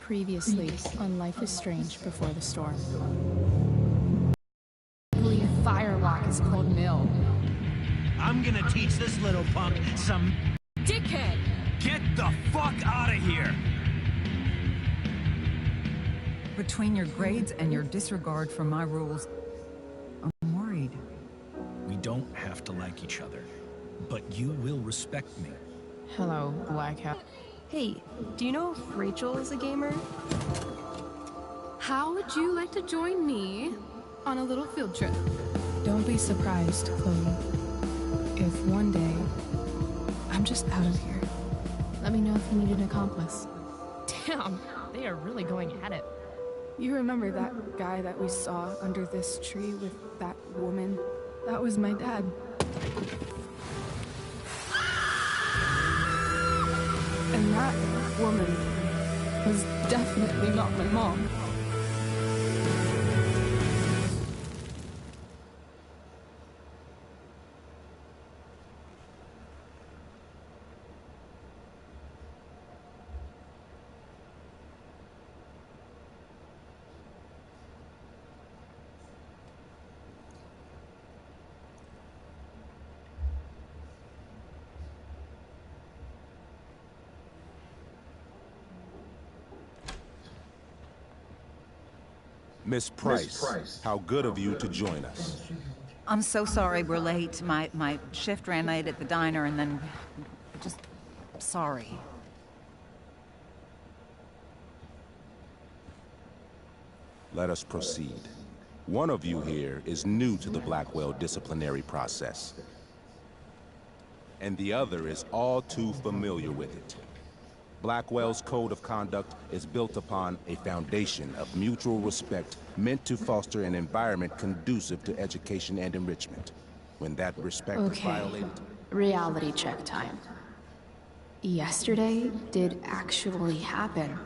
Previously on Life is Strange Before the Storm. I believe Firewalk is called Mill. I'm gonna teach this little punk some... Dickhead! Get the fuck out of here! Between your grades and your disregard for my rules, I'm worried. We don't have to like each other, but you will respect me. Hello, Black Hat. Hey, do you know if Rachel is a gamer? How would you like to join me on a little field trip? Don't be surprised, Chloe, if one day I'm just out of here. Let me know if you need an accomplice. Damn, they are really going at it. You remember that guy that we saw under this tree with that woman? That was my dad. And that woman was definitely not my mom. Miss Price, how good of you to join us. I'm so sorry we're late. My shift ran late at the diner and then... just... sorry. Let us proceed. One of you here is new to the Blackwell disciplinary process, and the other is all too familiar with it. Blackwell's code of conduct is built upon a foundation of mutual respect meant to foster an environment conducive to education and enrichment. When that respect is violated... Reality check time. Yesterday did actually happen.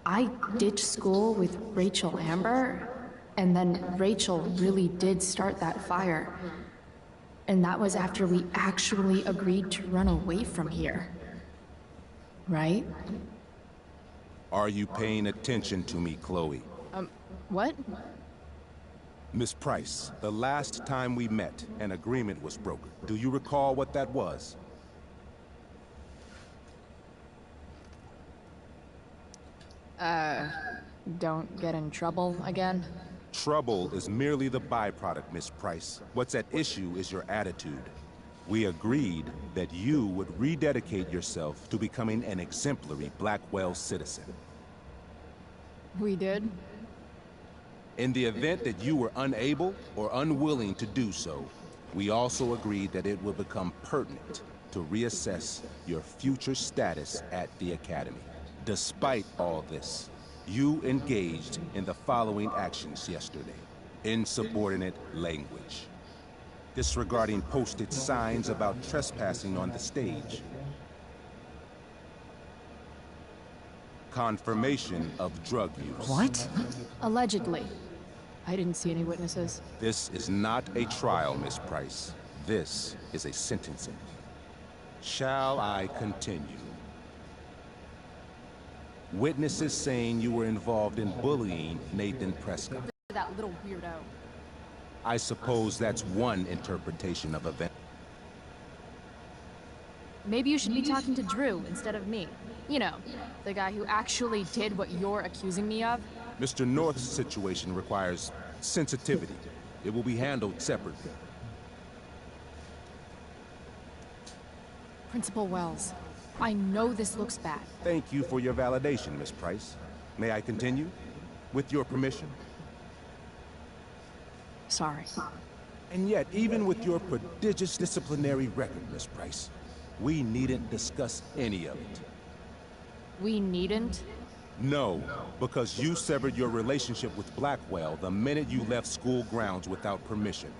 I ditched school with Rachel Amber, and then Rachel really did start that fire. And that was after we actually agreed to run away from here. Right? Are you paying attention to me, Chloe? What? Miss Price, the last time we met, an agreement was broken. Do you recall what that was? Don't get in trouble again? Trouble is merely the byproduct, Miss Price. What's at issue is your attitude. We agreed that you would rededicate yourself to becoming an exemplary Blackwell citizen. We did? In the event that you were unable or unwilling to do so, we also agreed that it would become pertinent to reassess your future status at the Academy. Despite all this, you engaged in the following actions yesterday. Insubordinate language. Disregarding posted signs about trespassing on the stage. Confirmation of drug use. What? Allegedly. I didn't see any witnesses. This is not a trial, Miss Price. This is a sentencing. Shall I continue? Witnesses saying you were involved in bullying Nathan Prescott. That little weirdo. I suppose that's one interpretation of events. Maybe you should be talking to Drew instead of me. You know, the guy who actually did what you're accusing me of. Mr. North's situation requires sensitivity. It will be handled separately. Principal Wells, I know this looks bad. Thank you for your validation, Miss Price. May I continue? With your permission? Sorry. And yet, even with your prodigious disciplinary record, Miss Price, we needn't discuss any of it. We needn't? No, because you severed your relationship with Blackwell the minute you left school grounds without permission.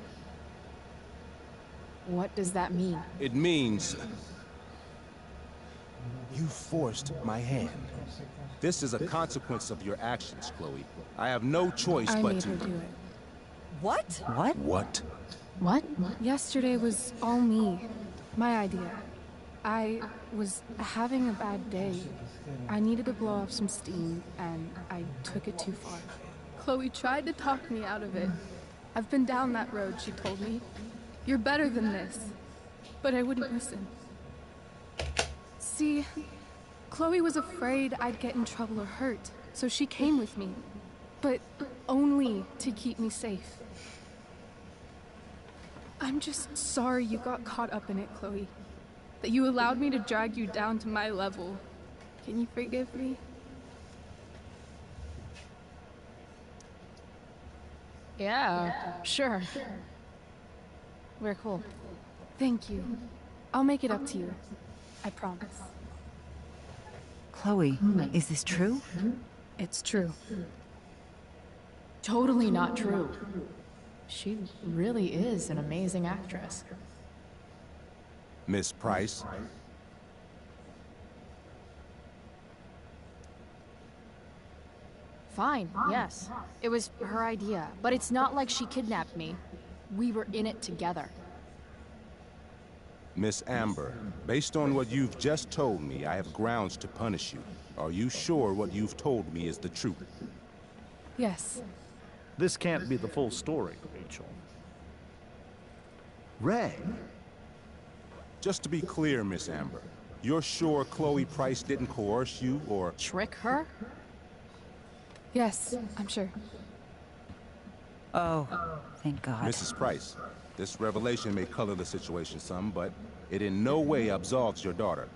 What does that mean? It means... you forced my hand. This is a consequence of your actions, Chloe. I have no choice I but made to... her do it. What? What? What? What? Yesterday was all me. My idea. I was having a bad day. I needed to blow off some steam, and I took it too far. Chloe tried to talk me out of it. I've been down that road, she told me. You're better than this. But I wouldn't listen. See, Chloe was afraid I'd get in trouble or hurt, so she came with me. But only to keep me safe. I'm just sorry you got caught up in it, Chloe. That you allowed me to drag you down to my level. Can you forgive me? Yeah, sure. We're cool. Thank you. I'll make it up to you. I promise. Chloe, is this true? It's true. Totally not true. She really is an amazing actress. Miss Price, Fine, yes. It was her idea, but it's not like she kidnapped me. We were in it together. Miss Amber, based on what you've just told me, I have grounds to punish you. Are you sure what you've told me is the truth? Yes. This can't be the full story, Rachel. Ray. Just to be clear, Miss Amber, you're sure Chloe Price didn't coerce you or... Trick her? Yes, I'm sure. Oh, thank God. Mrs. Price, this revelation may color the situation some, but it in no way absolves your daughter.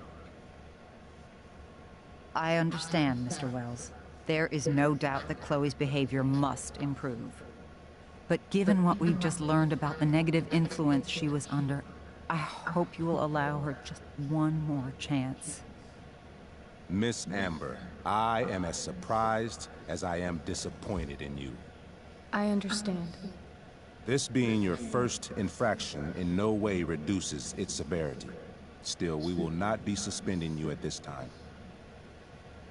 I understand, Mr. Wells. There is no doubt that Chloe's behavior must improve. But given what we've just learned about the negative influence she was under, I hope you will allow her just one more chance. Miss Amber, I am as surprised as I am disappointed in you. I understand. This being your first infraction in no way reduces its severity. Still, we will not be suspending you at this time.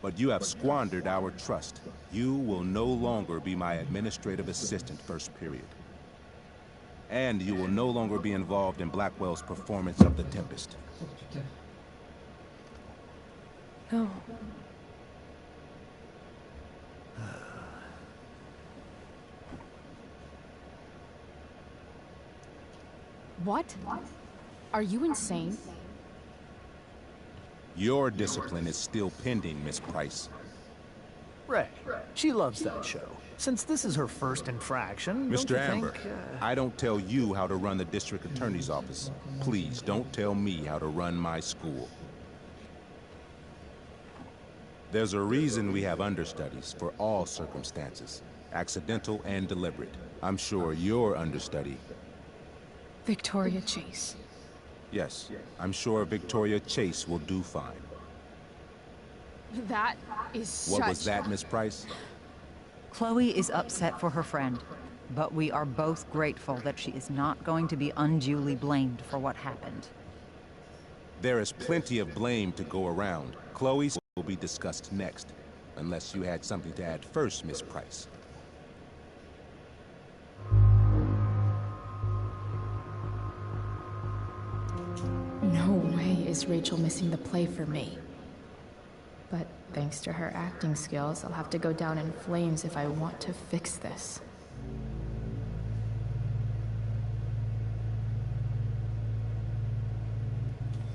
But you have squandered our trust. You will no longer be my administrative assistant first period. And you will no longer be involved in Blackwell's performance of The Tempest. No. What? Are you insane? Your discipline is still pending, Miss Price. Ray. She loves that show. Since this is her first infraction, don't Mr. you Amber, think, I don't tell you how to run the district attorney's office. Please don't tell me how to run my school. There's a reason we have understudies for all circumstances, accidental and deliberate. I'm sure your understudy... Victoria Chase. Yes, I'm sure Victoria Chase will do fine. That is such... What was that, Miss Price? Chloe is upset for her friend, but we are both grateful that she is not going to be unduly blamed for what happened. There is plenty of blame to go around. Chloe's will be discussed next, unless you had something to add first, Miss Price. No way is Rachel missing the play for me. But thanks to her acting skills, I'll have to go down in flames if I want to fix this.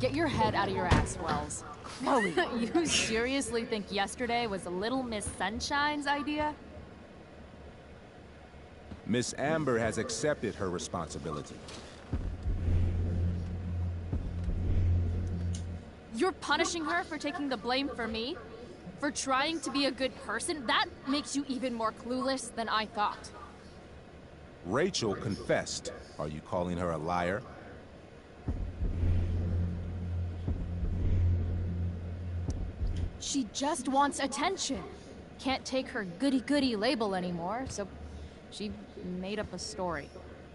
Get your head out of your ass, Wells. Chloe, you seriously think yesterday was Little Miss Sunshine's idea? Miss Amber has accepted her responsibility. You're punishing her for taking the blame for me? For trying to be a good person? That makes you even more clueless than I thought. Rachel confessed. Are you calling her a liar? She just wants attention. Can't take her goody-goody label anymore, so she made up a story.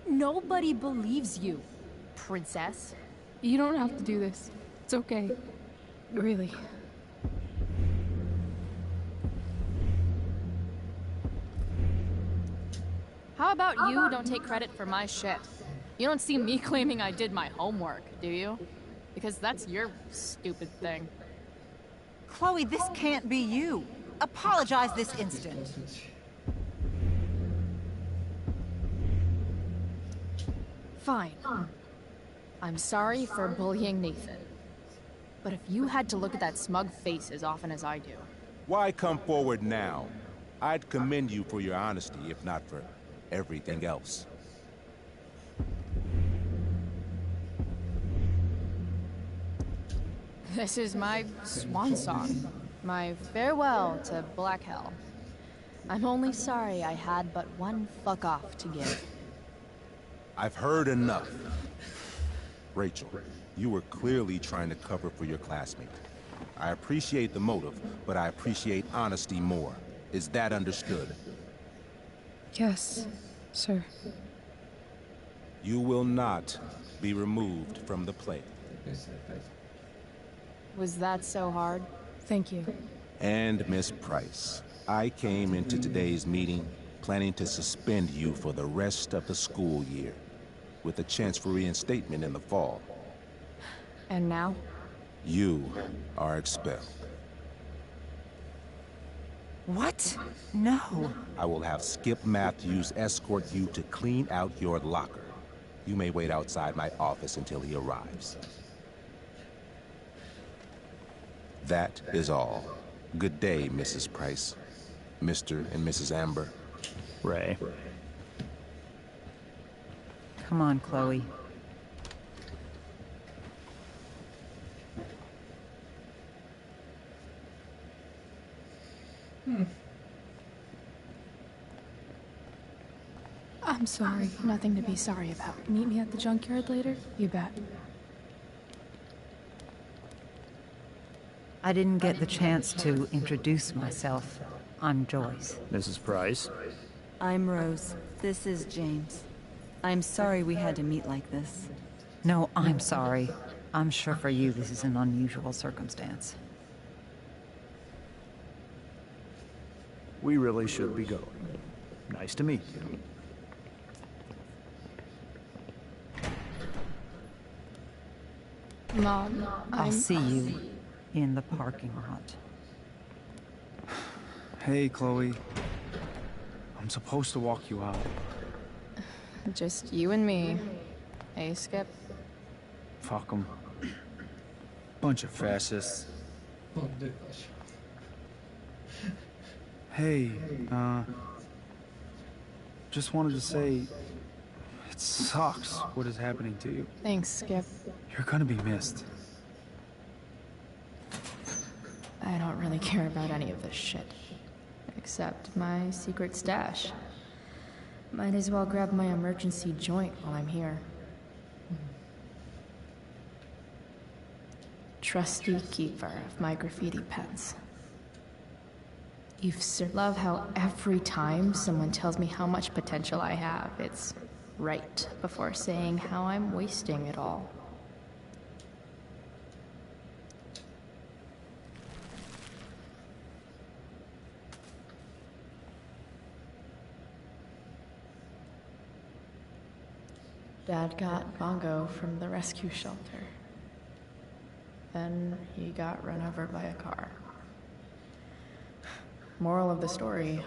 Nobody believes you, princess. You don't have to do this. It's okay. Really. How about you don't take credit for my shit? You don't see me claiming I did my homework, do you? Because that's your stupid thing. Chloe, this can't be you. Apologize this instant. Fine. I'm sorry for bullying Nathan. But if you had to look at that smug face as often as I do... Why come forward now? I'd commend you for your honesty, if not for everything else. This is my swan song. My farewell to Black Hell. I'm only sorry I had but one fuck off to give. I've heard enough. Rachel, you were clearly trying to cover for your classmate. I appreciate the motive, but I appreciate honesty more. Is that understood? Yes, sir. You will not be removed from the play. Was that so hard? Thank you. And Miss Price, I came into today's meeting planning to suspend you for the rest of the school year, with a chance for reinstatement in the fall. And now? You are expelled. What? No. I will have Skip Matthews escort you to clean out your locker. You may wait outside my office until he arrives. That is all. Good day, Mrs. Price. Mr. and Mrs. Amber. Ray. Come on, Chloe. I'm sorry. Nothing to be sorry about. Meet me at the junkyard later? You bet. I didn't get the chance to introduce myself. I'm Joyce. Mrs. Price. I'm Rose. This is James. I'm sorry we had to meet like this. No, I'm sorry. I'm sure for you this is an unusual circumstance. We really should be going. Nice to meet you. Mom, I'll see you in the parking lot. Hey, Chloe. I'm supposed to walk you out. Just you and me. Hey, Skip. Fuck 'em. Bunch of fascists. Hey, just wanted to say, it sucks what is happening to you. Thanks, Skip. You're gonna be missed. I don't really care about any of this shit. Except my secret stash. Might as well grab my emergency joint while I'm here. Trusty keeper of my graffiti pens. Love how every time someone tells me how much potential I have, it's right before saying how I'm wasting it all. Dad got Bongo from the rescue shelter. Then he got run over by a car. Moral of the story,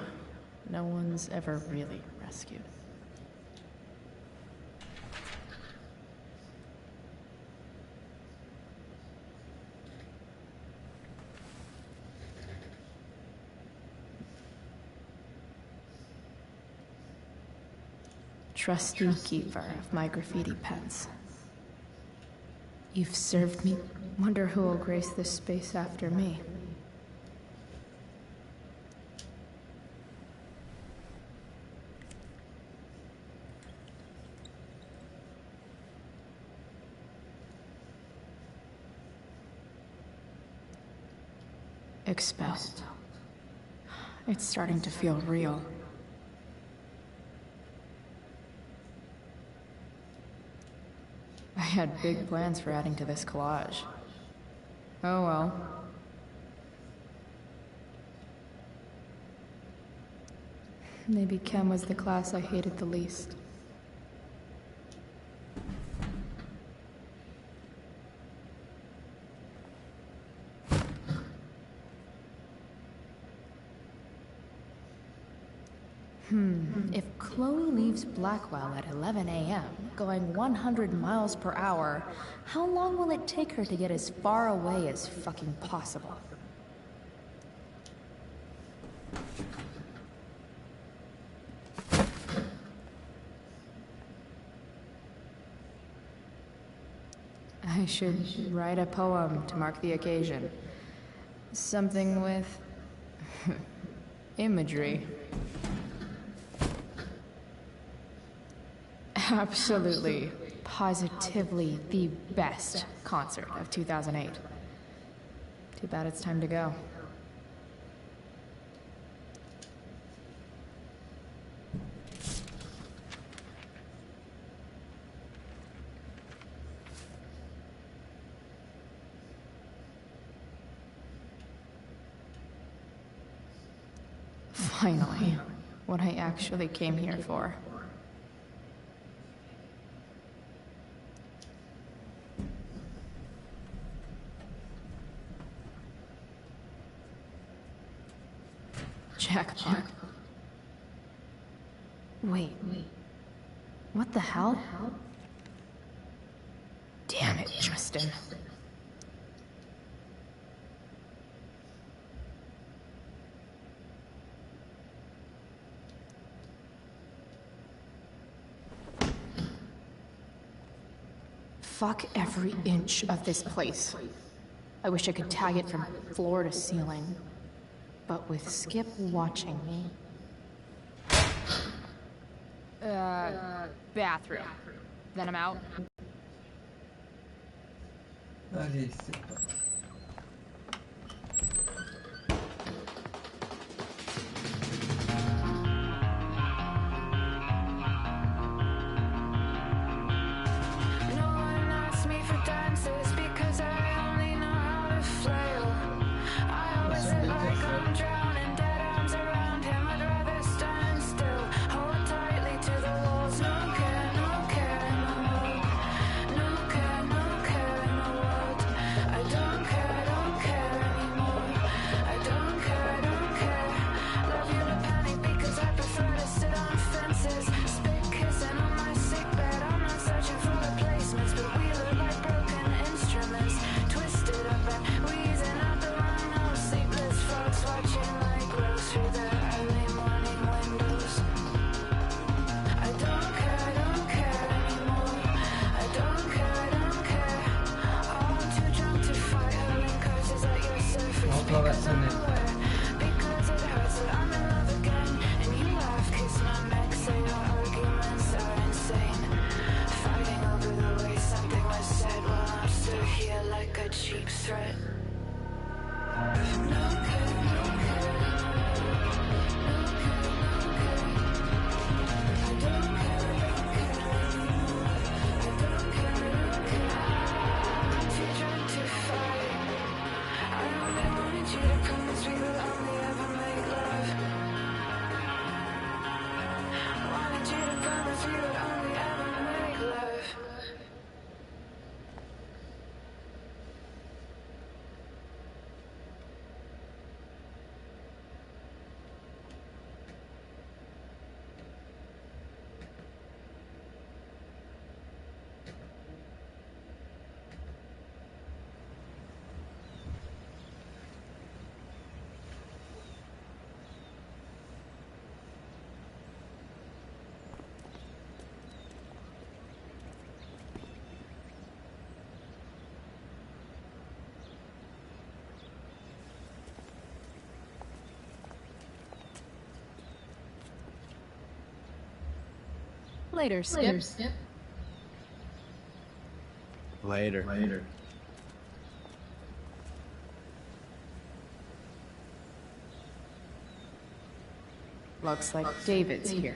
no one's ever really rescued. Trusty keeper of my graffiti pens. You've served me. Wonder who will grace this space after me. Expelled. It's starting to feel real. I had big plans for adding to this collage. Oh well. Maybe Chem was the class I hated the least. If Chloe leaves Blackwell at 11 a.m., going 100 miles per hour, how long will it take her to get as far away as fucking possible? I should write a poem to mark the occasion. Something with imagery. Absolutely, positively the best concert of 2008. Too bad it's time to go. Finally, what I actually came here for. Jackpot. Wait. What the hell? Damn it, Justin. Fuck every inch of this place. I wish I could tag it from floor to ceiling. But with Skip watching me. Bathroom. Then I'm out. Allez, c'est parti. Later, Skip. Later. Looks like David's here.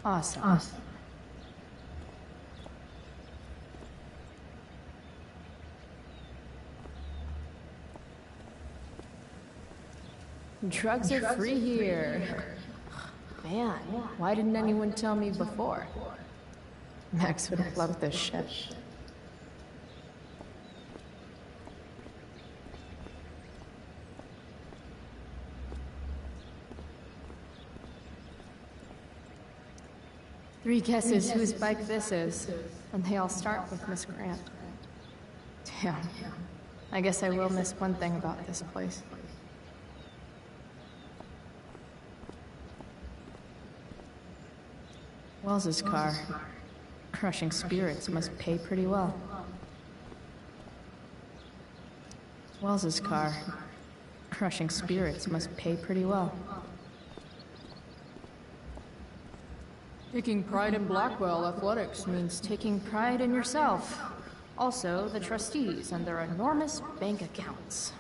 Awesome. Drugs are free here. Man, why didn't anyone tell me before? Max would have loved this shit. Three guesses whose bike this is, and they all start with Miss Grant. Damn. I guess I will miss one thing about this place. Wells's car. Crushing spirits must pay pretty well. Wells's car. Crushing spirits must pay pretty well. Taking pride in Blackwell athletics means taking pride in yourself. Also, the trustees and their enormous bank accounts.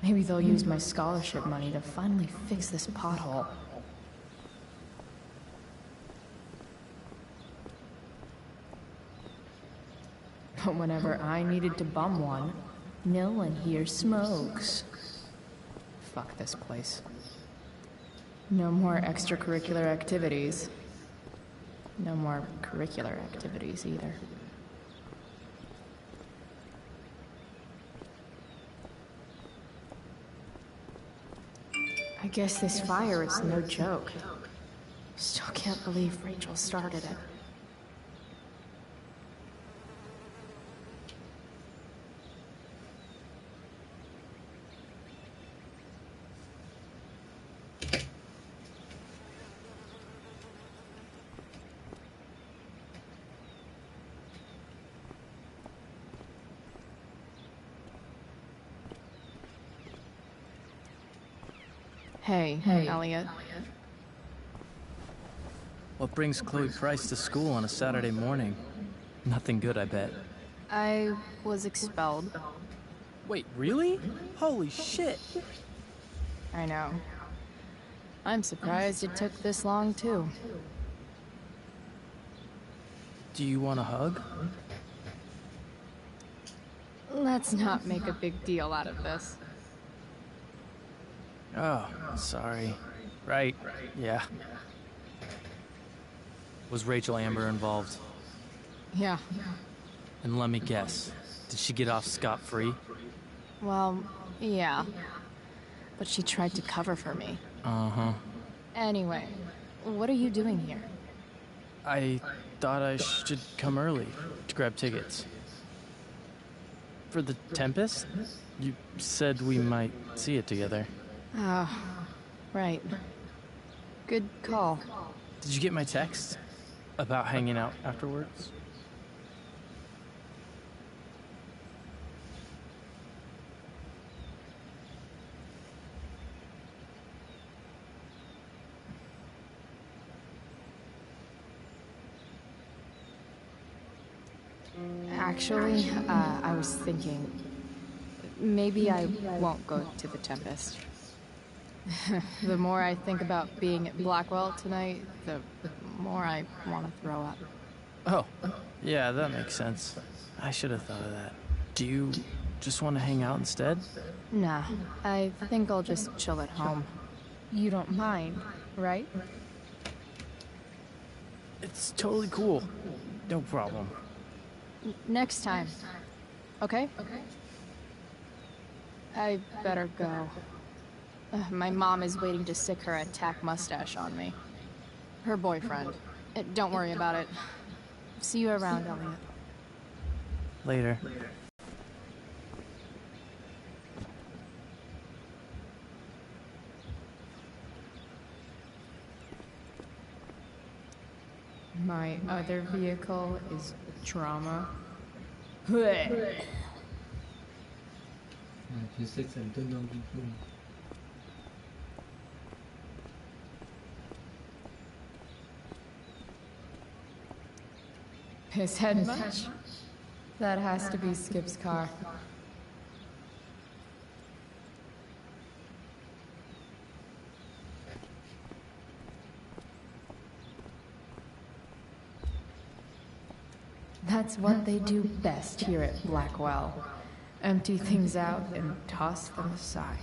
Maybe they'll use my scholarship money to finally fix this pothole. But whenever I needed to bum one, no one here smokes. Fuck this place. No more extracurricular activities. No more curricular activities either. I guess this fire is no joke. Still can't believe Rachel started it. Hey, Elliot. What brings Chloe Price to school on a Saturday morning? Nothing good, I bet. I was expelled. Wait, really? Holy shit! I know. I'm surprised it took this long, too. Do you want a hug? Let's not make a big deal out of this. Oh, sorry. Right, yeah. Was Rachel Amber involved? Yeah. And let me guess, did she get off scot-free? Well, yeah. But she tried to cover for me. Uh-huh. Anyway, what are you doing here? I thought I should come early to grab tickets. For the Tempest? You said we might see it together. Oh, right. Good call. Did you get my text? About hanging out afterwards? Actually, I was thinking, maybe I won't go to the Tempest. The more I think about being at Blackwell tonight, the more I want to throw up. Oh, yeah, that makes sense. I should have thought of that. Do you just want to hang out instead? Nah, I think I'll just chill at home. You don't mind, right? It's totally cool. No problem. Next time. Okay? I better go. My mom is waiting to stick her attack mustache on me. Her boyfriend. Don't worry about it. See you around, Elliot. Later. My other vehicle is drama. Je sais que ça me donne envie de vomir. His head much? That has to be Skip's car. That's what they do best here at Blackwell. Empty things out and toss them aside.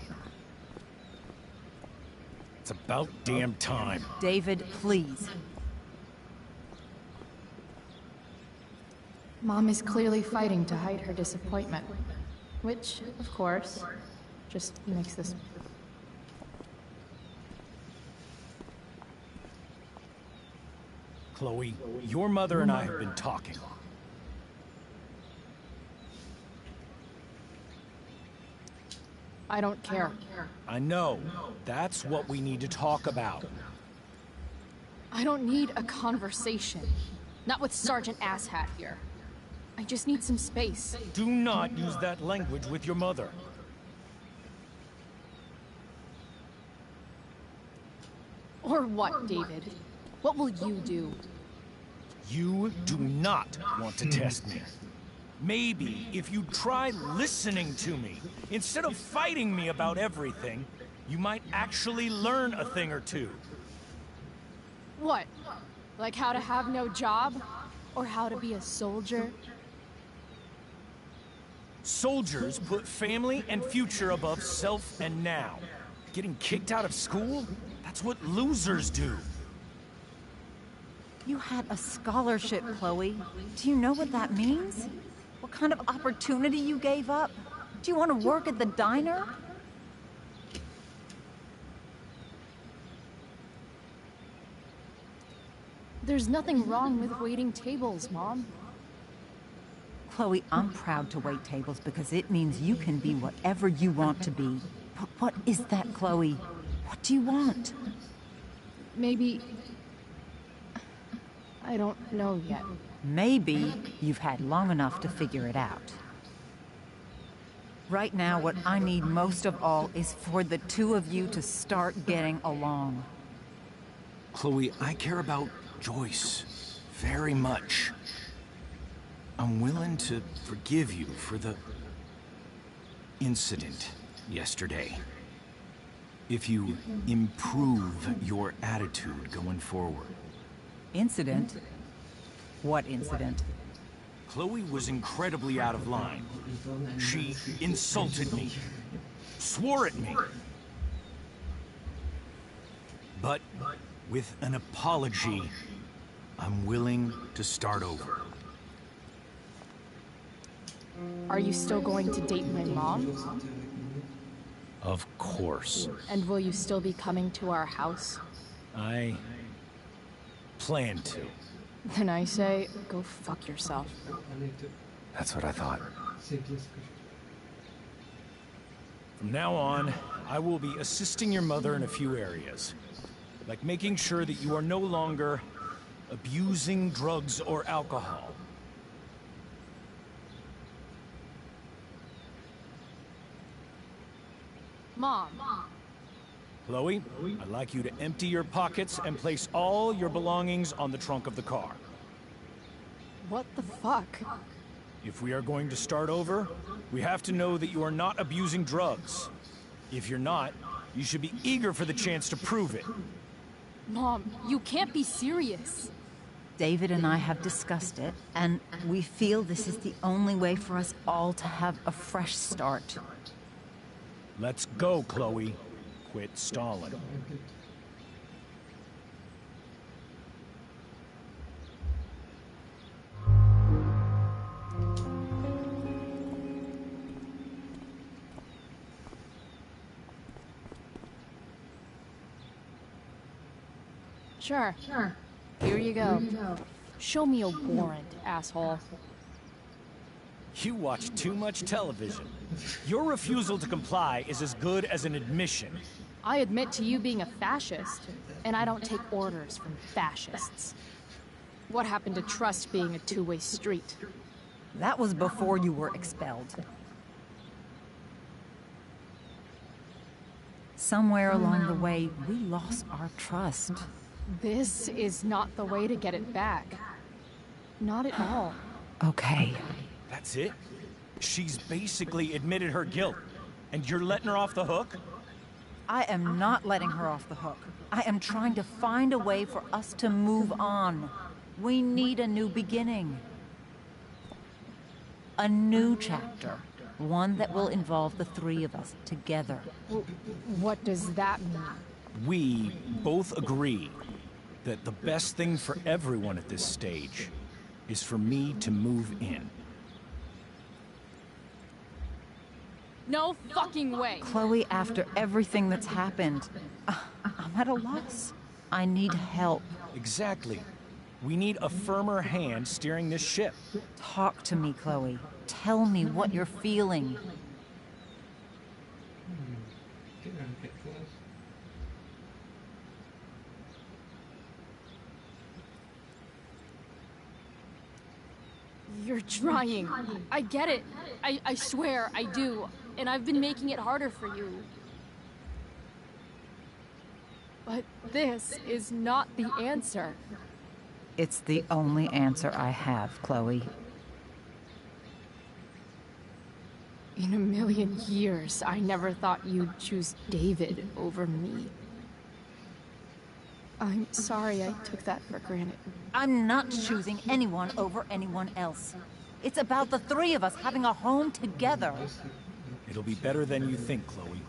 It's about damn time. David, please. Mom is clearly fighting to hide her disappointment. Which, of course, just makes this... Chloe, your mother and I have been talking. I don't care. I know. That's what we need to talk about. I don't need a conversation. Not with Sergeant Asshat here. I just need some space. Do not use that language with your mother. Or what, David? What will you do? You do not want to test me. Maybe if you try listening to me, instead of fighting me about everything, you might actually learn a thing or two. What? Like how to have no job? Or how to be a soldier? Soldiers put family and future above self and now. Getting kicked out of school? That's what losers do. You had a scholarship, Chloe. Do you know what that means? What kind of opportunity you gave up? Do you want to work at the diner? There's nothing wrong with waiting tables, Mom. Chloe, I'm proud to wait tables because it means you can be whatever you want to be. But what is that, Chloe? What do you want? Maybe... I don't know yet. Maybe you've had long enough to figure it out. Right now, what I need most of all is for the two of you to start getting along. Chloe, I care about Joyce very much. I'm willing to forgive you for the incident yesterday. If you improve your attitude going forward. Incident? What incident? Chloe was incredibly out of line. She insulted me, swore at me. But with an apology, I'm willing to start over. Are you still going to date my mom? Of course. And will you still be coming to our house? I plan to. Then I say, go fuck yourself. That's what I thought. From now on, I will be assisting your mother in a few areas. Like making sure that you are no longer abusing drugs or alcohol. Mom. Chloe, I'd like you to empty your pockets and place all your belongings on the trunk of the car. What the fuck? If we are going to start over, we have to know that you are not abusing drugs. If you're not, you should be eager for the chance to prove it. Mom, you can't be serious. David and I have discussed it, and we feel this is the only way for us all to have a fresh start. Let's go, Chloe. Quit stalling. Sure. Here you go. Show me a warrant, asshole. You watch too much television. Your refusal to comply is as good as an admission. I admit to you being a fascist, and I don't take orders from fascists. What happened to trust being a two-way street? That was before you were expelled. Somewhere along the way, we lost our trust. This is not the way to get it back. Not at all. Okay. That's it? She's basically admitted her guilt, and you're letting her off the hook? I am not letting her off the hook. I am trying to find a way for us to move on. We need a new beginning. A new chapter. One that will involve the three of us together. What does that mean? We both agree that the best thing for everyone at this stage is for me to move in. No fucking way! Chloe, after everything that's happened, I'm at a loss. I need help. Exactly. We need a firmer hand steering this ship. Talk to me, Chloe. Tell me what you're feeling. You're trying. I get it. I swear, I do. And I've been making it harder for you. But this is not the answer. It's the only answer I have, Chloe. In a million years, I never thought you'd choose David over me. I'm sorry I took that for granted. I'm not choosing anyone over anyone else. It's about the three of us having a home together. It'll be better than you think, Chloe.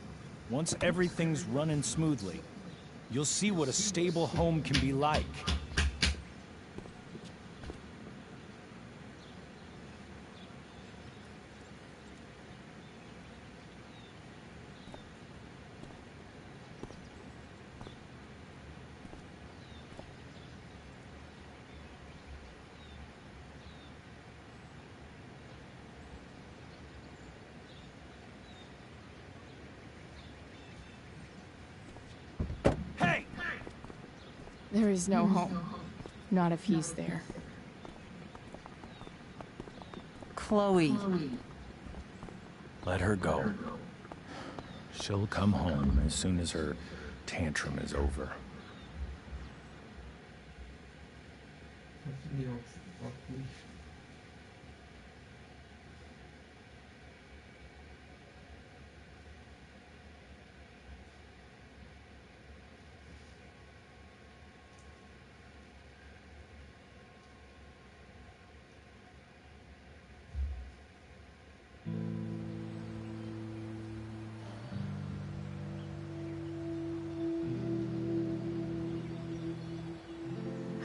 Once everything's running smoothly, you'll see what a stable home can be like. There is no home. Not if he's there. Chloe. Let her go. She'll come home as soon as her tantrum is over.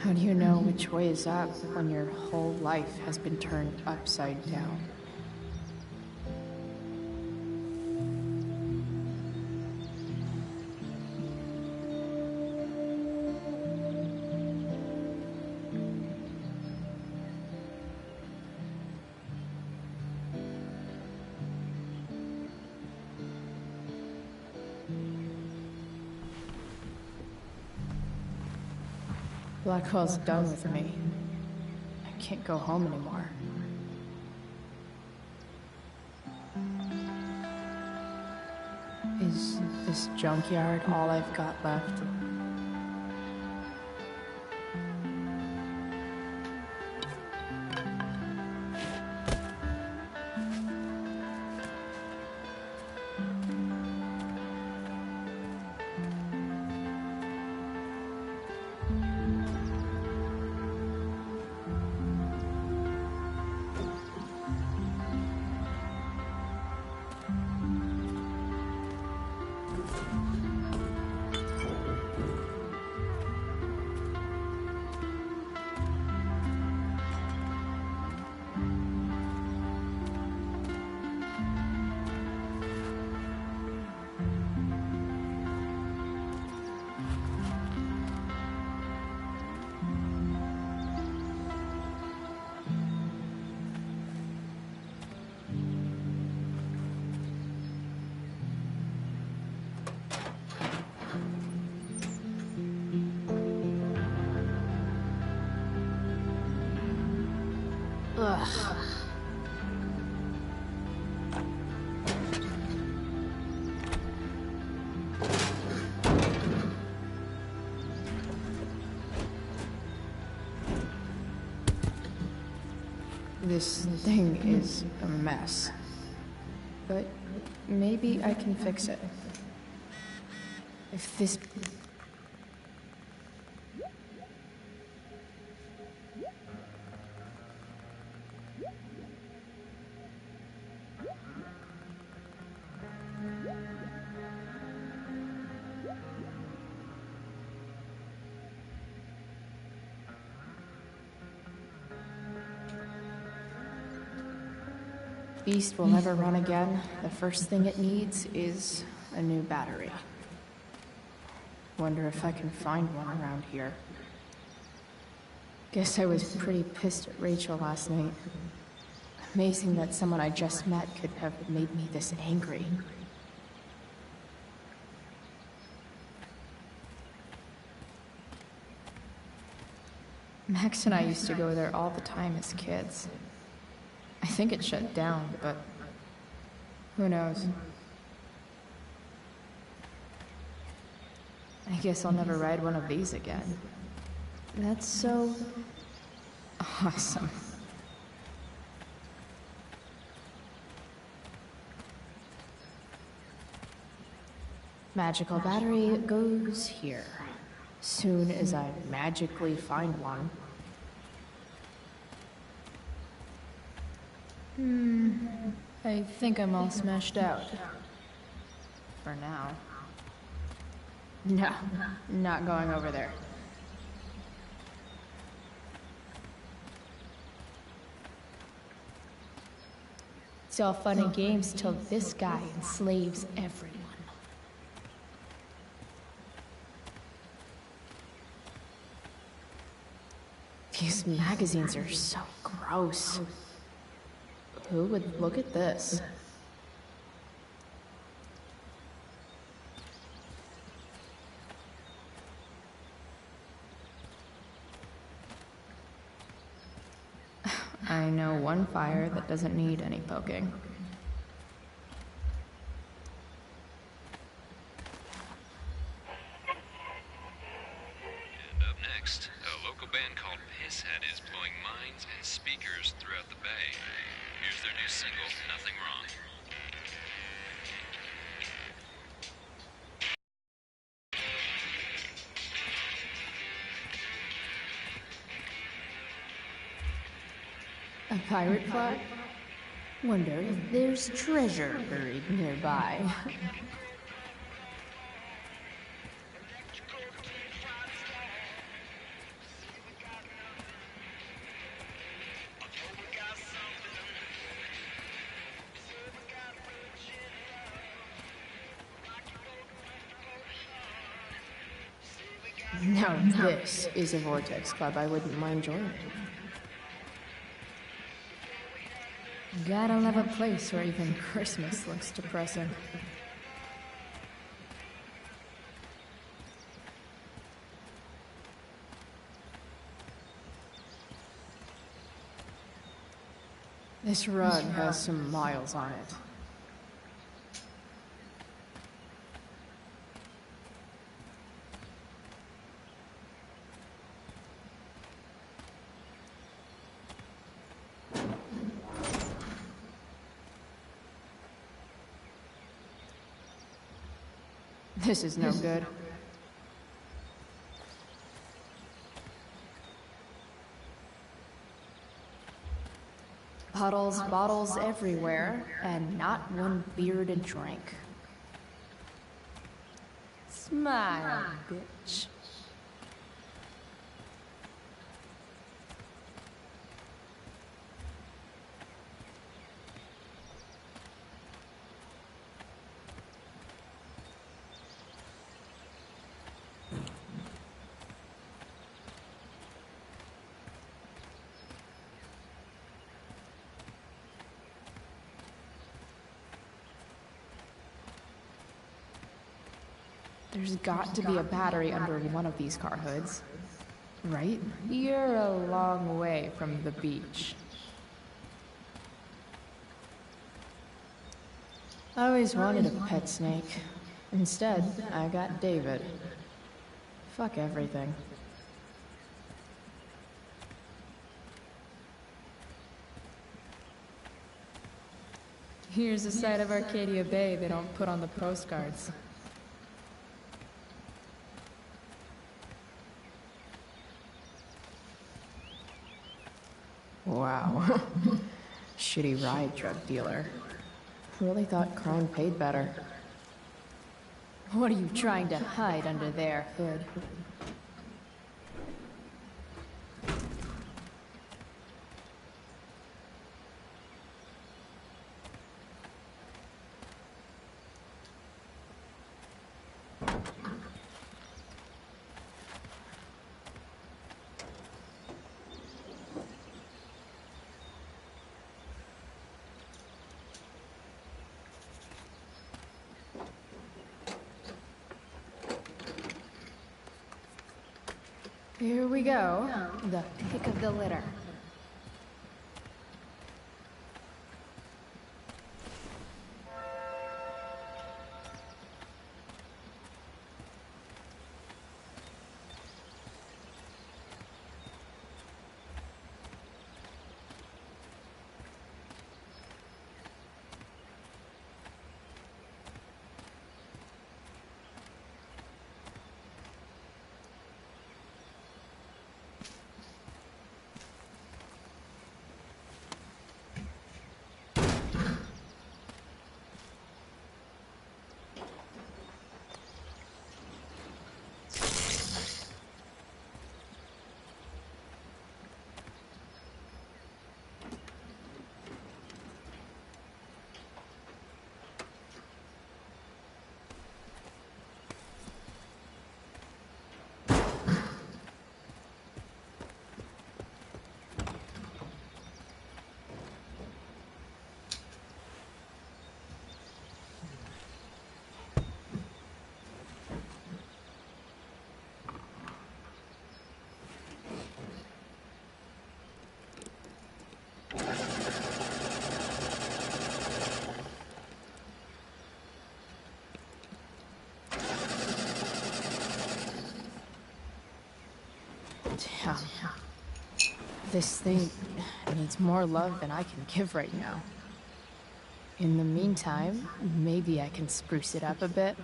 How do you know which way is up when your whole life has been turned upside down? Blackwell's done with me. I can't go home anymore. Is this junkyard all I've got left? Ugh. This thing is a mess. But maybe I can fix it. If this... beast will ever run again, the first thing it needs is a new battery. Wonder if I can find one around here. Guess I was pretty pissed at Rachel last night. Amazing that someone I just met could have made me this angry. Max and I used to go there all the time as kids. I think it shut down, but who knows? I guess I'll never ride one of these again. That's so awesome. Magical battery goes here. Soon as I magically find one. I think I'm all smashed out. For now. No, not going over there. It's all fun and games till this guy enslaves everyone. These magazines are so gross. Who would look at this? I know one fire that doesn't need any poking. And up next, a local band called Pisshead is blowing minds and speakers throughout the Bay. Here's their new single, Nothing Wrong. A pirate flag? Wonder if there's treasure buried nearby. Now this is a Vortex Club I wouldn't mind joining. Gotta love a place where even Christmas looks depressing. This rug has some miles on it. This is no good. Puddles, bottles everywhere, and not one beer to drink. Smile, bitch. There's got to be a battery under one of these car hoods. Right? You're a long way from the beach. I always wanted a pet snake. Instead, I got David. Fuck everything. Here's a side of Arcadia Bay they don't put on the postcards. Wow. Shitty ride drug dealer. Really thought crime paid better. What are you trying to hide under there, Hood? Here we go. The pick of the litter. Damn. This thing needs more love than I can give right now. In the meantime, maybe I can spruce it up a bit.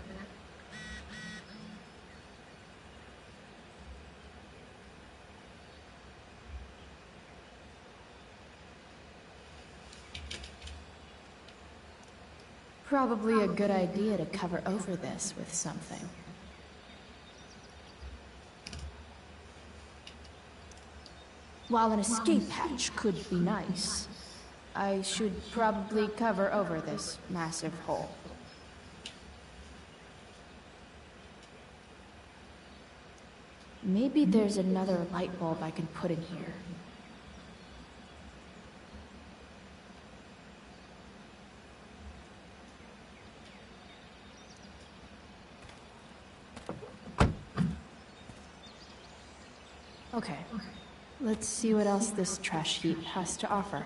Probably a good idea to cover over this with something. While an escape hatch could be nice, I should probably cover over this massive hole. Maybe there's another light bulb I can put in here. Okay, let's see what else this trash heap has to offer.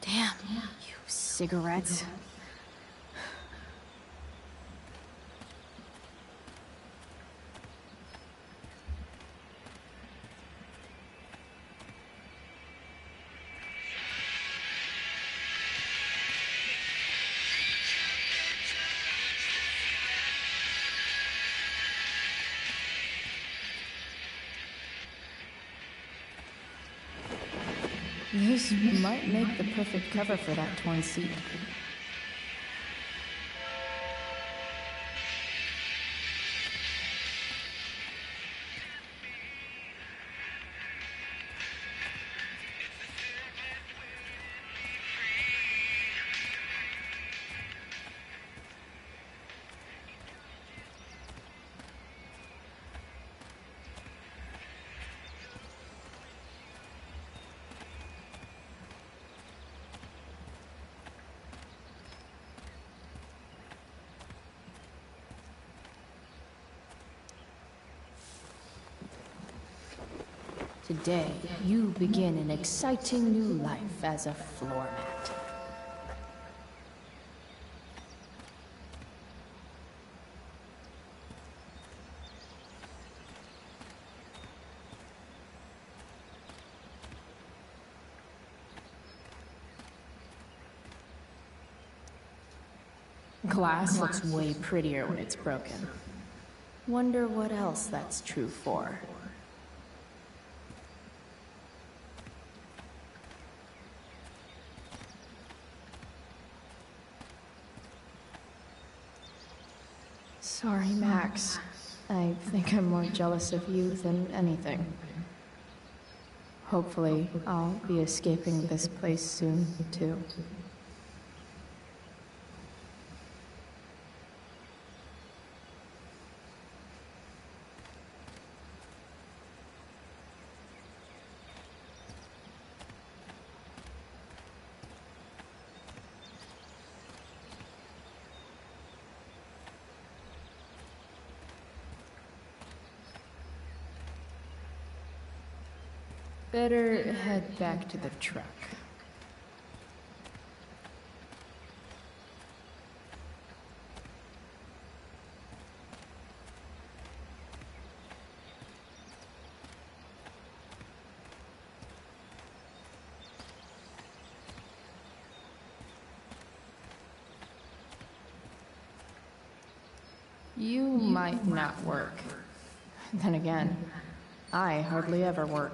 Damn, you cigarettes. This might make the perfect cover for that torn seat. Today, you begin an exciting new life as a floor mat. Glass looks way prettier when it's broken. Wonder what else that's true for. Sorry, Max. I think I'm more jealous of you than anything. Hopefully, I'll be escaping this place soon, too. Better head back to the truck. You might not work. Then again, I hardly ever work.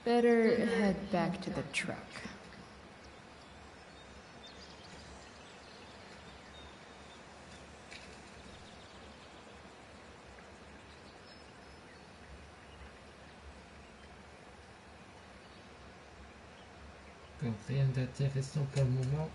Better head back to the truck. Donc rien d'intéressant pour le moment.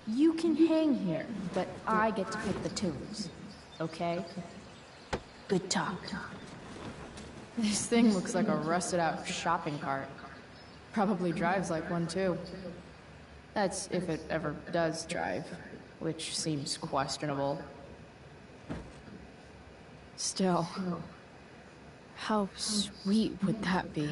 You can hang here, but I get to pick the tunes. Okay? Good talk. This thing looks like a rusted out shopping cart. Probably drives like one too. That's if it ever does drive, which seems questionable. Still, how sweet would that be?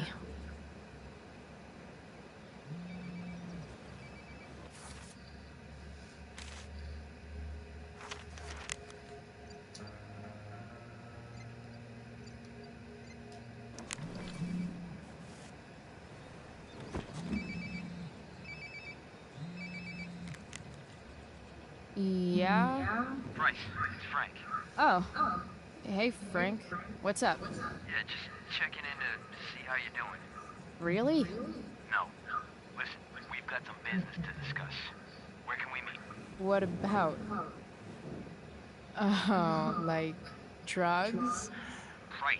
Yeah? Bryce, it's Frank. Oh. Hey, Frank. What's up? Yeah, just checking in to see how you're doing. Really? No. Listen, we've got some business to discuss. Where can we meet? What about? Oh, like drugs? Price.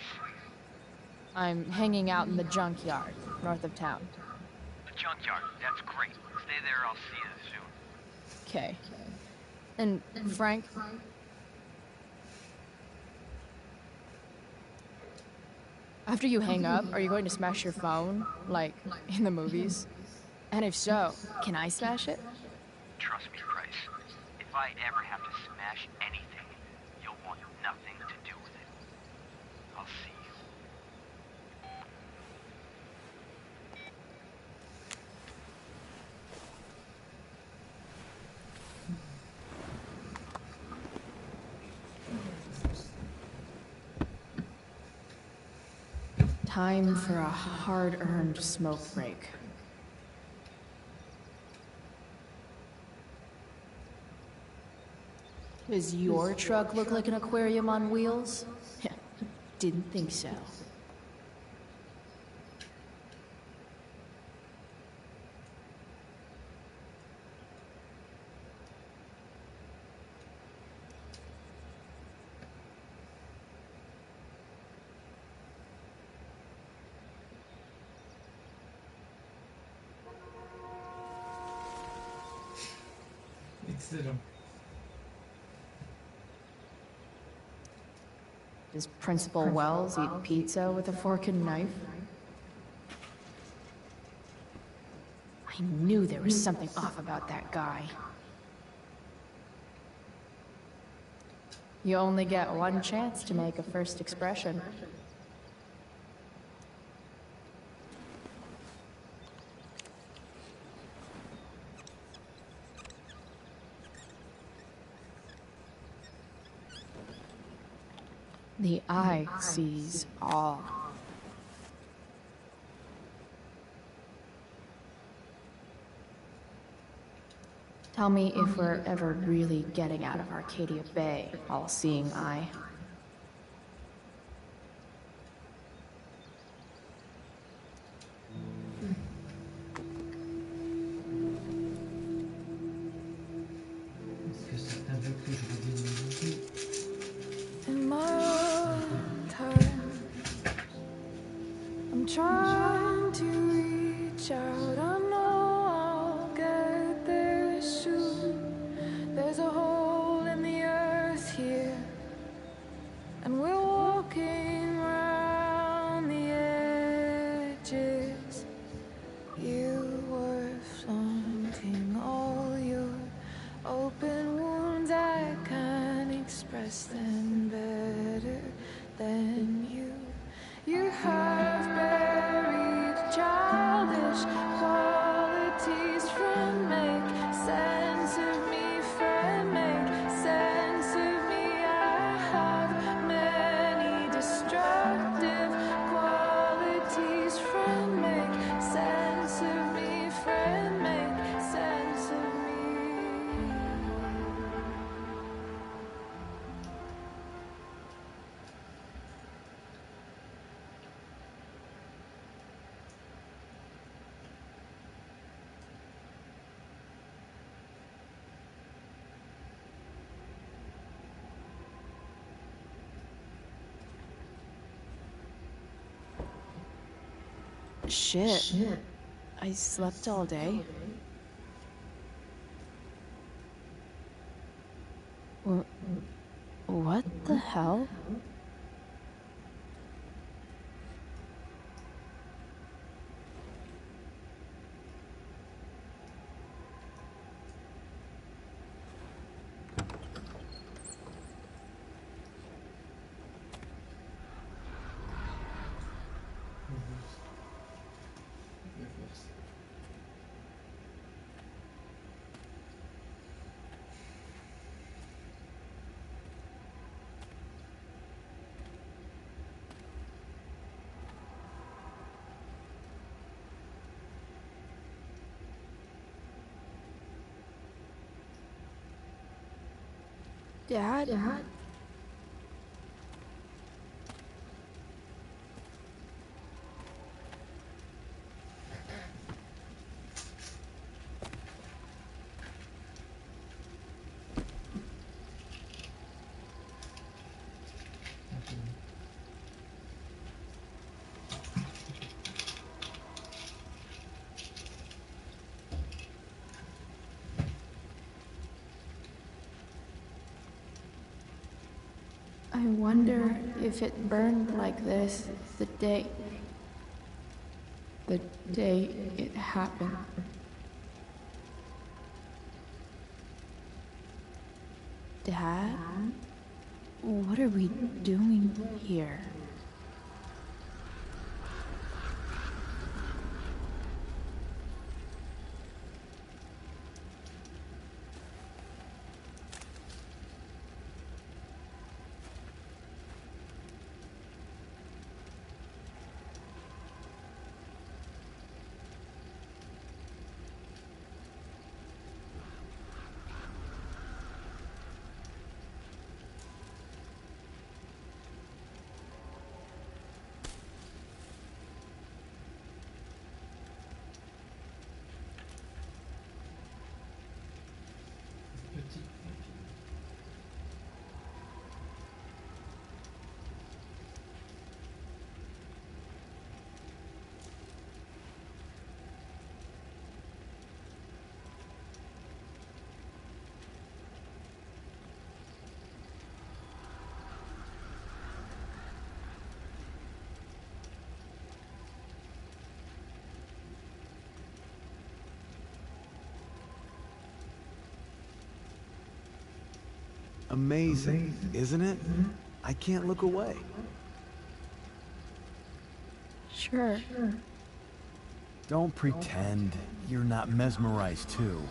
I'm hanging out in the junkyard, north of town. The junkyard, that's great. Stay there, I'll see you soon. Okay. And Frank? After you hang up, are you going to smash your phone? Like, in the movies? And if so, can I smash it? Trust me, Price. If I ever have to smash anything, you'll want nothing to do with it. I'll see you. Time for a hard-earned smoke break. Does your truck look like an aquarium on wheels? Didn't think so. Excellent. Does Principal Wells eat pizza with a fork and knife? I knew there was something off about that guy. You only get one chance to make a first expression. The eye sees all. Tell me if we're ever really getting out of Arcadia Bay, all-seeing eye. Est-ce que certains veulent que je revienne aujourd'hui? In my time, I'm trying to reach out. I know I'll get there soon. There's a hole in the earth here, and we're walking around the edges. You were flaunting all your open wounds. I can't express them better than you. You have buried childish qualities. Friend, make sense of me. Friend, make sense of me. I have many destructive qualities. Friend, make sense of me. Friend, make sense of me. Shit. I slept all day. What the hell? Dad? I wonder if it burned like this the day it happened. Dad? What are we doing here? Amazing, isn't it? I can't look away. Sure. Don't pretend you're not mesmerized too.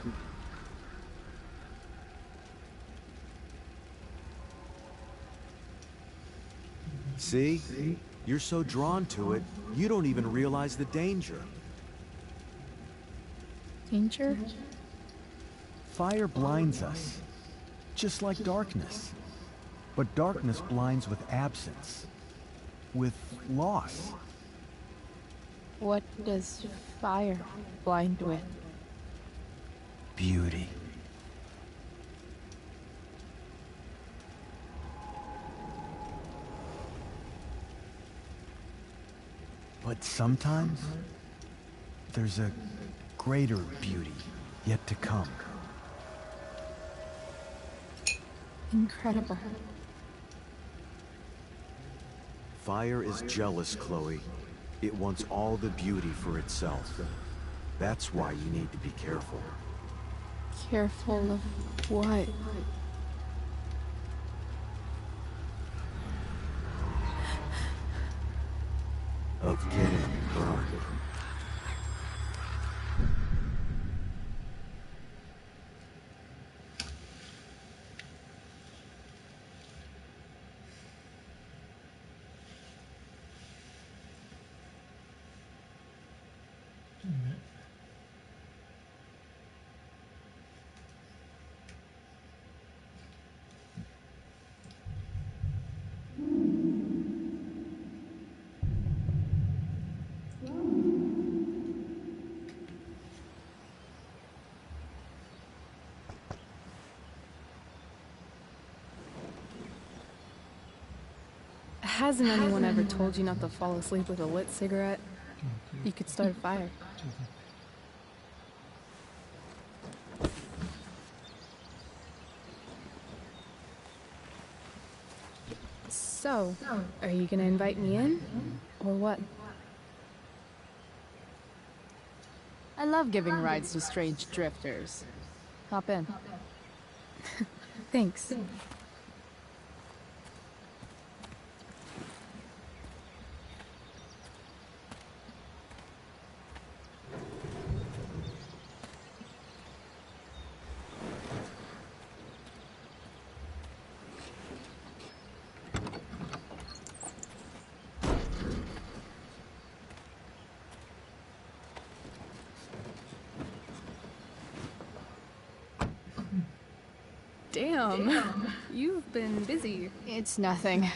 See? You're so drawn to it, you don't even realize the danger. Danger? Fire blinds us, just like darkness. But darkness blinds with absence, with loss. What does fire blind with? Beauty. But sometimes, there's a greater beauty yet to come. Incredible. Fire is jealous, Chloe. It wants all the beauty for itself. That's why you need to be careful. Careful of what? Of getting burned. Hasn't anyone ever told you not to fall asleep with a lit cigarette? You could start a fire. So, are you gonna invite me in? Or what? I love giving rides to strange drifters. Hop in. Thanks. Damn. You've been busy. It's nothing.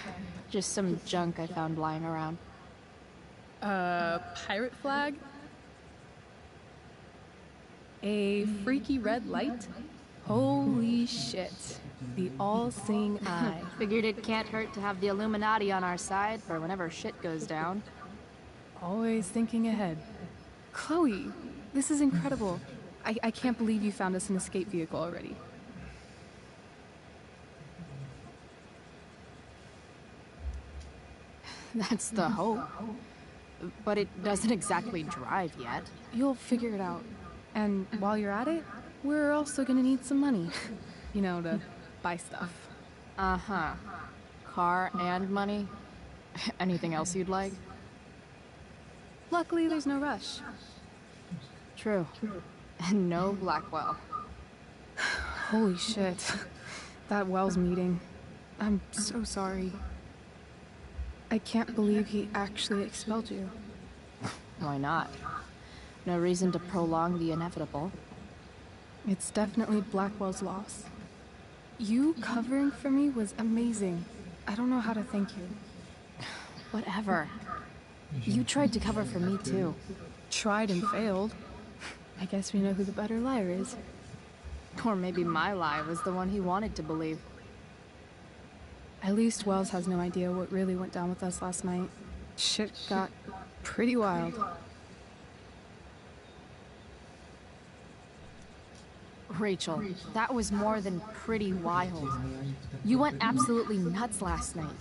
Just some junk I found lying around. Pirate flag? A freaky red light? Holy shit. The all-seeing eye. Figured it can't hurt to have the Illuminati on our side for whenever shit goes down. Always thinking ahead. Chloe, this is incredible. I can't believe you found us an escape vehicle already. That's the hope. But it doesn't exactly drive yet. You'll figure it out. And while you're at it, we're also gonna need some money. You know, to buy stuff. Uh-huh. Car and money? Anything else you'd like? Luckily, there's no rush. True. And no Blackwell. Holy shit. That Wells meeting. I'm so sorry. I can't believe he actually expelled you. Why not? No reason to prolong the inevitable. It's definitely Blackwell's loss. You covering for me was amazing. I don't know how to thank you. Whatever. You tried to cover for me too. Tried and failed. I guess we know who the better liar is. Or maybe my lie was the one he wanted to believe. At least Wells has no idea what really went down with us last night. Shit got pretty wild. Rachel, that was more than pretty wild. You went absolutely nuts last night.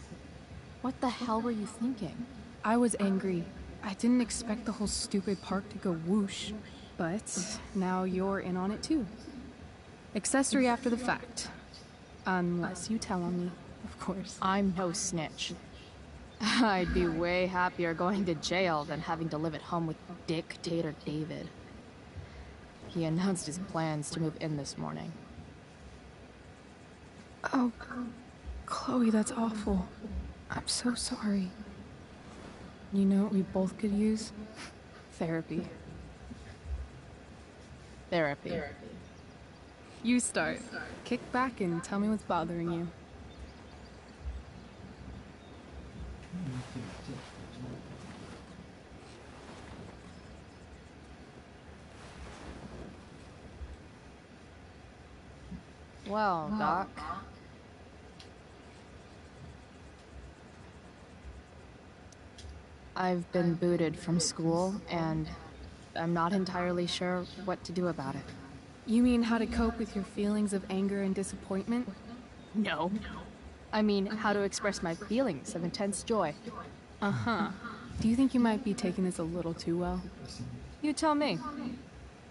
What the hell were you thinking? I was angry. I didn't expect the whole stupid park to go whoosh. But now you're in on it too. Accessory after the fact. Unless you tell on me, of course. I'm no snitch. I'd be way happier going to jail than having to live at home with Dictator David. He announced his plans to move in this morning. Oh, Chloe, that's awful. I'm so sorry. You know what we both could use? Therapy. Therapy. You start. Kick back and tell me what's bothering you. Well, Doc. I've been booted from school, and I'm not entirely sure what to do about it. You mean how to cope with your feelings of anger and disappointment? No. I mean, how to express my feelings of intense joy. Uh-huh. Do you think you might be taking this a little too well? You tell me.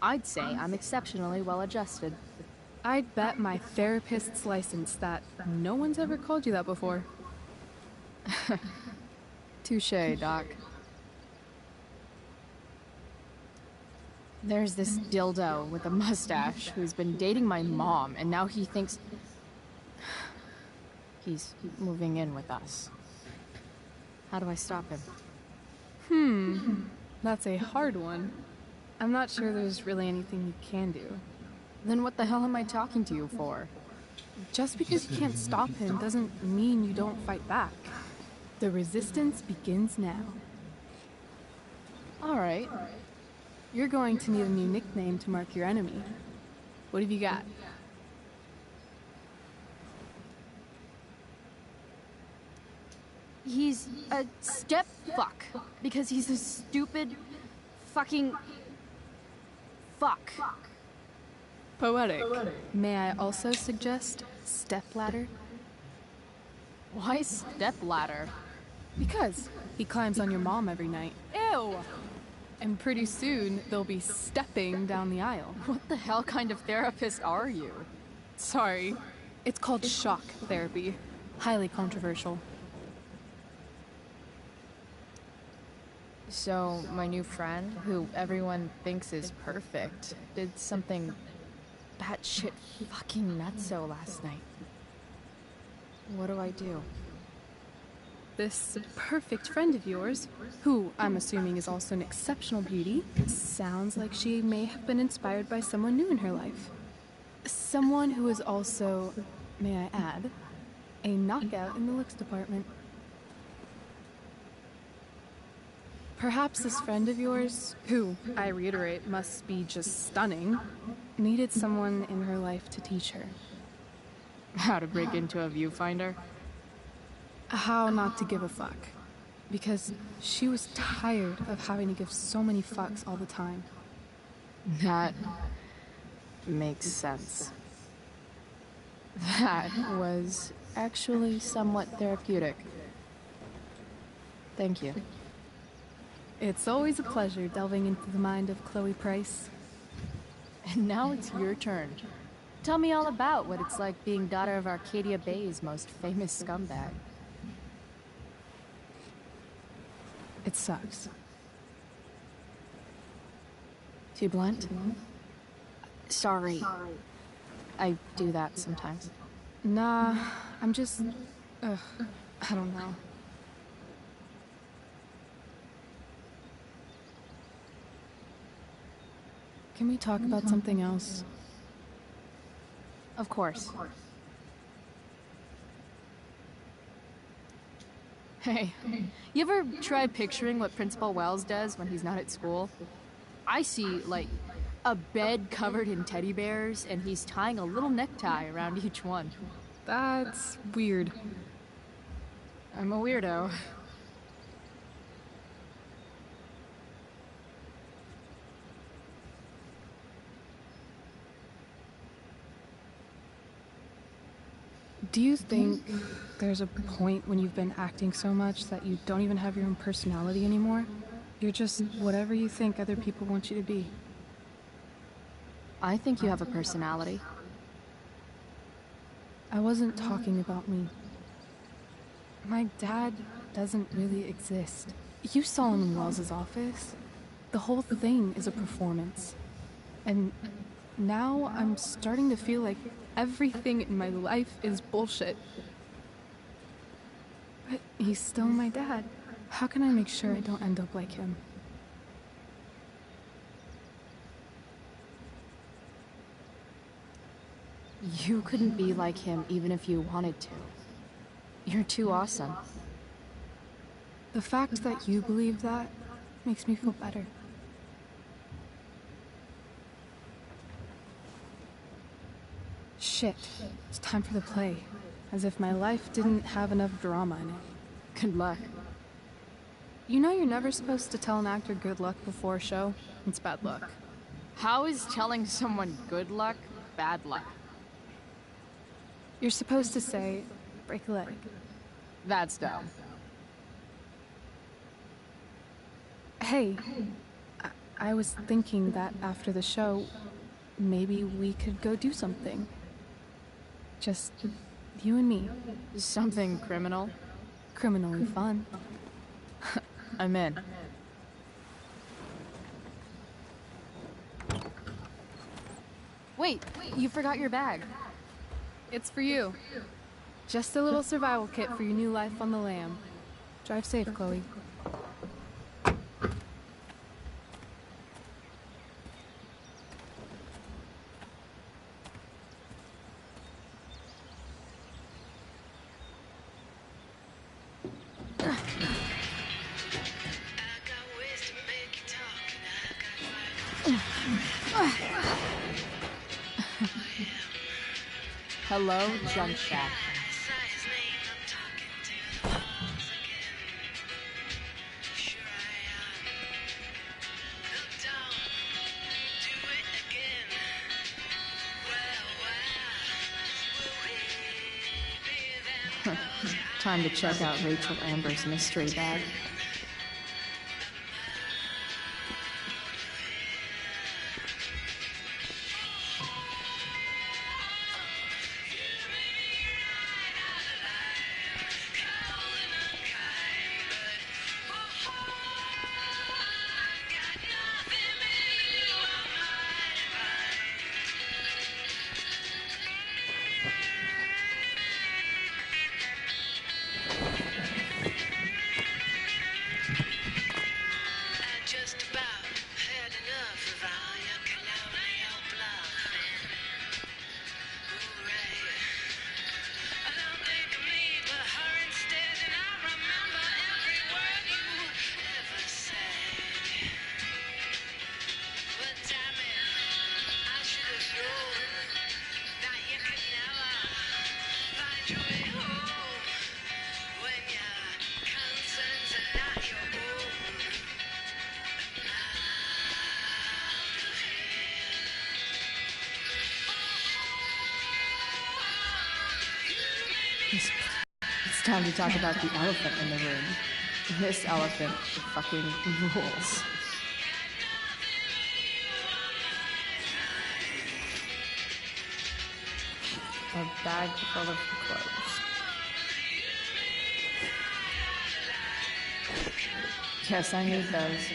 I'd say I'm exceptionally well adjusted. I'd bet my therapist's license that no one's ever called you that before. Touché, Doc. There's this dildo with a mustache who's been dating my mom, and now he thinks he's moving in with us. How do I stop him? That's a hard one. I'm not sure there's really anything you can do. Then what the hell am I talking to you for? Just because you can't stop him doesn't mean you don't fight back. The resistance begins now. All right. You're going to need a new nickname to mark your enemy. What have you got? He's a step fuck because he's a stupid fucking fuck. Poetic. May I also suggest stepladder? Why stepladder? Because he climbs on your mom every night. Ew! And pretty soon, they'll be stepping down the aisle. What the hell kind of therapist are you? Sorry. It's called shock therapy. Highly controversial. So, my new friend, who everyone thinks is perfect, did something batshit fucking nutso last night. What do I do? This perfect friend of yours, who I'm assuming is also an exceptional beauty, sounds like she may have been inspired by someone new in her life. Someone who is also, may I add, a knockout in the looks department. Perhaps this friend of yours, who, I reiterate, must be just stunning, needed someone in her life to teach her. How to break into a viewfinder? How not to give a fuck. Because she was tired of having to give so many fucks all the time. That makes sense. That was actually somewhat therapeutic. Thank you. It's always a pleasure delving into the mind of Chloe Price. And now it's your turn. Tell me all about what it's like being daughter of Arcadia Bay's most famous scumbag. It sucks. Too blunt? Sorry. I do that sometimes. Nah, I'm just... I don't know. Can we talk about something else? Of course. Hey, you ever try picturing what Principal Wells does when he's not at school? I see, like, a bed covered in teddy bears, and he's tying a little necktie around each one. That's weird. I'm a weirdo. Do you think there's a point when you've been acting so much that you don't even have your own personality anymore? You're just whatever you think other people want you to be. I think you have a personality. I wasn't talking about me. My dad doesn't really exist. You saw him in Wells's office. The whole thing is a performance. And now I'm starting to feel like everything in my life is bullshit. But he's still my dad. How can I make sure I don't end up like him? You couldn't be like him even if you wanted to. You're too awesome. The fact that you believe that makes me feel better. Shit, it's time for the play. As if my life didn't have enough drama in it. Good luck. You know you're never supposed to tell an actor good luck before a show? It's bad luck. How is telling someone good luck bad luck? You're supposed to say, break a leg. That's dumb. Hey, I was thinking that after the show, maybe we could go do something. Just you and me. Something criminal? Criminally fun. I'm in. Wait, you forgot your bag. It's for you. Just a little survival kit for your new life on the lam. Drive safe, Chloe. Hello, Junk Shack. Time to check out Rachel Amber's mystery bag. It's time to talk about the elephant in the room. This elephant fucking rules. A bag full of clothes. Yes, I need those.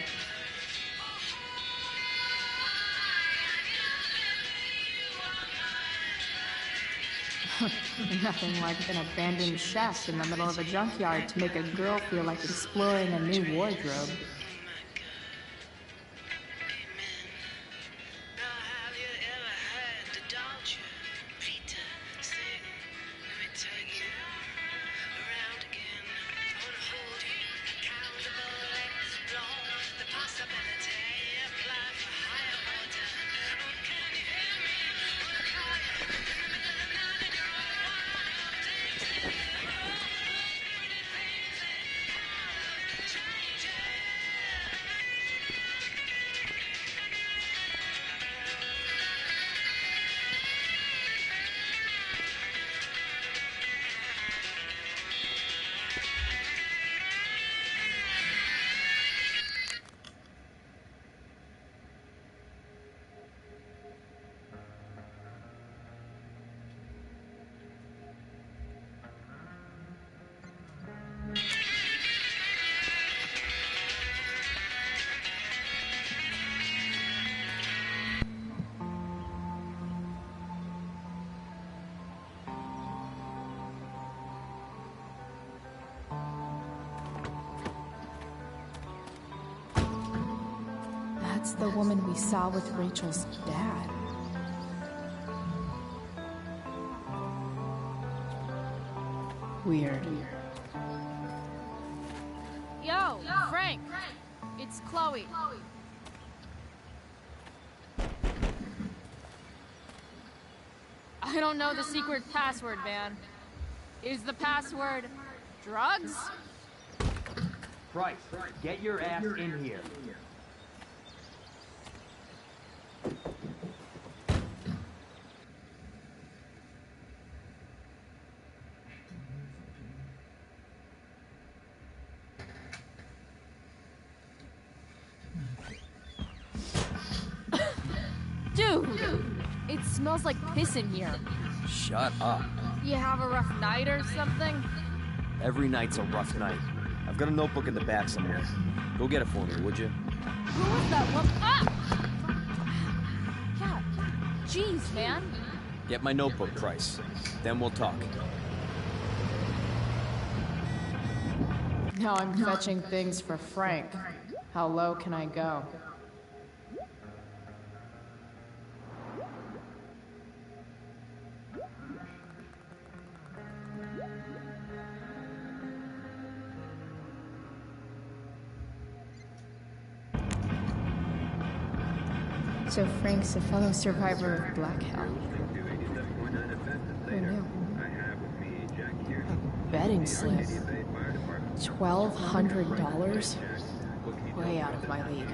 Nothing like an abandoned shack in the middle of a junkyard to make a girl feel like exploring a new wardrobe. That's the woman we saw with Rachel's dad. Weird. Yo, Frank! It's Chloe. I don't know the secret password, man. Is the password drugs? Price, get your ass in here. Dude! It smells like piss in here. Shut up. You have a rough night or something? Every night's a rough night. I've got a notebook in the back somewhere. Go get it for me, would you? Who was that one? Ah! Yeah. Jeez, man. Get my notebook, Price. Then we'll talk. Now I'm fetching things for Frank. How low can I go? So Frank's a fellow survivor of Black Hell. Who knew? A betting slip. $1,200? Way out of my league.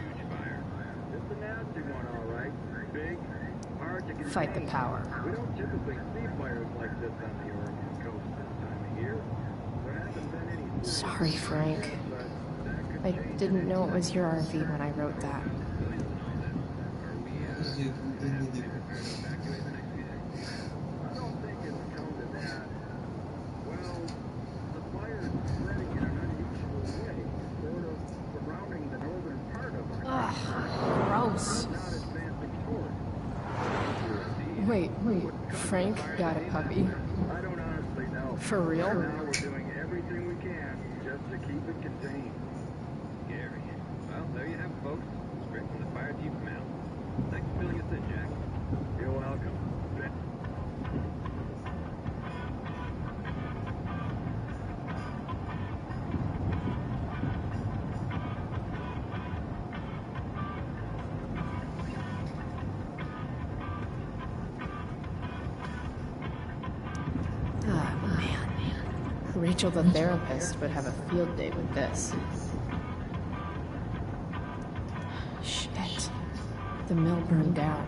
Fight the power. Sorry, Frank. I didn't know it was your RV when I wrote that. Ugh, gross. Wait, Frank got a puppy? For real? We're doing everything we can just to keep it contained. Scary. Well, there you have it, folks. Straight from the fire chief's mouth. Thanks for filling us in, Jack. You're welcome. Rachel the therapist would have a field day with this. Shit. The mill burned down.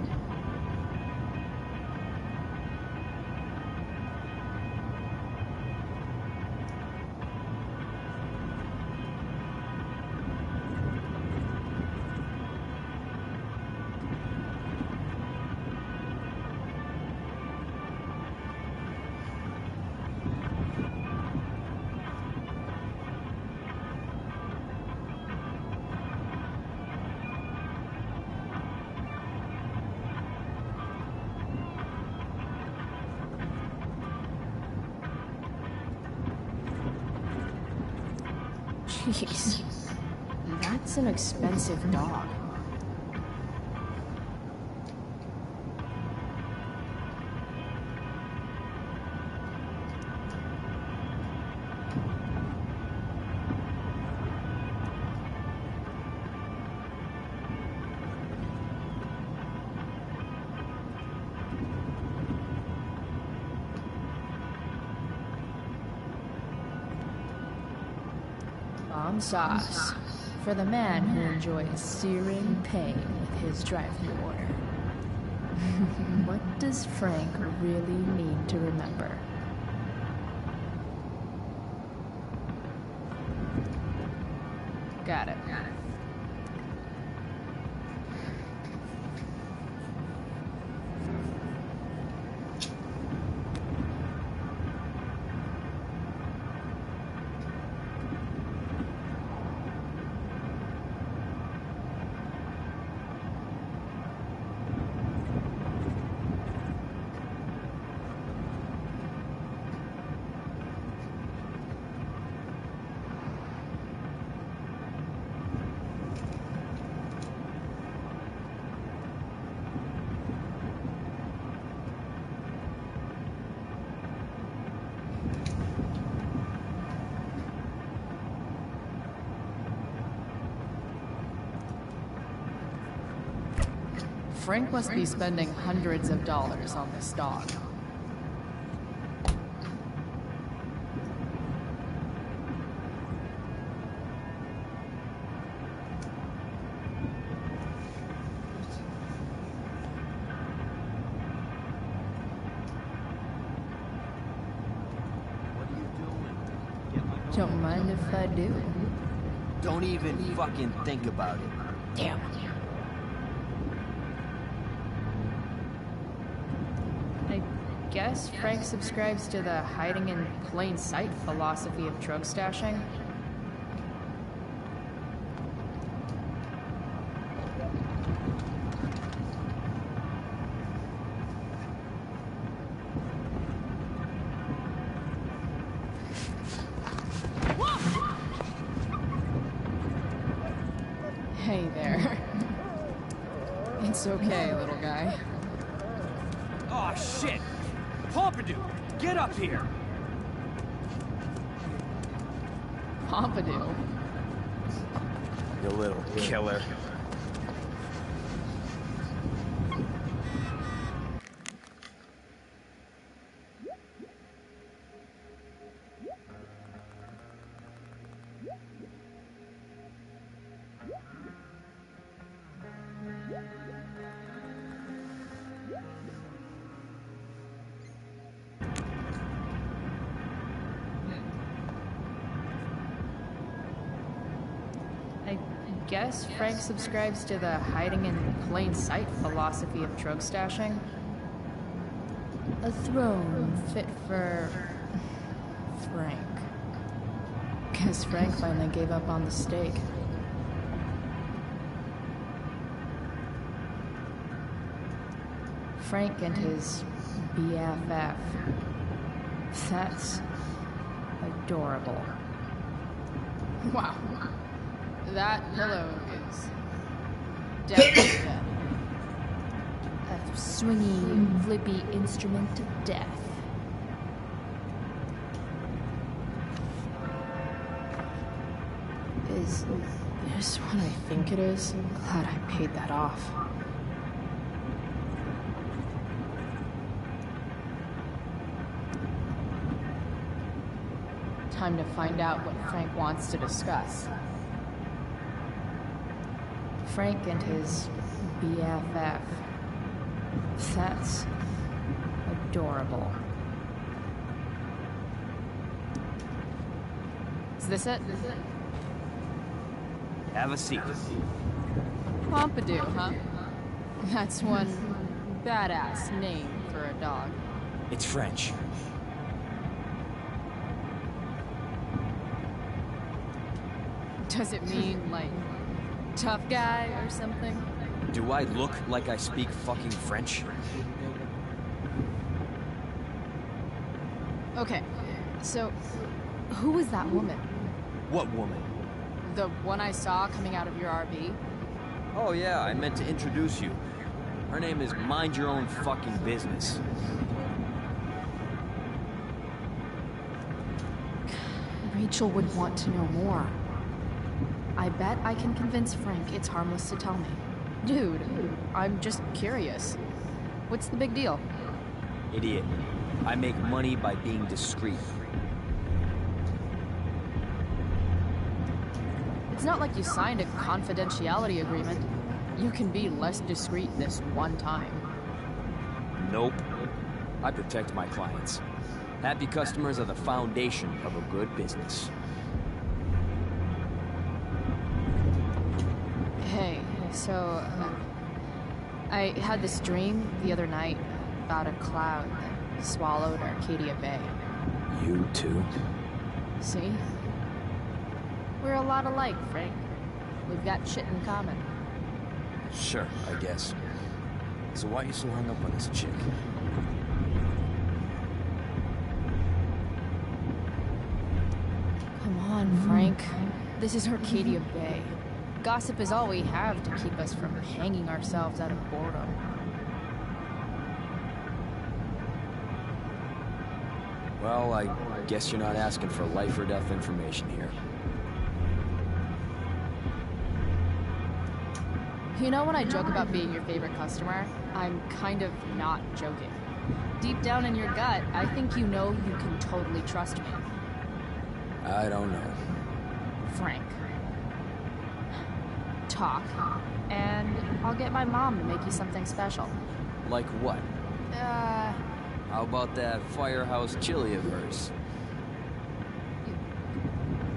Jeez. That's an expensive dog. Bomb sauce. For the man who enjoys searing pain with his drive-thru order. What does Frank really need to remember? Got it. Frank must be spending hundreds of dollars on this dog. Don't mind if I do. Don't even fucking think about it. Damn. I guess Frank subscribes to the hiding in plain sight philosophy of drug stashing. Hey there. It's okay, little guy. Oh shit! Pompidou, get up here! Pompidou? You little killer. I guess Frank subscribes to the hiding in plain sight philosophy of drug stashing. A throne fit for Frank. Guess Frank finally gave up on the stake. Frank and his BFF. That's adorable. Wow. That pillow is definitely dead. A swingy, flippy instrument of death. Is this what I think it is? Glad I paid that off. Time to find out what Frank wants to discuss. Frank and his BFF. That's adorable. Is this it? Have a seat. Pompidou, huh? That's one badass name for a dog. It's French. Does it mean, like, tough guy or something? Do I look like I speak fucking French? Okay, so who was that woman? What woman? The one I saw coming out of your RV? Oh yeah, I meant to introduce you. Her name is Mind Your Own Fucking Business. Rachel would want to know more. I bet I can convince Frank it's harmless to tell me. Dude, I'm just curious. What's the big deal? Idiot. I make money by being discreet. It's not like you signed a confidentiality agreement. You can be less discreet this one time. Nope. I protect my clients. Happy customers are the foundation of a good business. Hey, so... I had this dream the other night about a cloud that swallowed Arcadia Bay. You too? See? We're a lot alike, Frank. We've got shit in common. Sure, I guess. So why are you so hung up on this chick? Come on, Frank. This is Arcadia Bay. Gossip is all we have to keep us from hanging ourselves out of boredom. Well, I guess you're not asking for life or death information here. You know when I joke about being your favorite customer, I'm kind of not joking. Deep down in your gut, I think you know you can totally trust me. I don't know. Frank. Talk, and I'll get my mom to make you something special. Like what? How about that firehouse chili of hers?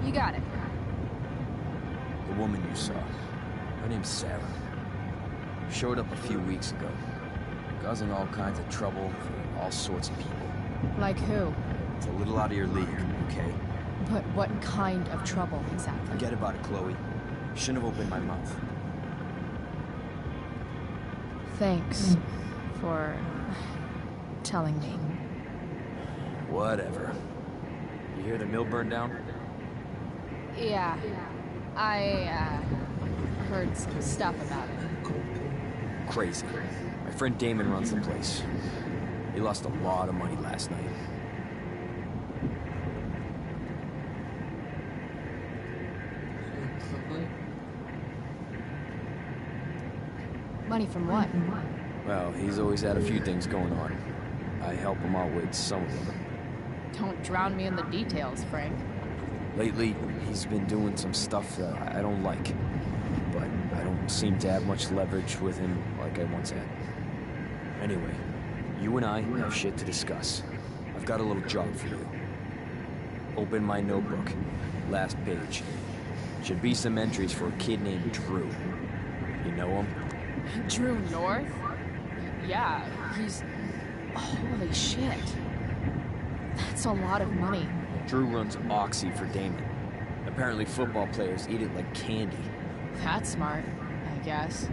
You got it. The woman you saw. Her name's Sarah. Showed up a few weeks ago. Causing all kinds of trouble for all sorts of people. Like who? It's a little out of your league, okay? But what kind of trouble, exactly? Forget about it, Chloe. Shouldn't have opened my mouth. Thanks for telling me. Whatever. You hear the mill burned down? Yeah. I heard some stuff about it. Crazy. My friend Damon runs the place. He lost a lot of money last night. Money from what? Well, he's always had a few things going on. I help him out with some of them. Don't drown me in the details, Frank. Lately, he's been doing some stuff that I don't like. But I don't seem to have much leverage with him like I once had. Anyway, you and I have shit to discuss. I've got a little job for you. Open my notebook. Last page. Should be some entries for a kid named Drew. You know him? Drew North? Yeah, he's... Holy shit. That's a lot of money. Drew runs Oxy for Damon. Apparently football players eat it like candy. That's smart, I guess.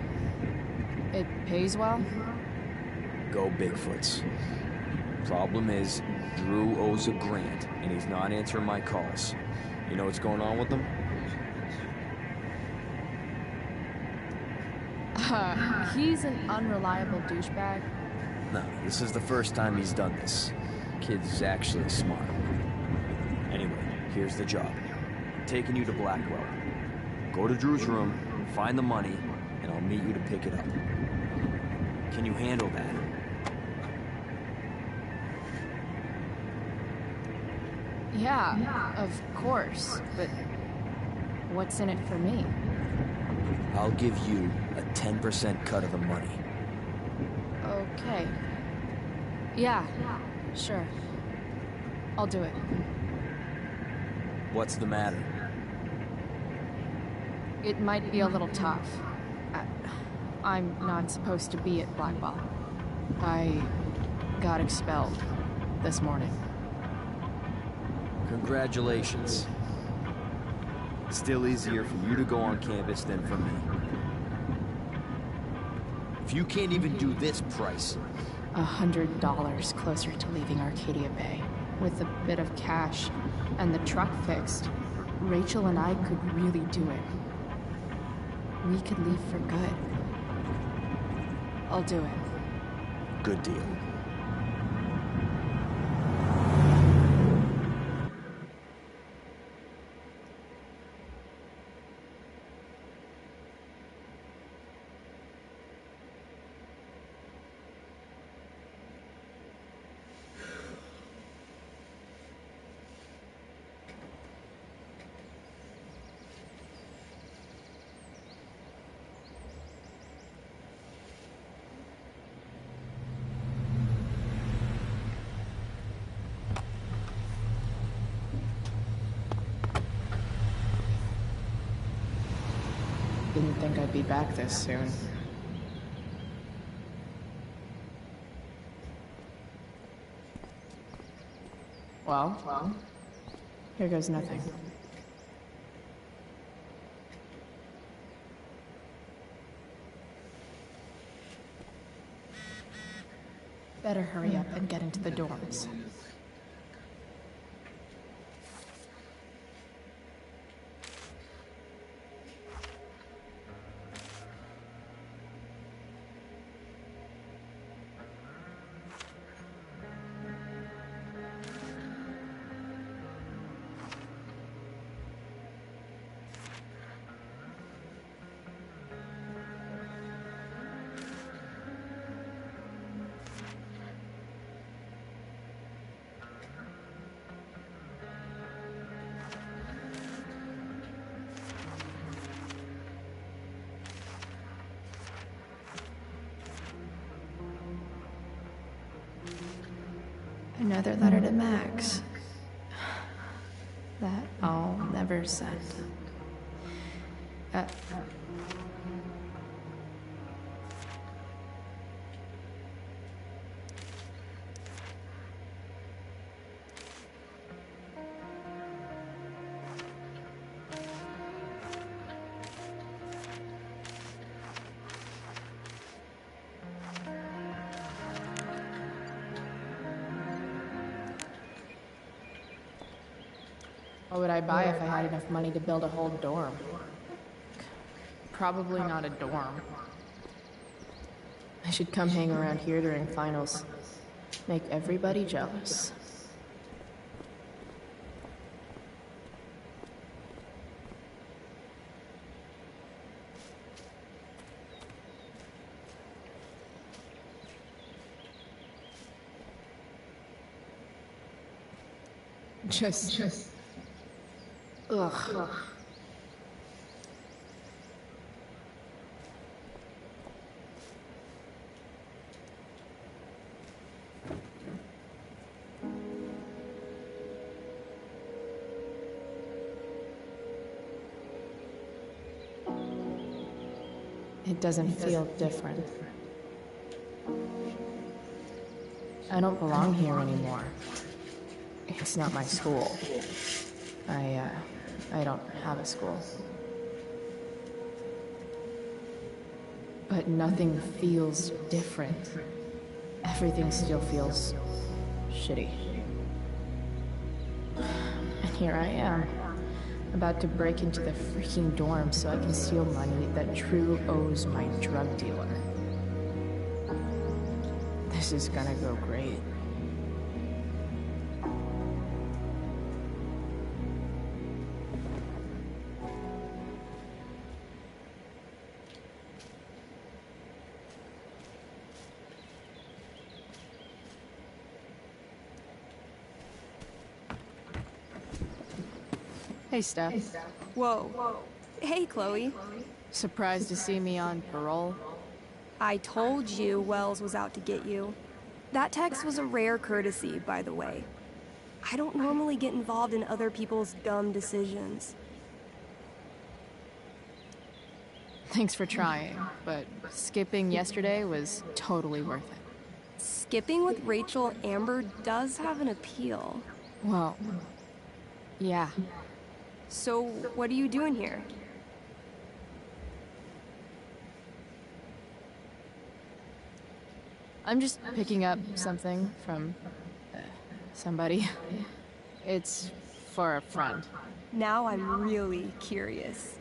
It pays well? Go Bigfoots. Problem is, Drew owes a grant, and he's not answering my calls. You know what's going on with him? He's an unreliable douchebag. No, this is the first time he's done this. Kid's actually smart. Anyway, here's the job. Taking you to Blackwell. Go to Drew's room, find the money, and I'll meet you to pick it up. Can you handle that? Yeah, of course, but what's in it for me? I'll give you a 10% cut of the money. Okay. Yeah, sure. I'll do it. What's the matter? It might be a little tough. I'm not supposed to be at Blackwell. I got expelled this morning. Congratulations. Still easier for you to go on campus than for me. If you can't even do this price... $100 closer to leaving Arcadia Bay. With a bit of cash and the truck fixed, Rachel and I could really do it. We could leave for good. I'll do it. Good deal. Didn't think I'd be back this soon. Well, here goes nothing. Better hurry up and get into the dorms. Another letter to Max. That I'll never send. What would I buy if I had enough money to build a whole dorm? Probably not a dorm. I should come hang around here during finals. Make everybody jealous. Just... Ugh. It doesn't feel different. I don't belong here anymore. It's not my school. I don't have a school. But nothing feels different. Everything still feels shitty. And here I am, about to break into the freaking dorm so I can steal money that True owes my drug dealer. This is gonna go great. Hey, Steph. Whoa. Hey, Chloe. Surprised to see me on parole? I told you Wells was out to get you. That text was a rare courtesy, by the way. I don't normally get involved in other people's dumb decisions. Thanks for trying, but skipping yesterday was totally worth it. Skipping with Rachel Amber does have an appeal. Well, yeah. So, what are you doing here? I'm just picking up something from somebody. It's for a friend. Now I'm really curious.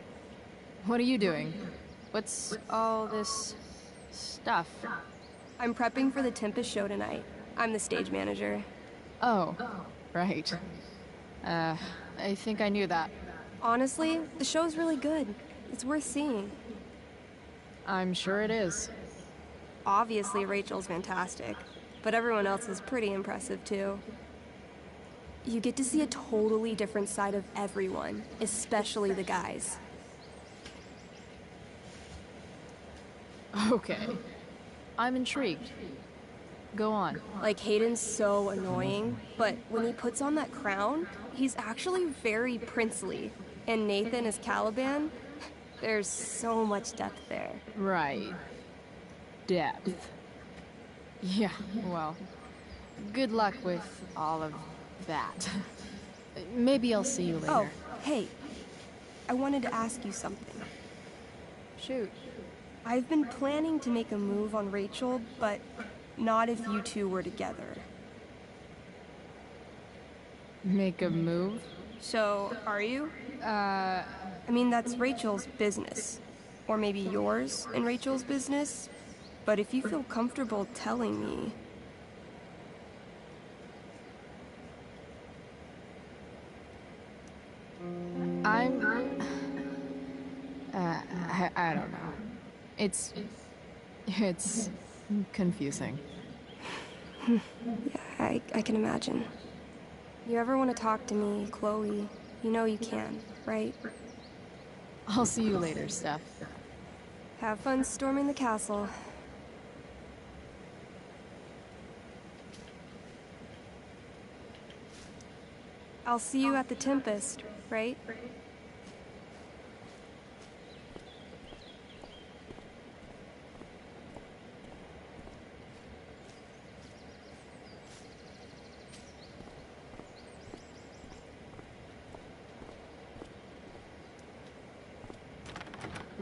What are you doing? What's all this stuff? I'm prepping for the Tempest show tonight. I'm the stage manager. Oh, right. I think I knew that. Honestly, the show's really good. It's worth seeing. I'm sure it is. Obviously, Rachel's fantastic, but everyone else is pretty impressive too. You get to see a totally different side of everyone, especially the guys. Okay. I'm intrigued. Go on. Like, Hayden's so annoying, but when he puts on that crown, he's actually very princely. And Nathan as Caliban, there's so much depth there. Right. Depth. Yeah, well, good luck with all of that. Maybe I'll see you later. Oh, hey. I wanted to ask you something. Shoot. I've been planning to make a move on Rachel, but not if you two were together. Make a move? So, are you? I mean, that's Rachel's business. Or maybe yours and Rachel's business. But if you feel comfortable telling me... I don't know. It's confusing. Yeah, I can imagine. You ever want to talk to me, Chloe, you know you can, right? I'll see you later, Steph. Have fun storming the castle. I'll see you at the Tempest, right?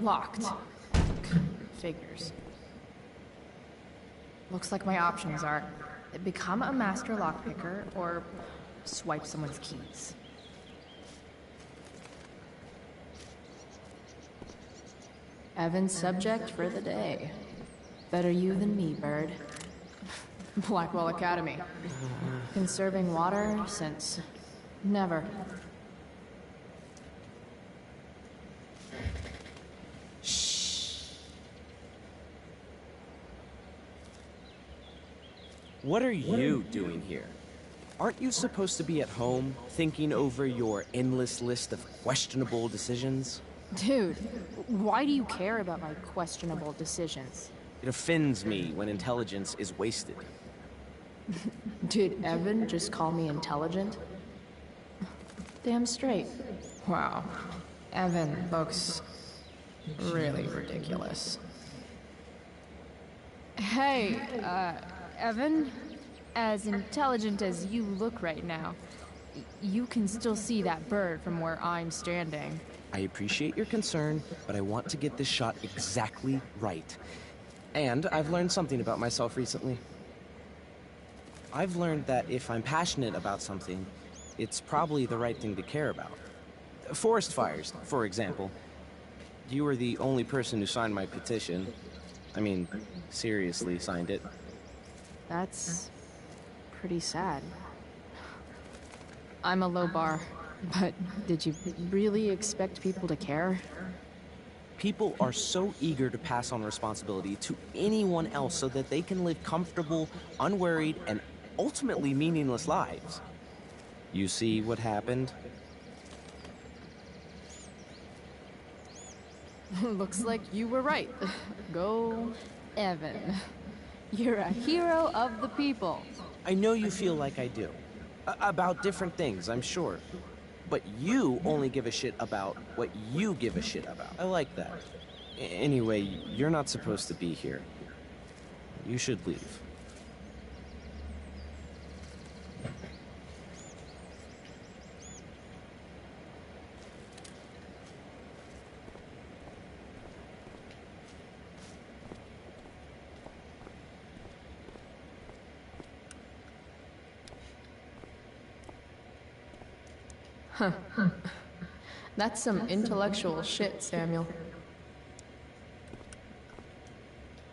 Locked. Figures. Looks like my options are become a master lockpicker or swipe someone's keys. Evan's subject for the day. Better you than me, bird. Blackwell Academy. Conserving water since never. What are you doing here? Aren't you supposed to be at home, thinking over your endless list of questionable decisions? Dude, why do you care about my questionable decisions? It offends me when intelligence is wasted. Did Evan just call me intelligent? Damn straight. Wow. Evan looks really ridiculous. Hey, Evan? As intelligent as you look right now, you can still see that bird from where I'm standing. I appreciate your concern, but I want to get this shot exactly right. And I've learned something about myself recently. I've learned that if I'm passionate about something, it's probably the right thing to care about. Forest fires, for example. You were the only person who signed my petition. I mean, seriously signed it. That's pretty sad. I'm a low bar, but did you really expect people to care? People are so eager to pass on responsibility to anyone else so that they can live comfortable, unworried, and ultimately meaningless lives. You see what happened? Looks like you were right. Go, Evan. You're a hero of the people. I know you feel like I do. About different things, I'm sure. But you only give a shit about what you give a shit about. I like that. Anyway, you're not supposed to be here. You should leave. That's some intellectual shit, Samuel.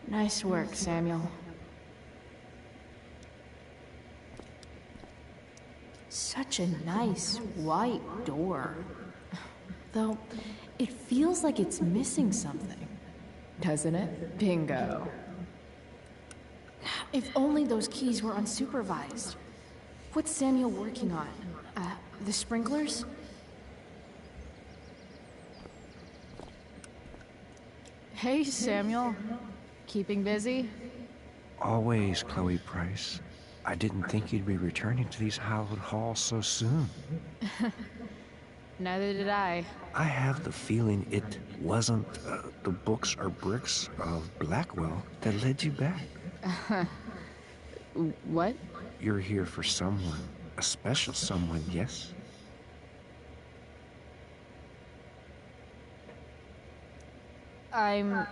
Nice work, Samuel. Such a nice white door. Though, it feels like it's missing something. Doesn't it? Bingo. If only those keys were unsupervised. What's Samuel working on? The sprinklers? Hey, Samuel. Keeping busy? Always, Chloe Price. I didn't think you'd be returning to these hallowed halls so soon. Neither did I. I have the feeling it wasn't the books or bricks of Blackwell that led you back. What? You're here for someone. A special someone, yes? I'm,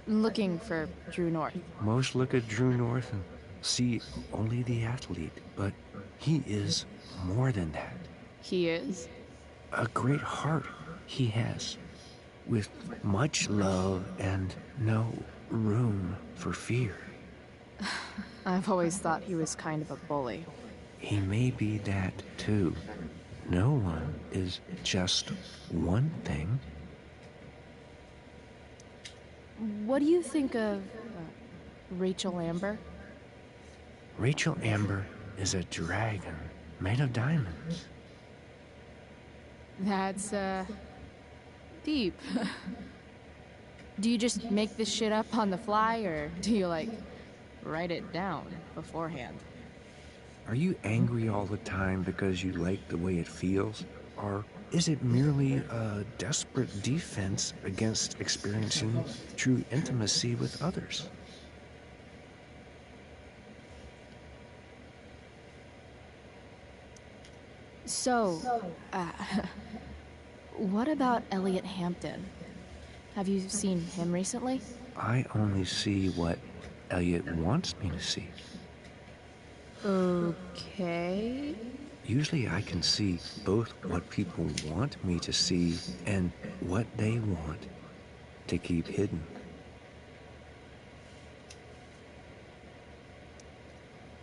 looking for Drew North. Most look at Drew North and see only the athlete, but he is more than that. He is? A great heart he has, with much love and no room for fear. I've always thought he was kind of a bully. He may be that too. No one is just one thing. What do you think of Rachel Amber? Rachel Amber is a dragon made of diamonds. That's, deep. Do you just make this shit up on the fly, or do you, like, write it down beforehand? Are you angry all the time because you like the way it feels? Or is it merely a desperate defense against experiencing true intimacy with others? So, what about Elliot Hampton? Have you seen him recently? I only see what Elliot wants me to see. Okay. Usually I can see both what people want me to see and what they want to keep hidden.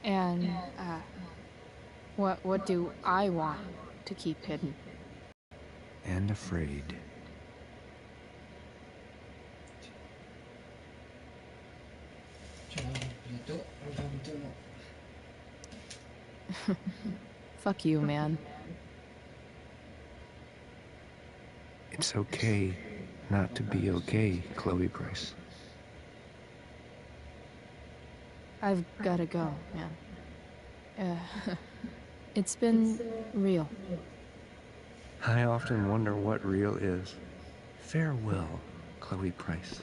And, what do I want to keep hidden? And afraid. Fuck you, man. It's okay not to be okay, Chloe Price. I've gotta go, man. It's been real. I often wonder what real is. Farewell, Chloe Price.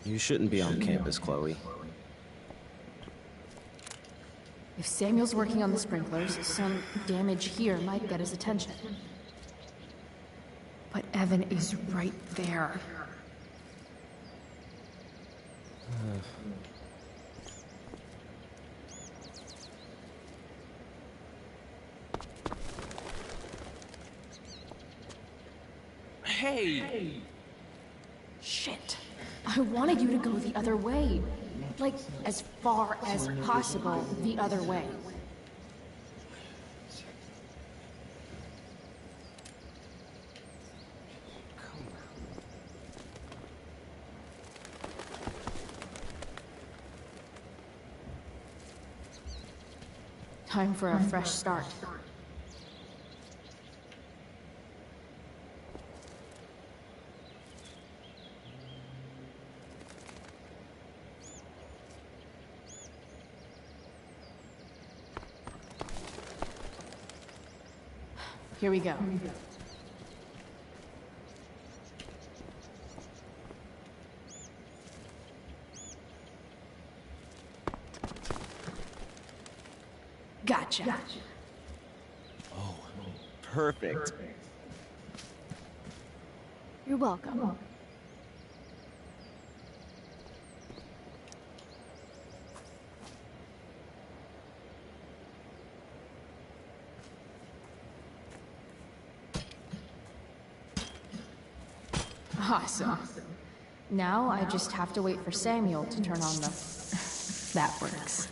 You shouldn't be on campus, Chloe. If Samuel's working on the sprinklers, some damage here might get his attention. But Evan is right there. Hey! Shit. I wanted you to go the other way. Like, as far as possible the other way. Time for a fresh start. Here we go. Gotcha. Oh, perfect. You're welcome. Awesome. Now I just have to wait for Samuel to turn on the... That works.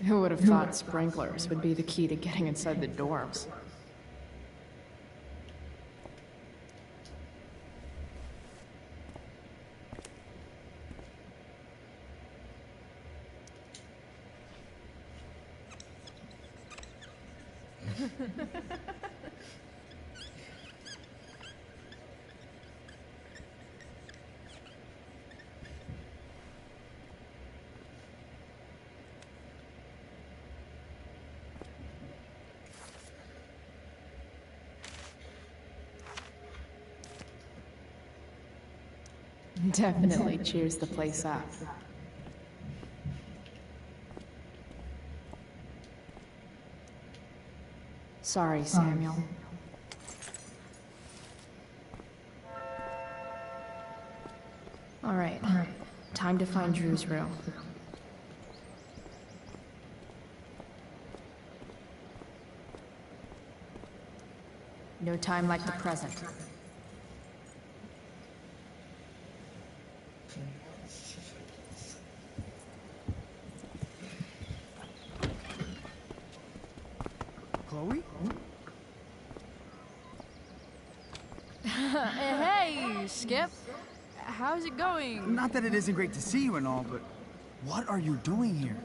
Who would have thought sprinklers would be the key to getting inside the dorms? Definitely cheers the place up. Sorry, Samuel. All right, time to find Drew's room. No time like the present. Chloe? Hey, Skip. How's it going? Not that it isn't great to see you and all, but what are you doing here?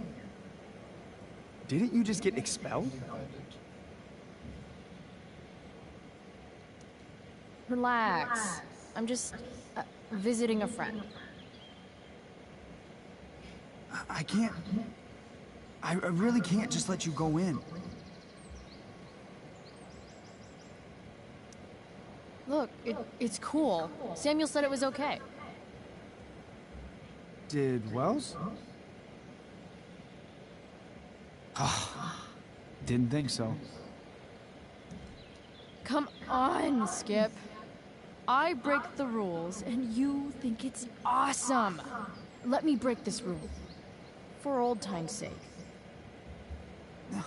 Didn't you just get expelled? Relax. I'm just visiting a friend. I can't... I really can't just let you go in. Look, it's cool. Samuel said it was okay. Did Wells? Didn't think so. Come on, Skip. I break the rules, and you think it's awesome. Let me break this rule. For old time's sake.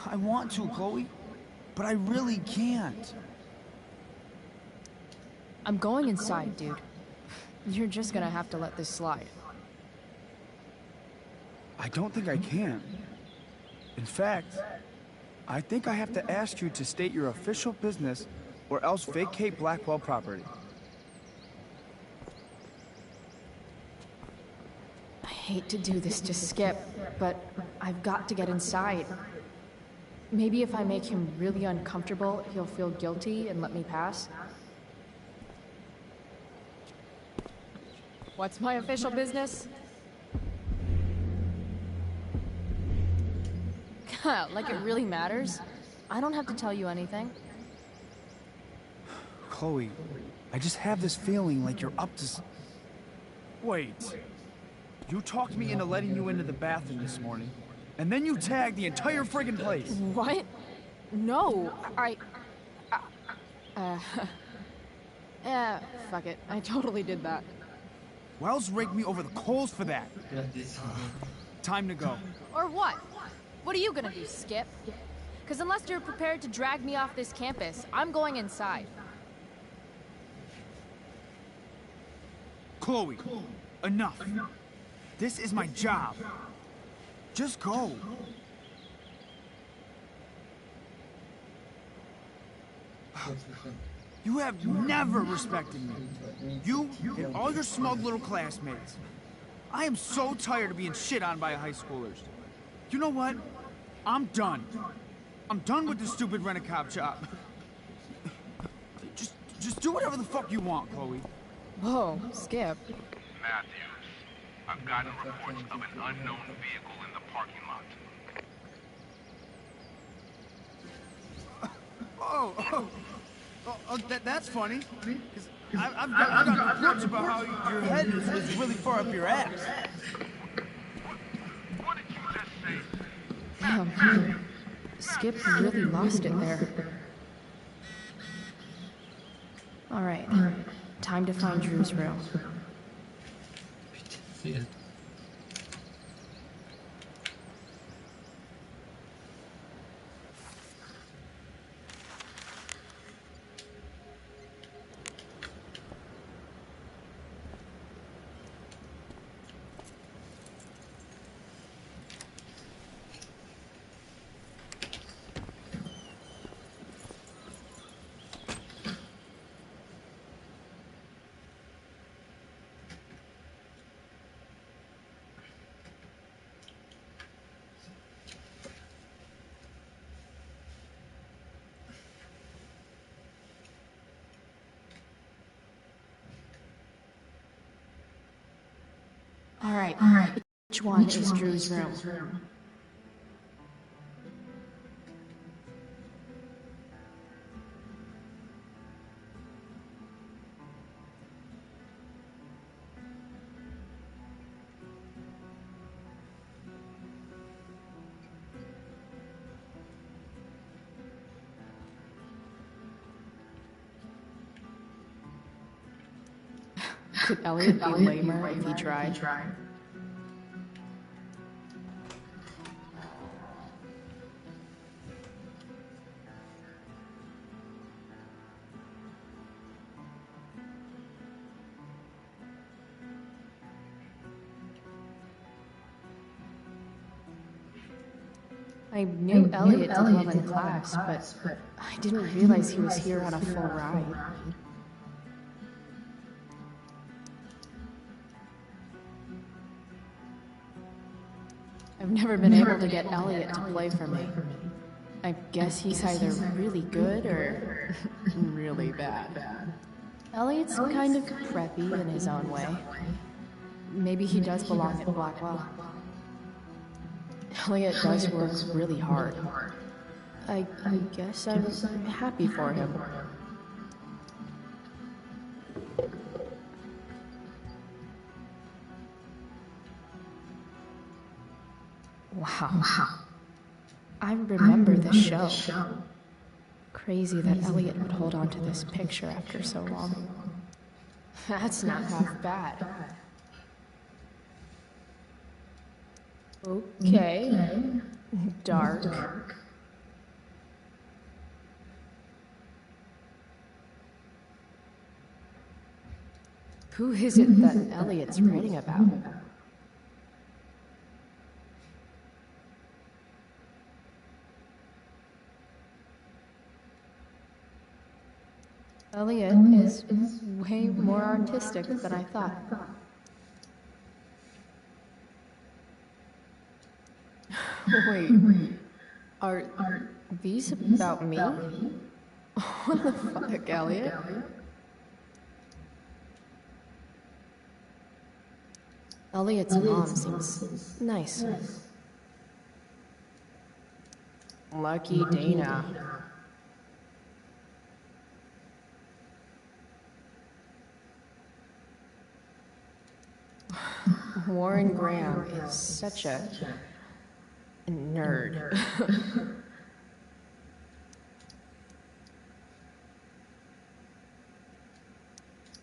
I want to, Chloe, but I really can't. I'm going inside, dude. You're just gonna have to let this slide. I don't think I can. In fact, I think I have to ask you to state your official business or else vacate Blackwell property. I hate to do this to Skip, but I've got to get inside. Maybe if I make him really uncomfortable, he'll feel guilty and let me pass. What's my official business? Like it really matters? I don't have to tell you anything. Chloe, I just have this feeling like you're up to Wait. You talked me into letting you into the bathroom this morning, and then you tagged the entire friggin' place. What? No, fuck it. I totally did that. Wells raked me over the coals for that. Time to go. Or what? What are you gonna do, Skip? Because unless you're prepared to drag me off this campus, I'm going inside. Chloe, enough. This is my job. Just go. You have never respected me. You and all your smug little classmates. I am so tired of being shit on by high schoolers. You know what? I'm done. I'm done with this stupid rent-a-cop job. Just do whatever the fuck you want, Chloe. Whoa, Skip. Matthews, I've gotten reports of an unknown vehicle in the parking lot. That's funny. I've gotten reports about how your head is really far up your ass. What did you just say? Damn. Skip really lost it there. All right. Time to find Drew's room. Putain, All right. Which one is Drew's room? Could Elliot be lamer if he tried? I knew Elliot did well in class, but I didn't realize he was here on a full ride. I've never been able to get Elliot to play for me. I guess he's either really good or really bad. Elliot's kind of preppy in his own way. Maybe he does belong at Blackwell. Elliot does work really hard. I guess I'm happy for him. Wow. I remember this show. Crazy that Elliot would hold on to this picture after so long. That's not half bad. Okay. Dark. Who is it that Elliot's writing about? Elliot is way more artistic than I thought. Wait, are these about me? What the fuck, Elliot? Elliot's mom seems nice. Lucky Dana. Warren Graham is such a nerd.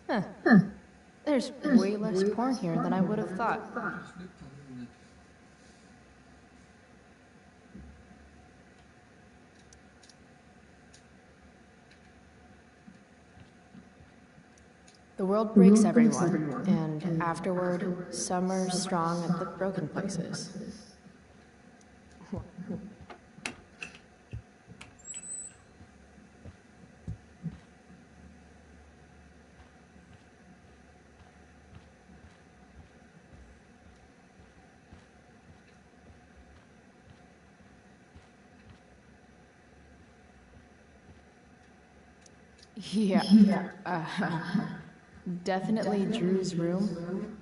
Huh. There's way less porn here than I would have thought. The world breaks everyone, and afterward, some are strong at the broken places. Yeah. Definitely Drew's room.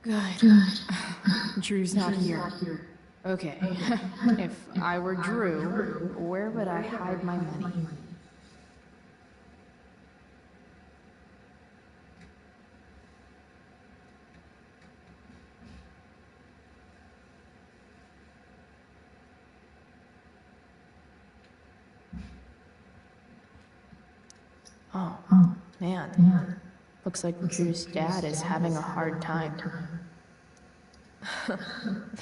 Good. Drew's not here. Okay. If I were Drew, where would I hide my money? Oh, man. Looks like Drew's dad is having a hard time.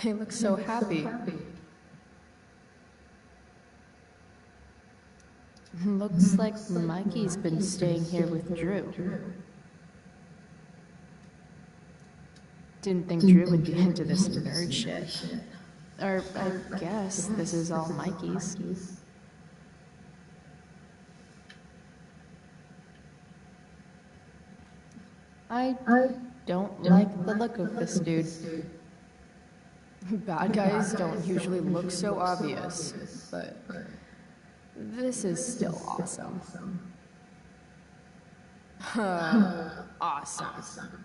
They look so happy. Looks like Mikey's been staying here with Drew. Didn't think Drew would be into this nerd shit. Or, I guess this is all Mikey's. I don't like the look of this dude. Bad guys don't usually look so obvious, but this is still awesome. Awesome.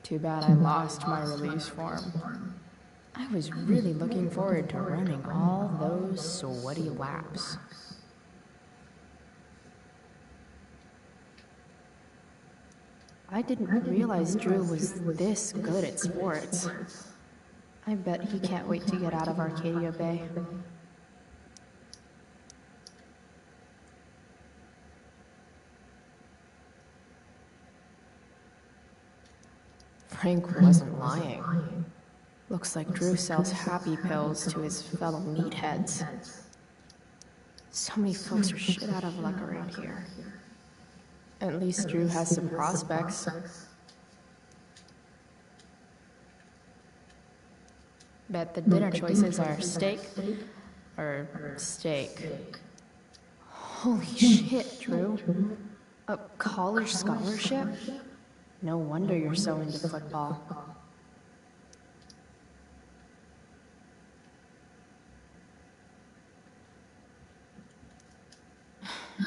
Too bad I lost my release form. I was really looking forward to running all those sweaty laps. I didn't realize Drew was this good at sports. I bet he can't wait to get out of Arcadia Bay. Frank wasn't lying. Looks like Drew sells happy pills to his fellow meatheads. So many folks are shit out of luck around here. At least Drew has some prospects. Bet the dinner choices are steak or steak. Holy shit, Drew. A college scholarship? No wonder you're so into football.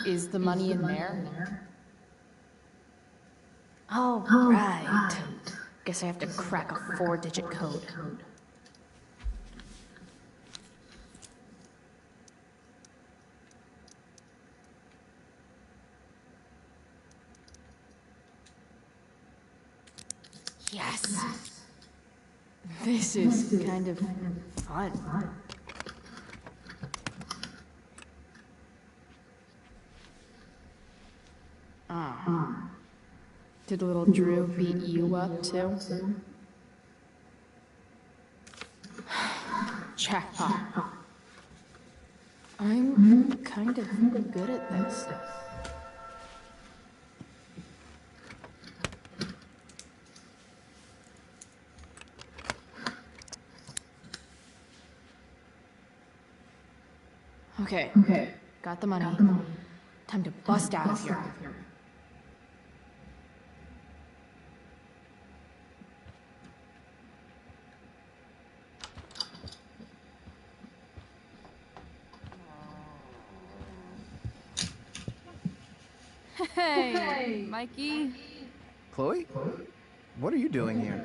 Is the money in there? Oh, right. Guess I have to crack a 4-digit code. Yes! This is kind of fun. Did little Drew beat you up, too? Jackpot. I'm kind of good at this. Okay. Got the money. Time to bust out of here. Hey, Mikey. Chloe? What are you doing here?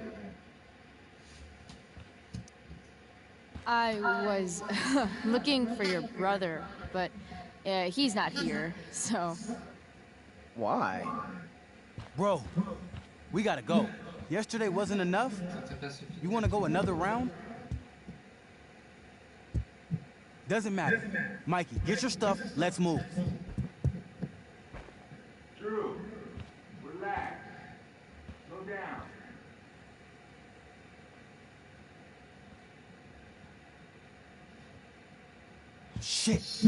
I was looking for your brother, but he's not here, so... Why? Bro, we gotta go. Yesterday wasn't enough? You wanna go another round? Doesn't matter. Mikey, get your stuff, let's move. Drew, relax. Slow down. shit.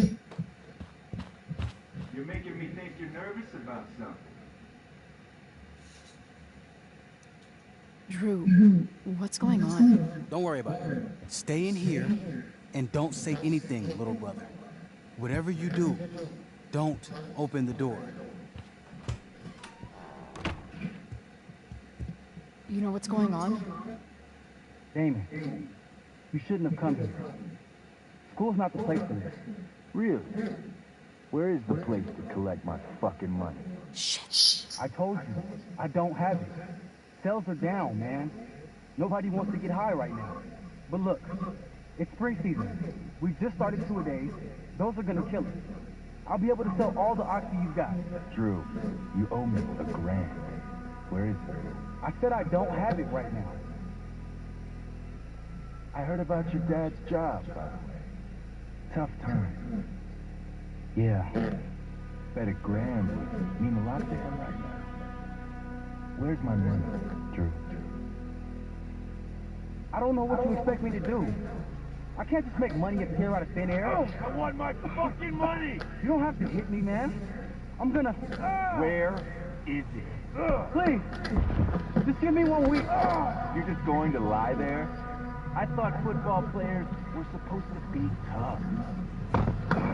You're making me think you're nervous about something. Drew, what's going on? Don't worry about it. Stay in here and don't say anything, little brother. Whatever you do, don't open the door. You know what's going on? Damon, you shouldn't have come here. School's not the place for this. Really? Where is the place to collect my fucking money? Shit. I told you, I don't have it. Sales are down, man. Nobody wants to get high right now. But look, it's spring season. We just started two-a-days. Those are gonna kill us. I'll be able to sell all the oxy you've got. Drew, you owe me $1,000. Where is it? I said I don't have it right now. I heard about your dad's job, by the way. Tough time. Yeah. Bet $1,000 would mean a lot to him right now. Where's my money, Drew? I don't know what you expect me to do. I can't just make money appear out of thin air. Oh, I want my fucking money! You don't have to hit me, man. I'm gonna... Where is it? Please! Just give me 1 week. You're just going to lie there? I thought football players were supposed to be tough.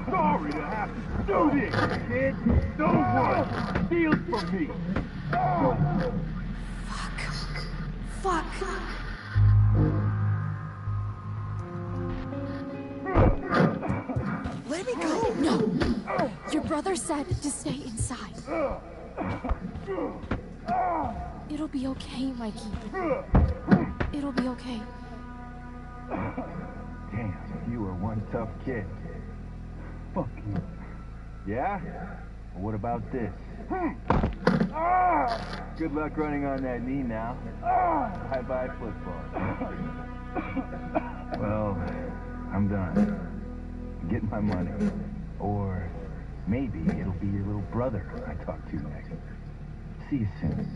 Sorry to have to do this, kid. No one steals from me. Fuck. Let me go! No! Your brother said to stay inside. It'll be okay, Mikey. It'll be okay. Damn, you are one tough kid. Fuck you. Yeah? Well, what about this? Good luck running on that knee now. Bye-bye football. Well, I'm done. Get my money. Or maybe it'll be your little brother I talk to next. See you soon.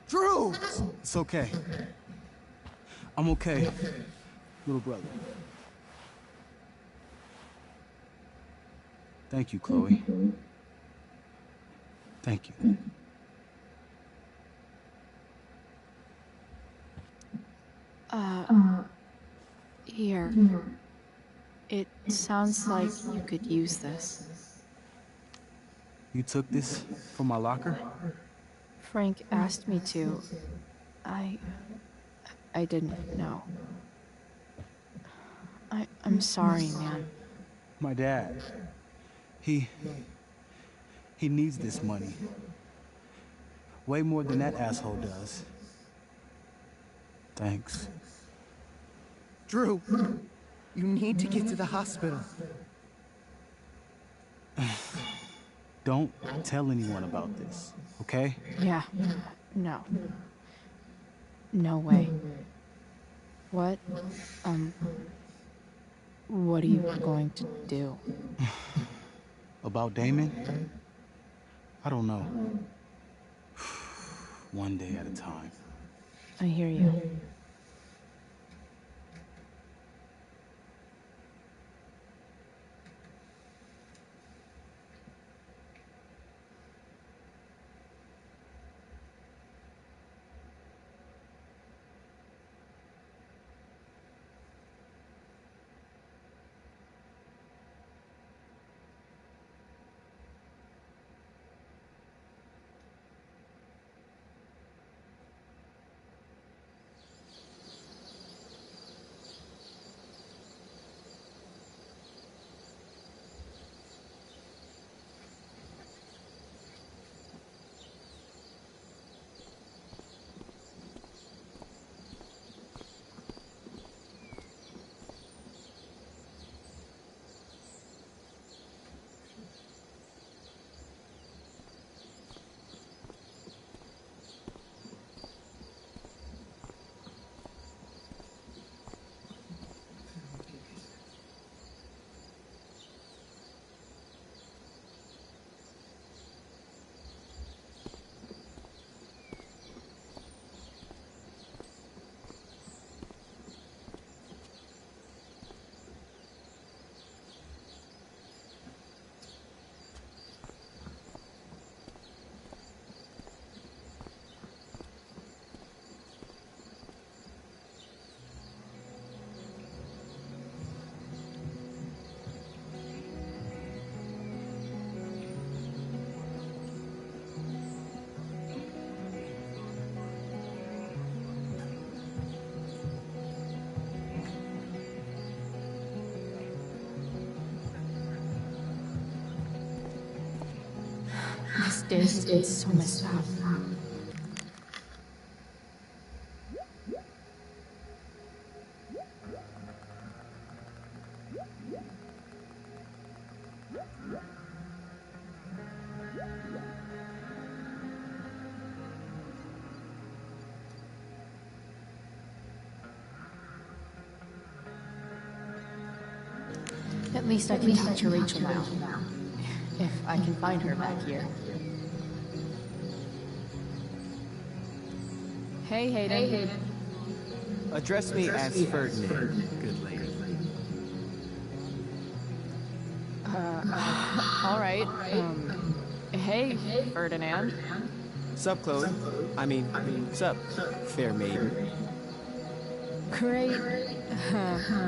Drew! It's okay. I'm okay, little brother. Thank you, Chloe. Thank you. Here. It sounds like you could use this. You took this from my locker? Frank asked me to. I didn't know. I'm sorry, man. My dad. He needs this money. Way more than that asshole does. Thanks. Drew, you need to get to the hospital. Don't tell anyone about this, okay? Yeah. No. No way. What are you going to do? About Damon? I don't know. One day at a time. I hear you. It's so messed up. At least I can talk to Rachel now. If I can find her back here. Hey, Hayden. Address me as Ferdinand, good lady. All right. Hey, Ferdinand. Sup, Chloe? Sup, fair maiden. Great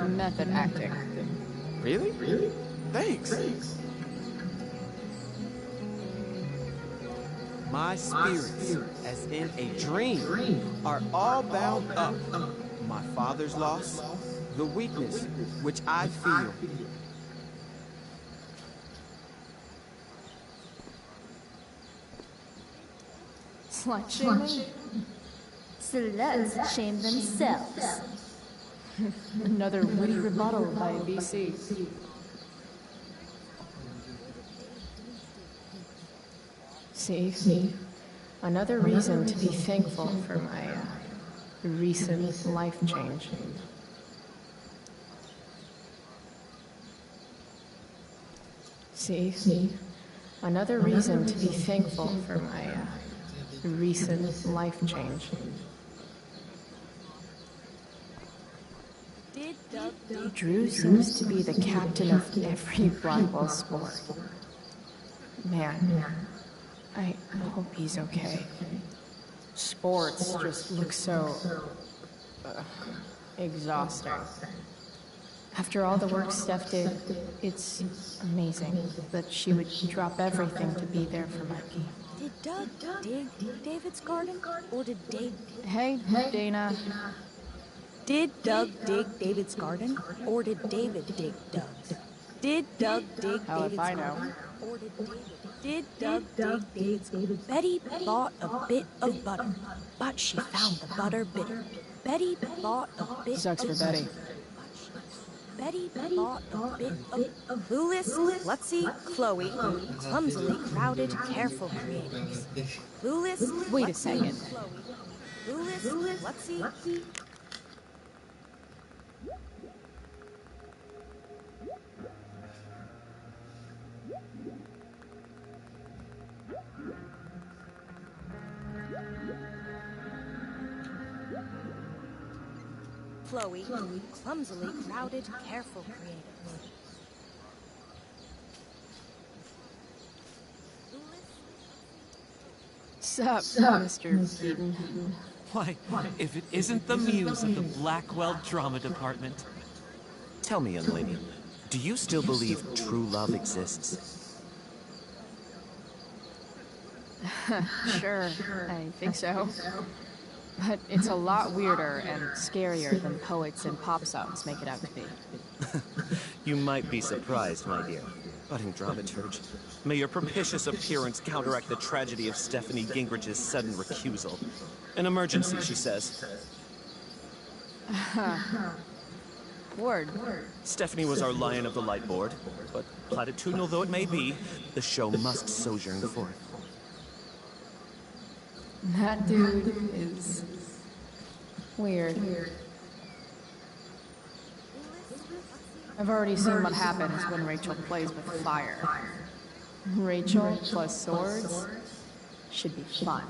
method acting. Really? Thanks. My spirits, as in a dream, are all bound up. My father's loss, the weakness which I feel. Slut shaming? Sluts shame themselves. Another witty rebuttal by VC. See? Another reason to be thankful for my recent life change. See? Another reason to be thankful for my recent life change. Drew seems to be the captain of every Blackwell sport. Man, I hope he's okay. Sports just look so exhausting. After all the work Steph did, it's amazing that she would drop everything to be there for Mikey. Did Doug dig David's garden? Or did Dave... Hey, Dana. Did Doug dig David's garden? Or did David dig Doug's? Did Doug dig David's garden? Or did Doug dig David's garden? Betty bought a bit of butter, but she found the butter bitter. Betty bought a bit Sucks for Betty. Betty bought a bit of clueless, klutzy Chloe, clumsily crowded, careful creators. Clueless. Wait a second. Clueless, klutzy. Chloe, clumsily crowded, careful creators. Sup, Mr. Keaton? Why, if it isn't the muse of the Blackwell Drama Department. Tell me, young lady, do you still believe true love exists? Sure, I think so. But it's a lot weirder and scarier than poets and pop songs make it out to be. You might be surprised, my dear. Budding dramaturge, may your propitious appearance counteract the tragedy of Stephanie Gingrich's sudden recusal. An emergency, she says. Word. Stephanie was our lion of the light board, but platitudinal though it may be, the show must sojourn forth. That dude is weird. I've already seen what happens when Rachel plays with fire. Rachel plus swords should be fun.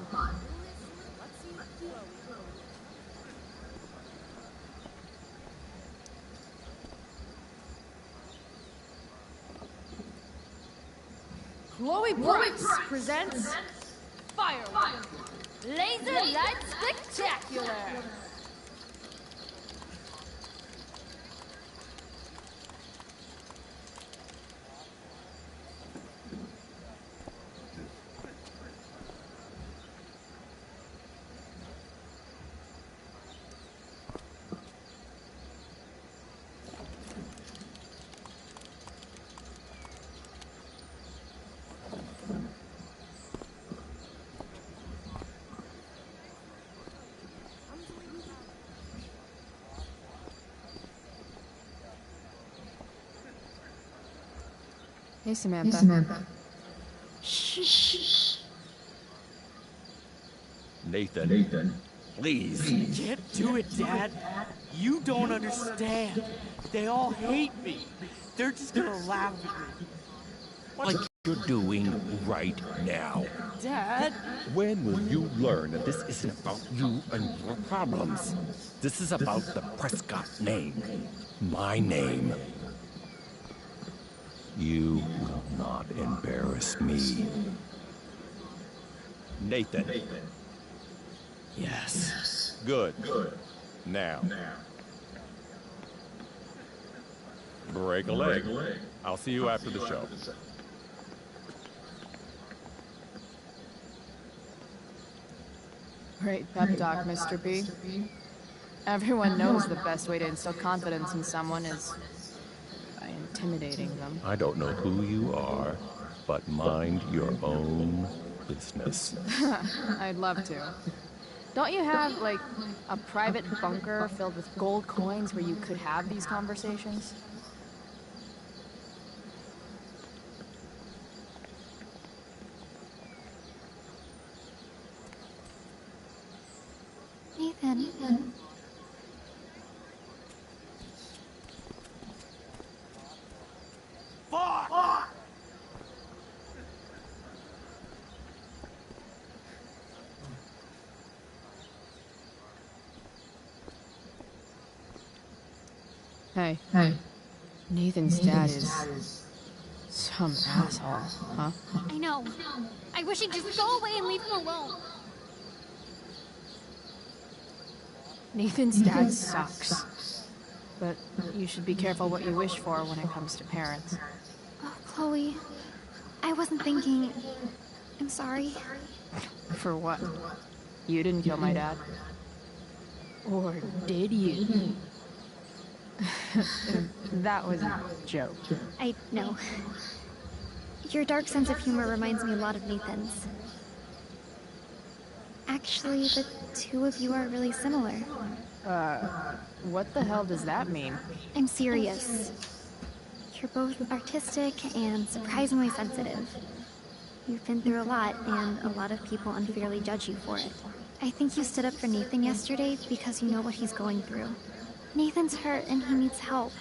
Chloe Price presents Firework Laser Light Spectacular. Hey, Samantha. Shh. Nathan, please. Get to it, Dad. You don't understand. They all hate me. They're just gonna laugh at me. Like you're doing right now. Dad? When will you learn that this isn't about you and your problems? This is about the Prescott name. My name. You will not embarrass me. Nathan. Yes. Good. Now. Break a leg. I'll see you after the show. Great pep talk, Mr. B. Everyone knows the best way to instill confidence in someone is by intimidating them. I don't know who you are, but mind your own business. I'd love to. Don't you have, like, a private bunker filled with gold coins where you could have these conversations? Nathan. Fuck! Hey. Nathan's dad is some asshole, huh? I know. I wish he'd just go away and leave him alone. Nathan's dad sucks. But you should be careful what you wish for when it comes to parents. Oh, Chloe. I wasn't thinking. I'm sorry. For what? You didn't kill my dad? Or did you? That was a joke. I know. Your dark sense of humor reminds me a lot of Nathan's. Actually, the two of you are really similar. What the hell does that mean? I'm serious. You're both artistic and surprisingly sensitive. You've been through a lot, and a lot of people unfairly judge you for it. I think you stood up for Nathan yesterday because you know what he's going through. Nathan's hurt and he needs help.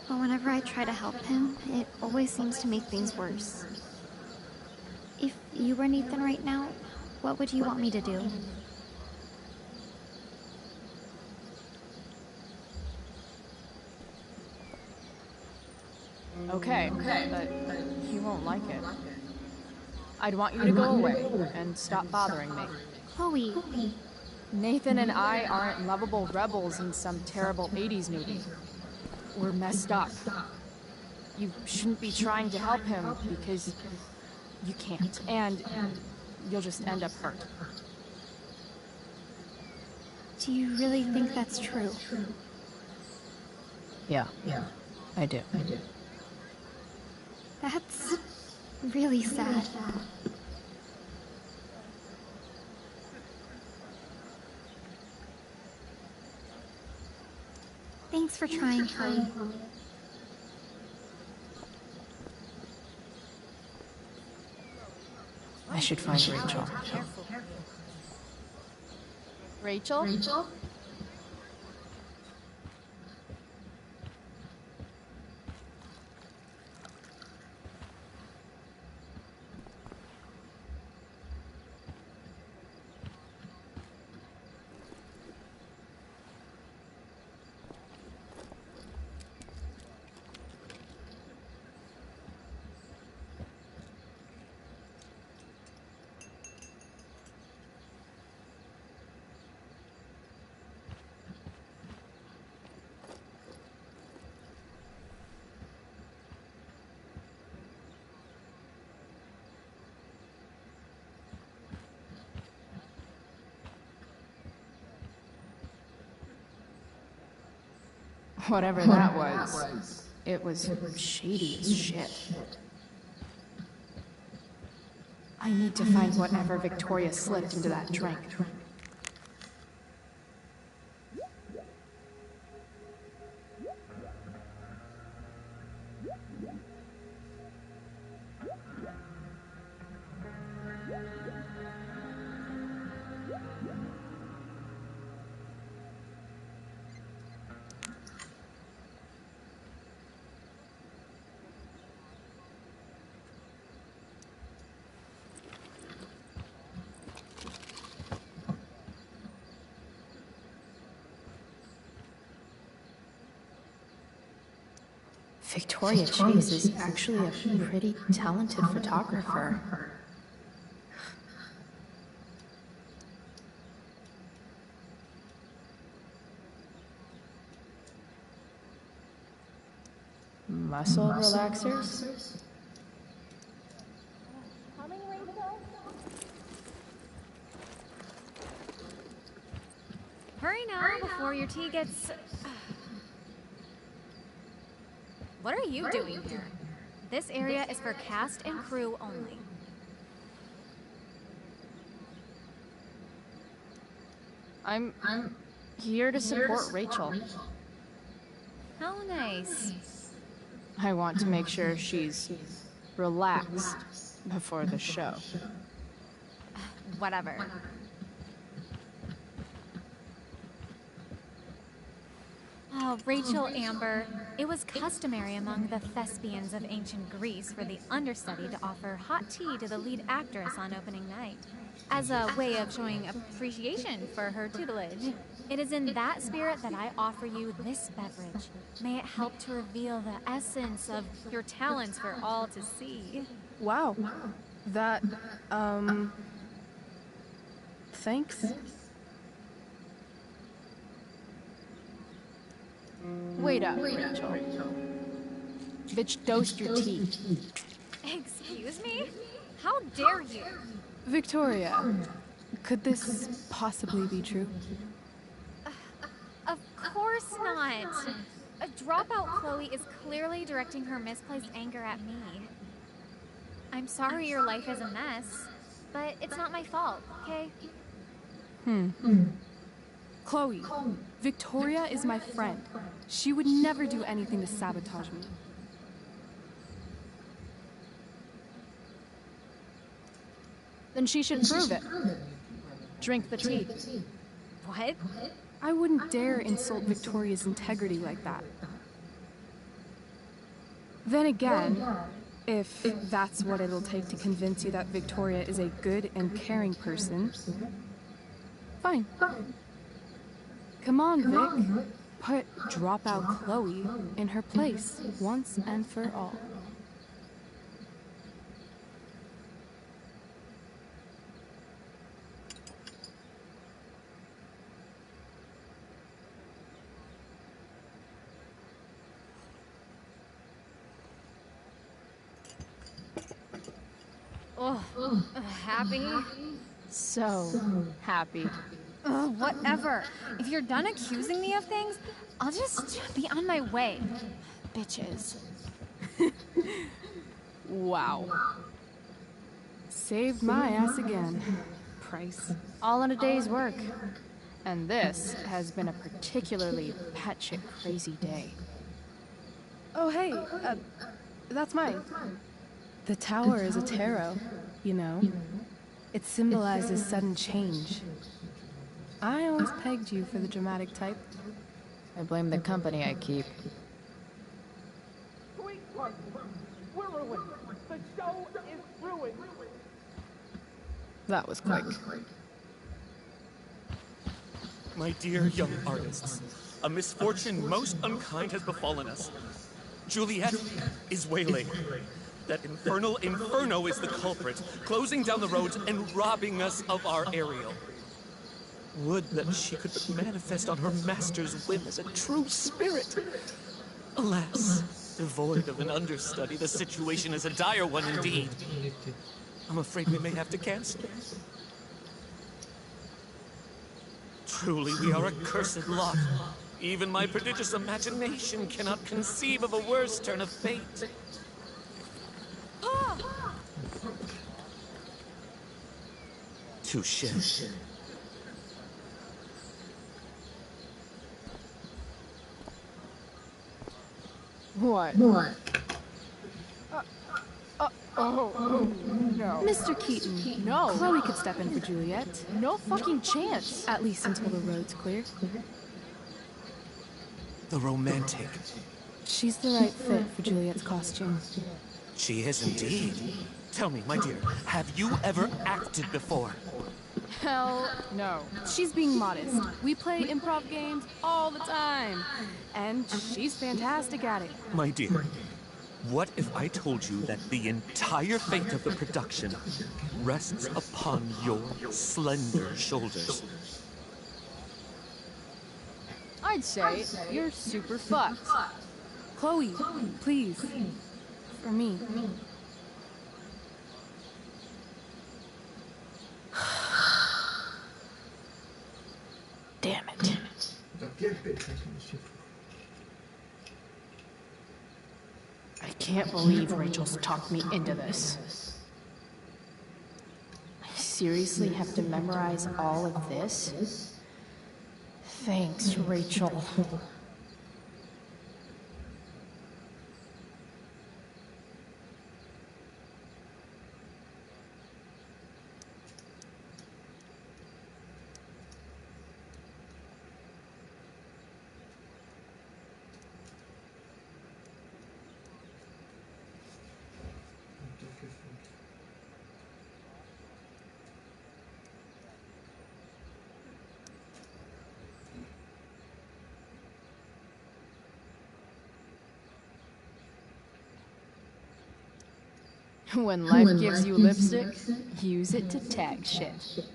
But whenever I try to help him, it always seems to make things worse. If you were Nathan right now, what would you want me to do? Okay, but he won't like it. I'd want you to go away and stop bothering me. Chloe. Nathan and I aren't lovable rebels in some terrible 80s movie. We're messed up. You shouldn't be trying to help him because you can't, and you'll just end up hurt. Do you really think that's true? Yeah, I do. That's really sad. Thanks for trying, Chloe. I should find Rachel. Rachel? Whatever that was, it was shady as shit. I need to find whatever Victoria slipped into that drink. Victoria Chase is actually a pretty talented photographer. Muscle relaxers? Hurry now before your tea gets... What are you doing here? This area is for cast and crew only. I'm here to support Rachel. How nice. I want to make sure she's relaxed before the show. Whatever. Oh, Rachel Amber. It was customary among the thespians of ancient Greece for the understudy to offer hot tea to the lead actress on opening night, as a way of showing appreciation for her tutelage. It is in that spirit that I offer you this beverage. May it help to reveal the essence of your talents for all to see. Wow. That, thanks. Wait up, Rachel. Bitch, dosed your tea. Excuse me? How dare you? Victoria, could this possibly be true? Of course not. A dropout Chloe is clearly directing her misplaced anger at me. I'm sorry your life is a mess, but it's not my fault, okay? Chloe, Victoria is my friend. She would never do anything to sabotage me. Then she should prove it. Drink the tea. What? I wouldn't dare insult Victoria's integrity like that. Then again, if that's what it'll take to convince you that Victoria is a good and caring person, fine. Come on, Vic. Put dropout Chloe in her place once and for all. Oh, happy? So happy. Ugh, whatever. If you're done accusing me of things, I'll just be on my way. Bitches. Wow. Saved my ass again. Price. All in a day's work. And this has been a particularly batshit crazy day. Oh, hey, that's mine. The tower is a tarot, you know. It symbolizes sudden change. I always pegged you for the dramatic type. I blame the company I keep. Sweetheart, we're ruined. The show is ruined. That was quick. My dear young artists, a misfortune most unkind has befallen us. Juliet is wailing. That infernal inferno is the culprit, closing down the roads and robbing us of our aerial. Would that she could but manifest on her master's whim as a true spirit. Alas, devoid of an understudy, the situation is a dire one indeed. I'm afraid we may have to cancel. Truly, we are a cursed lot. Even my prodigious imagination cannot conceive of a worse turn of fate. Touché. What? Oh, no. Mr. Keaton. No. Chloe could step in for Juliet. No fucking chance. At least until the road's clear. The romantic. She's the right fit for Juliet's costume. She is indeed. Tell me, my dear, have you ever acted before? Hell no. She's being modest. We play improv games all the time. And she's fantastic at it. My dear, what if I told you that the entire fate of the production rests upon your slender shoulders? I'd say you're super fucked. Chloe, please. For me. Damn it. I can't believe Rachel's talked me into this. I seriously have to memorize all of this? Thanks, Rachel. When life gives you lipstick, use it to tag shit.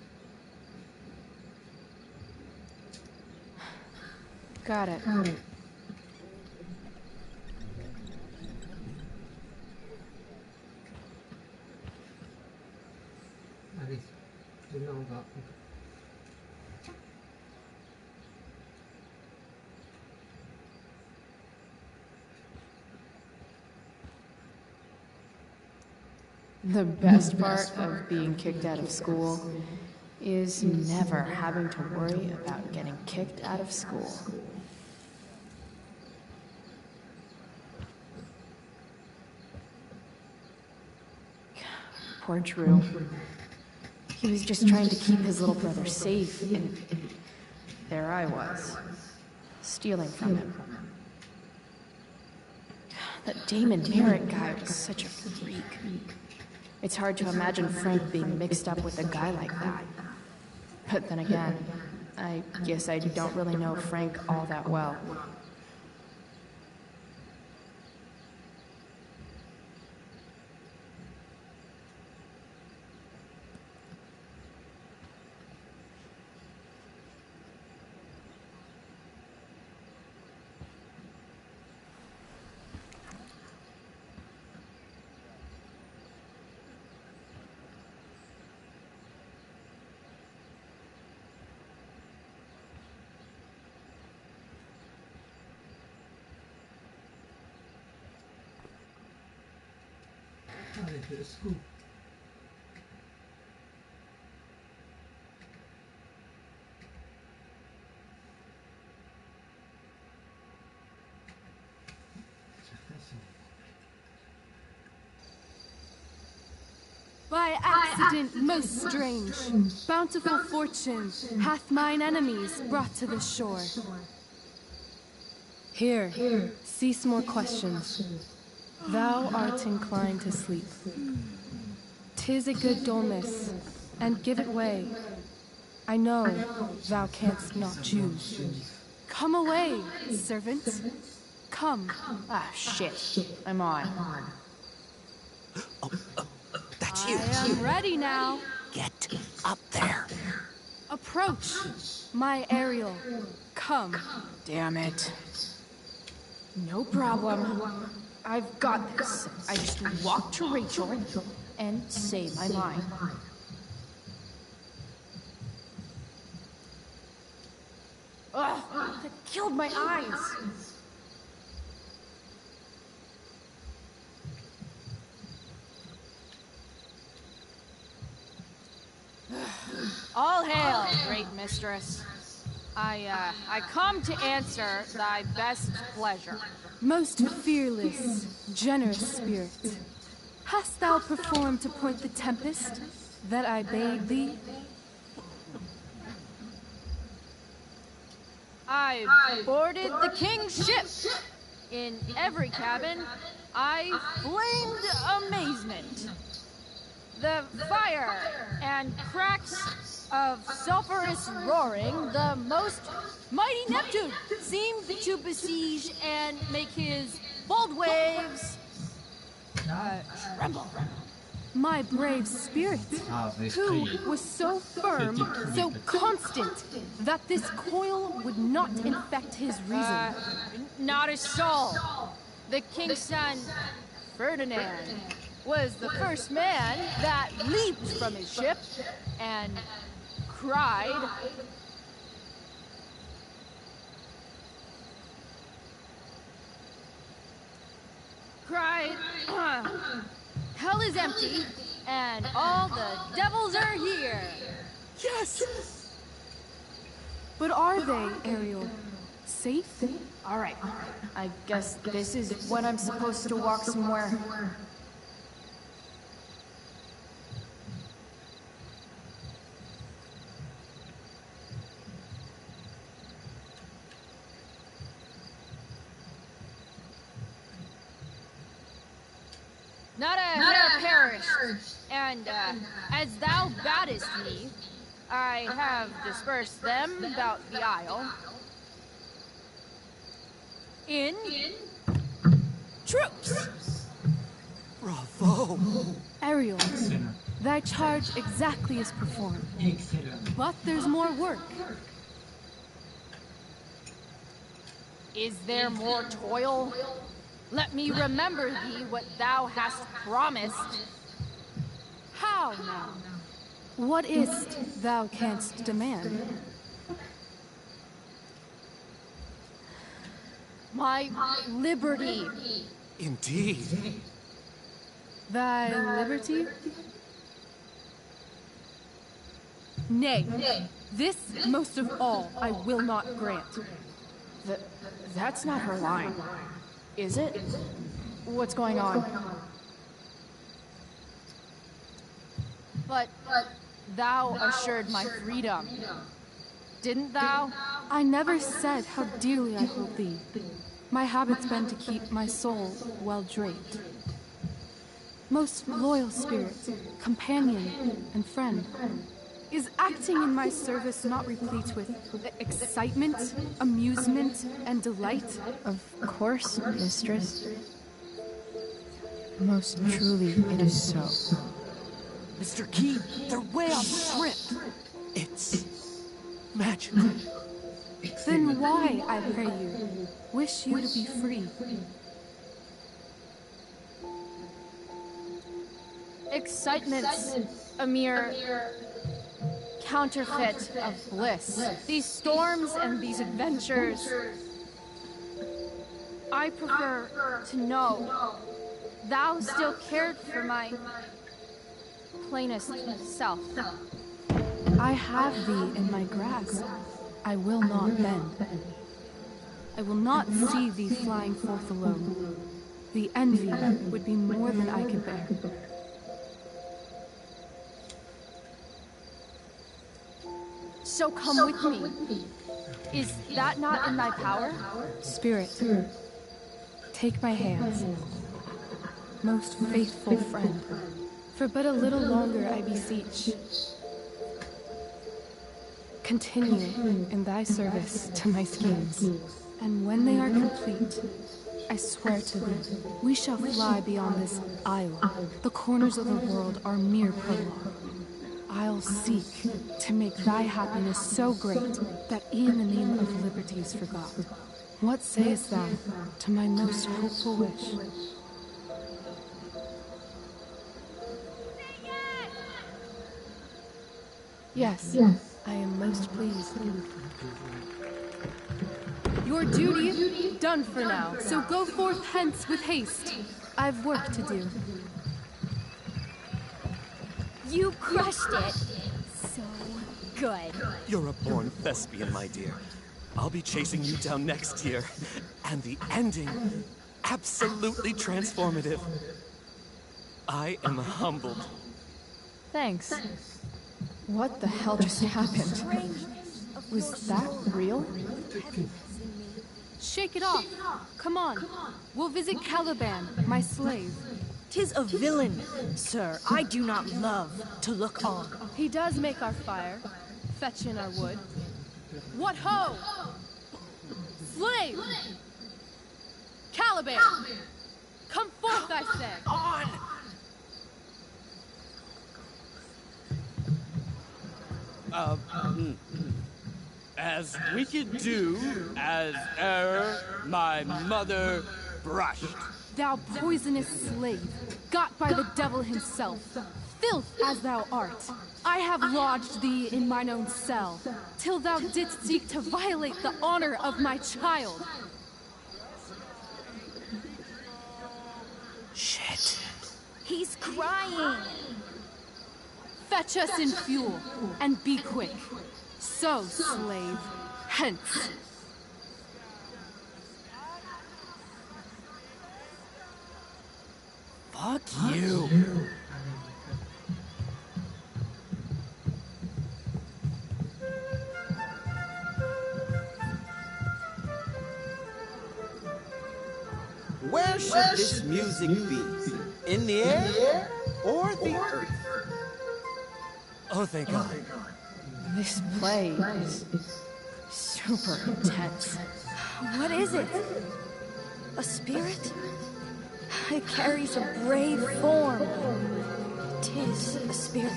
Got it. Allez, demain on va. The best part of being kicked out of school is never having to worry about getting kicked out of school. Poor Drew. He was just trying to keep his little brother safe, and there I was, stealing from him. That Damon Merritt guy was such a freak. It's hard to imagine Frank being mixed up with a guy like that. But then again, I guess I don't really know Frank all that well. Allez, let's go. By accident most strange, bountiful fortune hath mine enemies brought to the shore. Here, cease more questions. Thou art inclined to sleep. 'Tis a good dullness, and give it way. I know thou canst not choose. Come away, servant. Come. Ah, shit. I'm on. That's you. I am ready now. Get up there. Approach, my Ariel. Come. Damn it. No problem. I've got this. I just walk to Rachel and say my mind. Ugh, that killed my eyes. All hail, great mistress. I come to answer thy best pleasure. Most fearless, generous spirit, hast thou performed to point the tempest that I bade thee? I boarded the king's ship. In every cabin, I flamed amazement. The fire and cracks of sulphurous roaring, the most mighty Neptune seemed to besiege and make his bold waves tremble. My brave spirit, who was so firm, so constant, that this coil would not infect his reason. Not a soul. The king's son, Ferdinand, was the first man that leaped from his ship and cried, hell is empty, and all the devils are here. Yes! But are they, Ariel? Safe? All right. I guess this is when I'm supposed to walk somewhere. Not a hair perished, and as thou badest me, I have dispersed them about the isle in troops. Bravo! Ariel, thy charge exactly is performed. But there's more work. Is there more toil? Let me remember thee what thou hast promised. How now? What is't thou canst demand? My liberty. Indeed. Thy liberty? Nay, this most of all I will not grant. That's not her line. Is it? What's going on? But thou assured my freedom, didn't thou? I never said how dearly I hold thee. My habit's been to keep my soul well draped. Most loyal spirit, companion, and friend, is acting in my service not replete with excitement, amusement, and delight? Of course, mistress. Most truly it is so. Mr. Key, they're way off script. It's magical. Then why, I pray you, wish you to be free? Excitement's a mere counterfeit of bliss. These storms and these adventures, I prefer to know thou still cared for my plainest self. I have thee in my grasp. I will not bend. I will not see thee flying forth alone. The envy would be more than I could bear. So come with me. Is that not in thy power? Spirit, take my hands. Most faithful friend, for but a little longer I beseech. Continue in thy service to my schemes, and when they are complete, I swear to thee, we shall fly beyond this isle. The corners of the world are mere prologue. I'll seek to make thy happiness so great that e'en the name of liberty is forgot. What sayest thou to my most hopeful wish? Yes, I am most pleased. Your duty done for now, so go forth hence with haste. I've work to do. You crushed it. So good. You're a born thespian, my dear. I'll be chasing you down next year. And the ending, absolutely transformative. I am humbled. Thanks. What the hell just happened? Was that real? Shake it off. Come on. We'll visit Caliban, my slave. 'Tis a villain, sir, I do not love to look on. He does make our fire, fetch in our wood. What ho! Slave! Caliban! Come forth, I say! On! As we could do as my mother brushed. Thou poisonous slave, got by the devil himself, filth as thou art, I have lodged thee in mine own cell, till thou didst seek to violate the honor of my child. Shit. He's crying. Fetch us in fuel, and be quick. So, slave, hence. Fuck you. Where should this music be? In the air or the earth? Oh, thank God. This play is super intense. What is it? A spirit? It carries a brave form. 'Tis a spirit.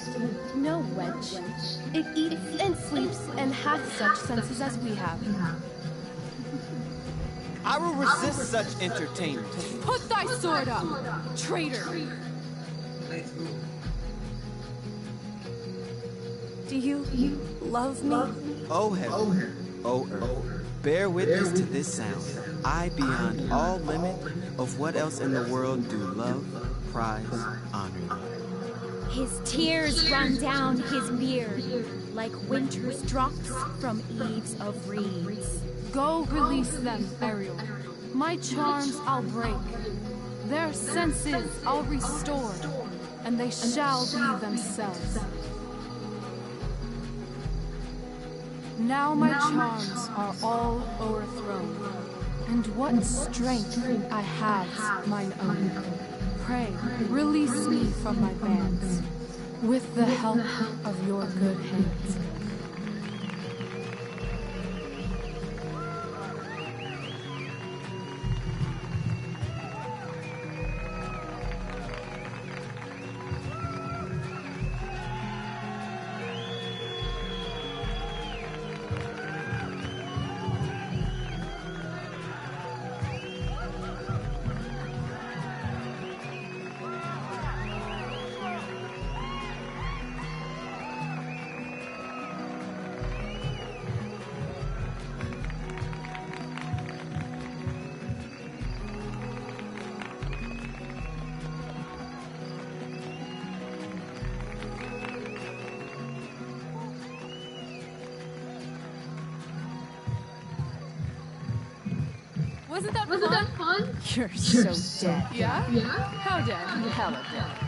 No, wench. It eats and sleeps and hath such senses as we have. I will resist such entertainment. Put thy sword up, traitor! Do you love me? O heaven, O earth, bear witness to this sound. I, beyond all limit of what else in the world do love, prize, honor you. His tears run down his beard like winter's drops from eaves of reeds. Go release them, Ariel. My charms I'll break. Their senses I'll restore, and they shall be themselves. Now my charms are all o'erthrown, and what strength I have mine own. Pray, release me from my bands, with the help of your good hands. Wasn't that fun? You're so dead. Yeah? How dead? Hella dead.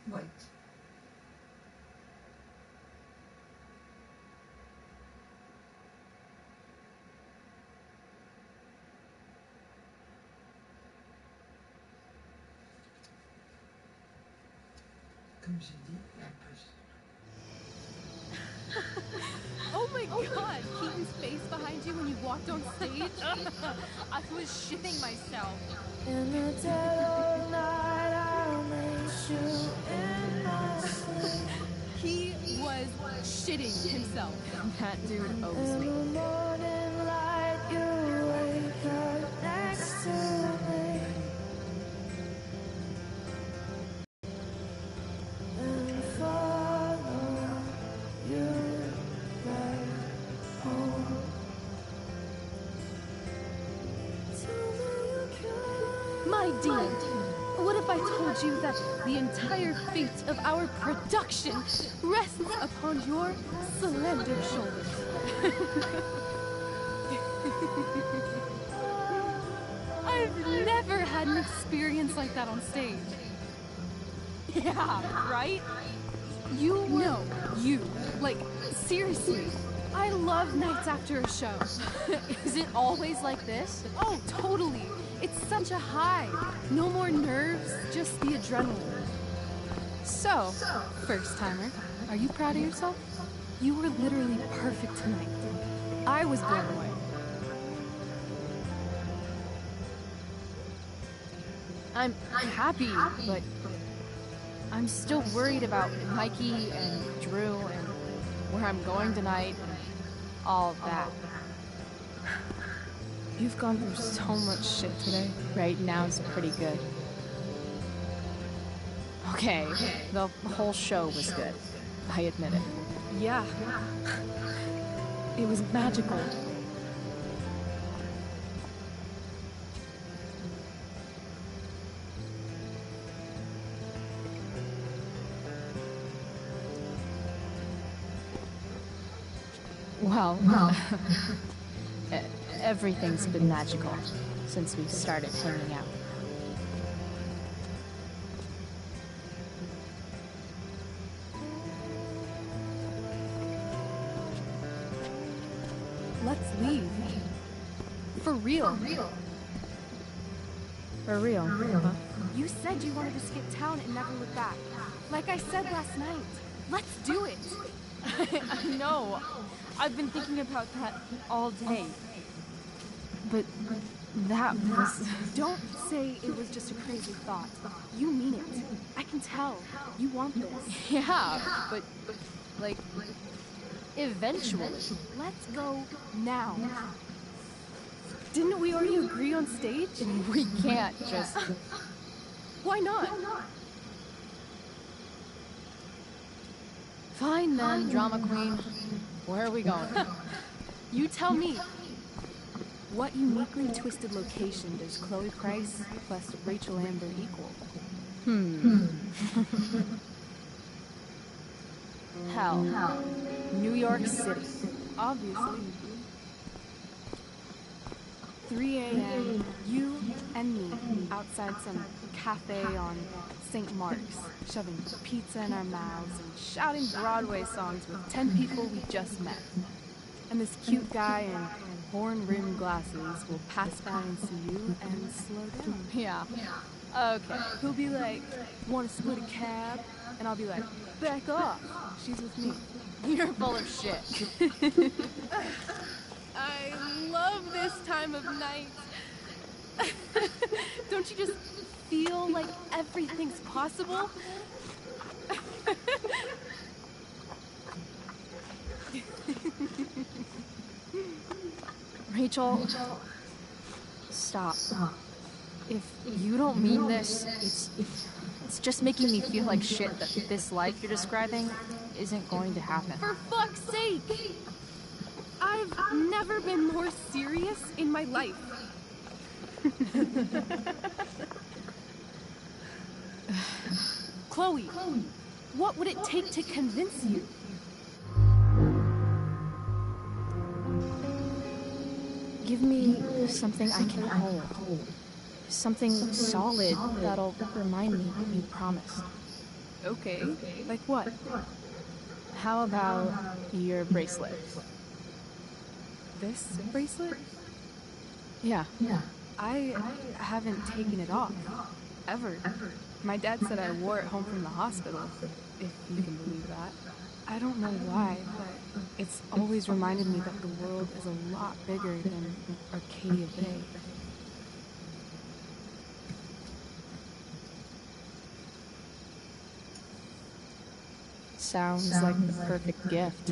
Wait. Comme j'ai dit, Oh my god, Keaton's face behind you when you walked on stage? I was shitting myself. In the dead of night, I'll make you in my sleep. He was shitting himself. That dude owes In me. the morning light, you wake up next to me. And follow you back home. My dear, What if I told you that the entire fate of our production rests upon your slender shoulders? I've never had an experience like that on stage. Yeah, right? You were... No, you. Like, seriously. I love nights after a show. Is it always like this? Oh, totally. It's such a high. No more nerves, just the adrenaline. So, first timer, are you proud of yourself? You were literally perfect tonight. I was blown away. I'm happy, but I'm still worried about Mikey and Drew and where I'm going tonight and all of that. You've gone through so much shit today. Right now's pretty good. Okay, the whole show was good. I admit it. Yeah. It was magical. Well, everything's been magical since we started hanging out. Let's leave. For real. For real. You said you wanted to skip town and never look back. Like I said last night. Let's do it. I know. I've been thinking about that all day. But that was... Don't say it was just a crazy thought. You mean it. I can tell. You want this. Yeah, but like, eventually. Let's go now. Didn't we already agree on stage? We can't just... Why not? Fine then, drama queen. Where are we going? You tell me. What uniquely twisted location does Chloe Price plus Rachel Amber equal? Hell. New York City. Obviously. 3 a.m. You and me outside some cafe on St. Mark's, shoving pizza in our mouths and shouting Broadway songs with 10 people we just met. And this cute guy in horn-rimmed glasses will pass by and see you and slow down. Yeah. Okay. He'll be like, want to split a cab? And I'll be like, back off. She's with me. You're full of shit. I love this time of night. Don't you just feel like everything's possible? Rachel, stop. If you don't mean this, it's just making me feel like shit that this life you're describing isn't going to happen. For fuck's sake! I've never been more serious in my life. Chloe, what would it take to convince you? Give me something I can hold. Something solid that'll remind me you promised. Okay, like what? How about your bracelet? This bracelet? Yeah. I haven't taken it off. Ever. My dad said I wore it home from the hospital, if you can believe that. I don't know why, but it's always reminded me that the world is a lot bigger than Arcadia Bay. Sounds like the perfect gift,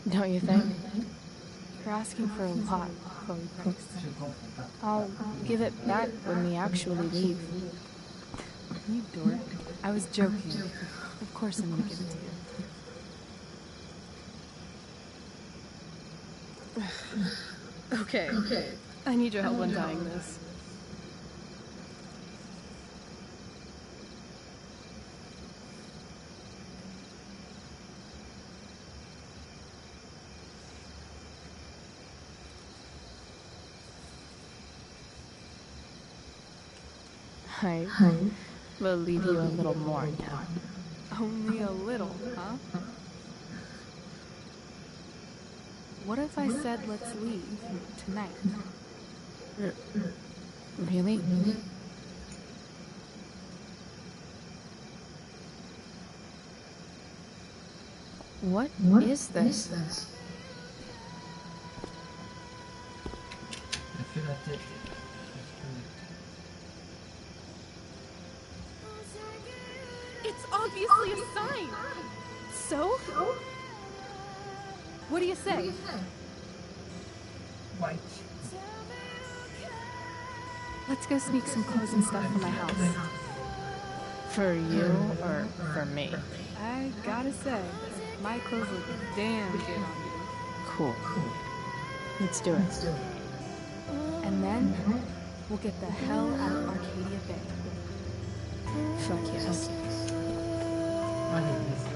don't you think? You're asking for a lot, Chloe Price. I'll give it back when we actually leave. You dork. I was joking. Of course I'm gonna give it to you. Okay. I need your help untying this. I believe you a little more now. Only a little, huh? What if I said let's leave tonight? Really? What is this? Elle fait la tête. It's obviously a sign. So? What do you say? White. Let's go sneak some clothes and stuff from my house. For you or for me? I gotta say, my clothes look damn good on you. Cool. Let's do it. And then, we'll get the hell out of Arcadia Bay. Fuck yes. Allez, let's go.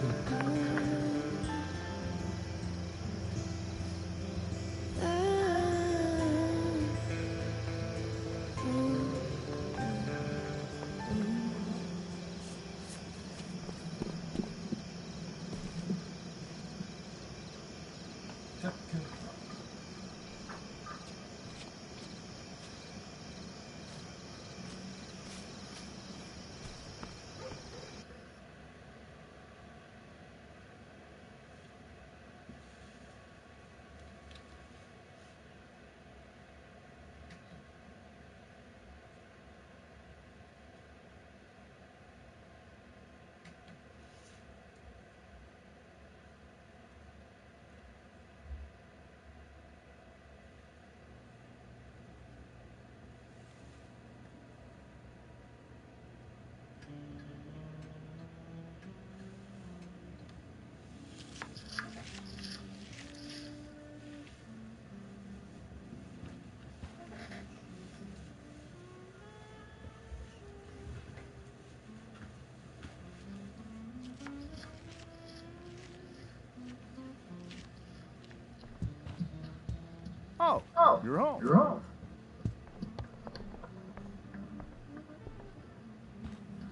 Oh, you're home.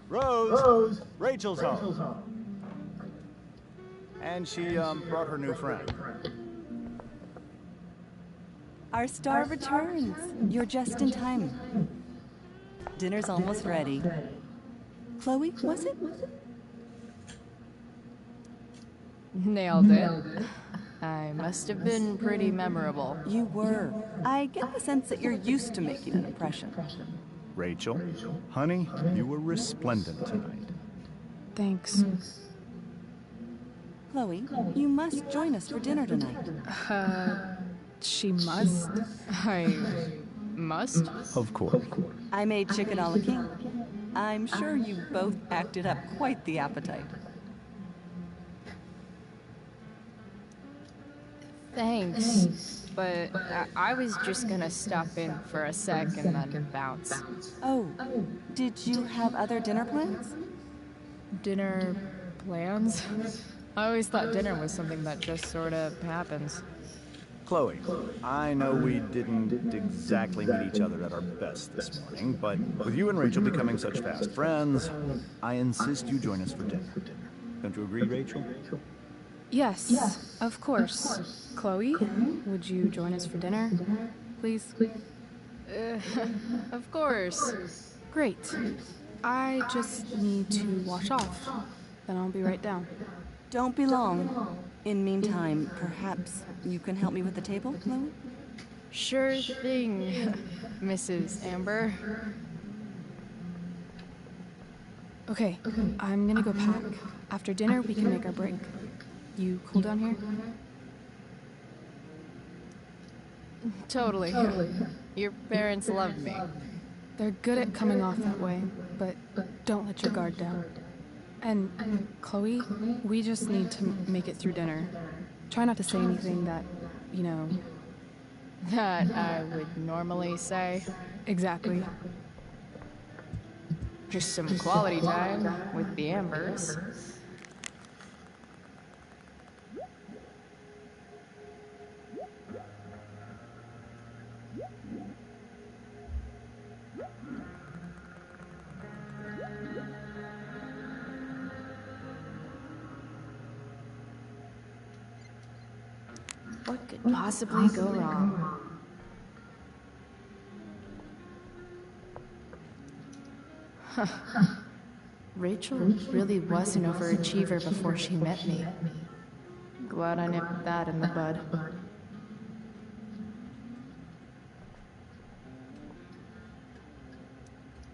Rose, Rachel's home. And she brought her new friend. Our star returns. You're just in time. Dinner's almost ready. Chloe, was it? Nailed it. I must have been pretty memorable. You were. I get the sense that you're used to making an impression. Rachel, honey, you were resplendent tonight. Thanks. Chloe, you must join us for dinner tonight. She must? I must? Of course. I made chicken a la king. I'm sure you both acted up quite the appetite. Thanks. But I was just gonna stop in for a sec and then bounce. Oh, did you have other dinner plans? Dinner plans? I always thought dinner was something that just sort of happens. Chloe, I know we didn't exactly meet each other at our best this morning, but with you and Rachel becoming such fast friends, I insist you join us for dinner. Don't you agree, Rachel? Yes, of course. Chloe, would you join us for dinner, please? Of course. Great. I just need to wash off. Then I'll be right down. Don't be long. In meantime, perhaps you can help me with the table, Chloe? Sure thing, Mrs. Amber. Okay, I'm gonna go pack. After dinner, we can make our break. You cool down here? Totally. Your parents love me. They're good at coming off that way, but don't let your guard down. And, Chloe, we just need to make it through dinner. Try not to say anything that, you know... That I would normally say. Exactly. Just some quality time with the Ambers. What could possibly go wrong? Huh. Rachel really was an overachiever before she met me. Glad I nipped that in the bud.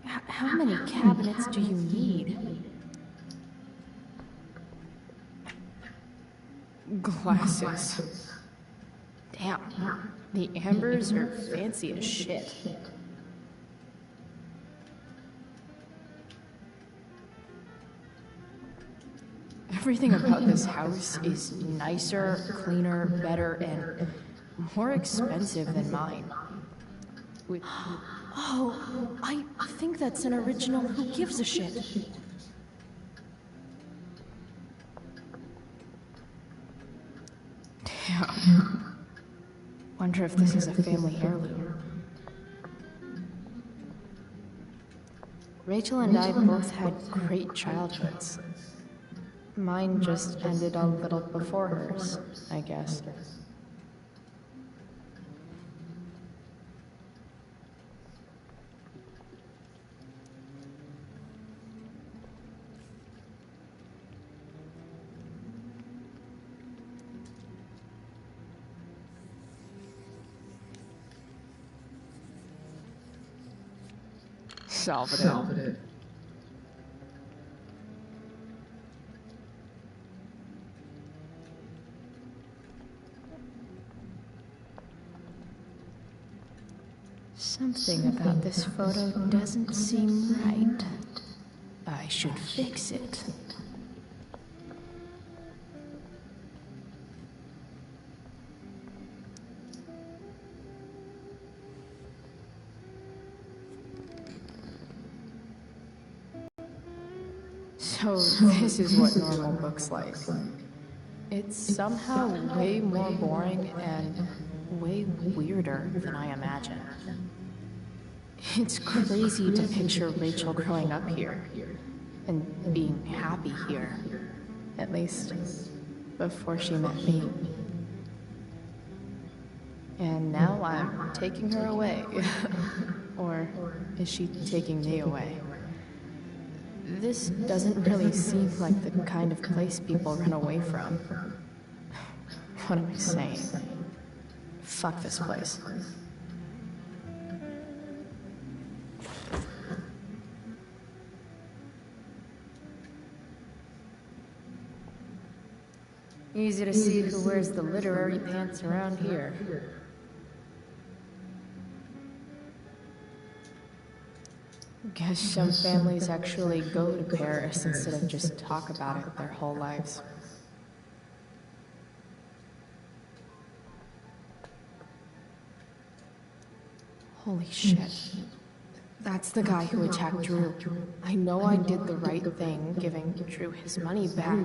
How many cabinets do you need? Glasses. Damn, the ambers are fancy as shit. Everything about this house is nicer, cleaner, better, and more expensive than mine. Oh, I think that's an original Who Gives a Shit. Damn. Wonder if this is a family heirloom. Rachel and I both had great childhoods. Mine just ended a little before hers, I guess. Salvador. Something about this photo doesn't seem right. I should fix it. So this is what normal looks like. It's somehow way more boring and way weirder than I imagined. It's crazy to picture Rachel growing up here and being happy here, at least before she met me. And now I'm taking her away. Or is she taking me away? This doesn't really seem like the kind of place people run away from. What am I saying? Fuck this place. Easy to see who wears the literary pants around here. Guess some families actually go to Paris instead of just talk about it their whole lives. Holy shit. That's the guy who attacked Drew. I know I did the right thing, giving Drew his money back.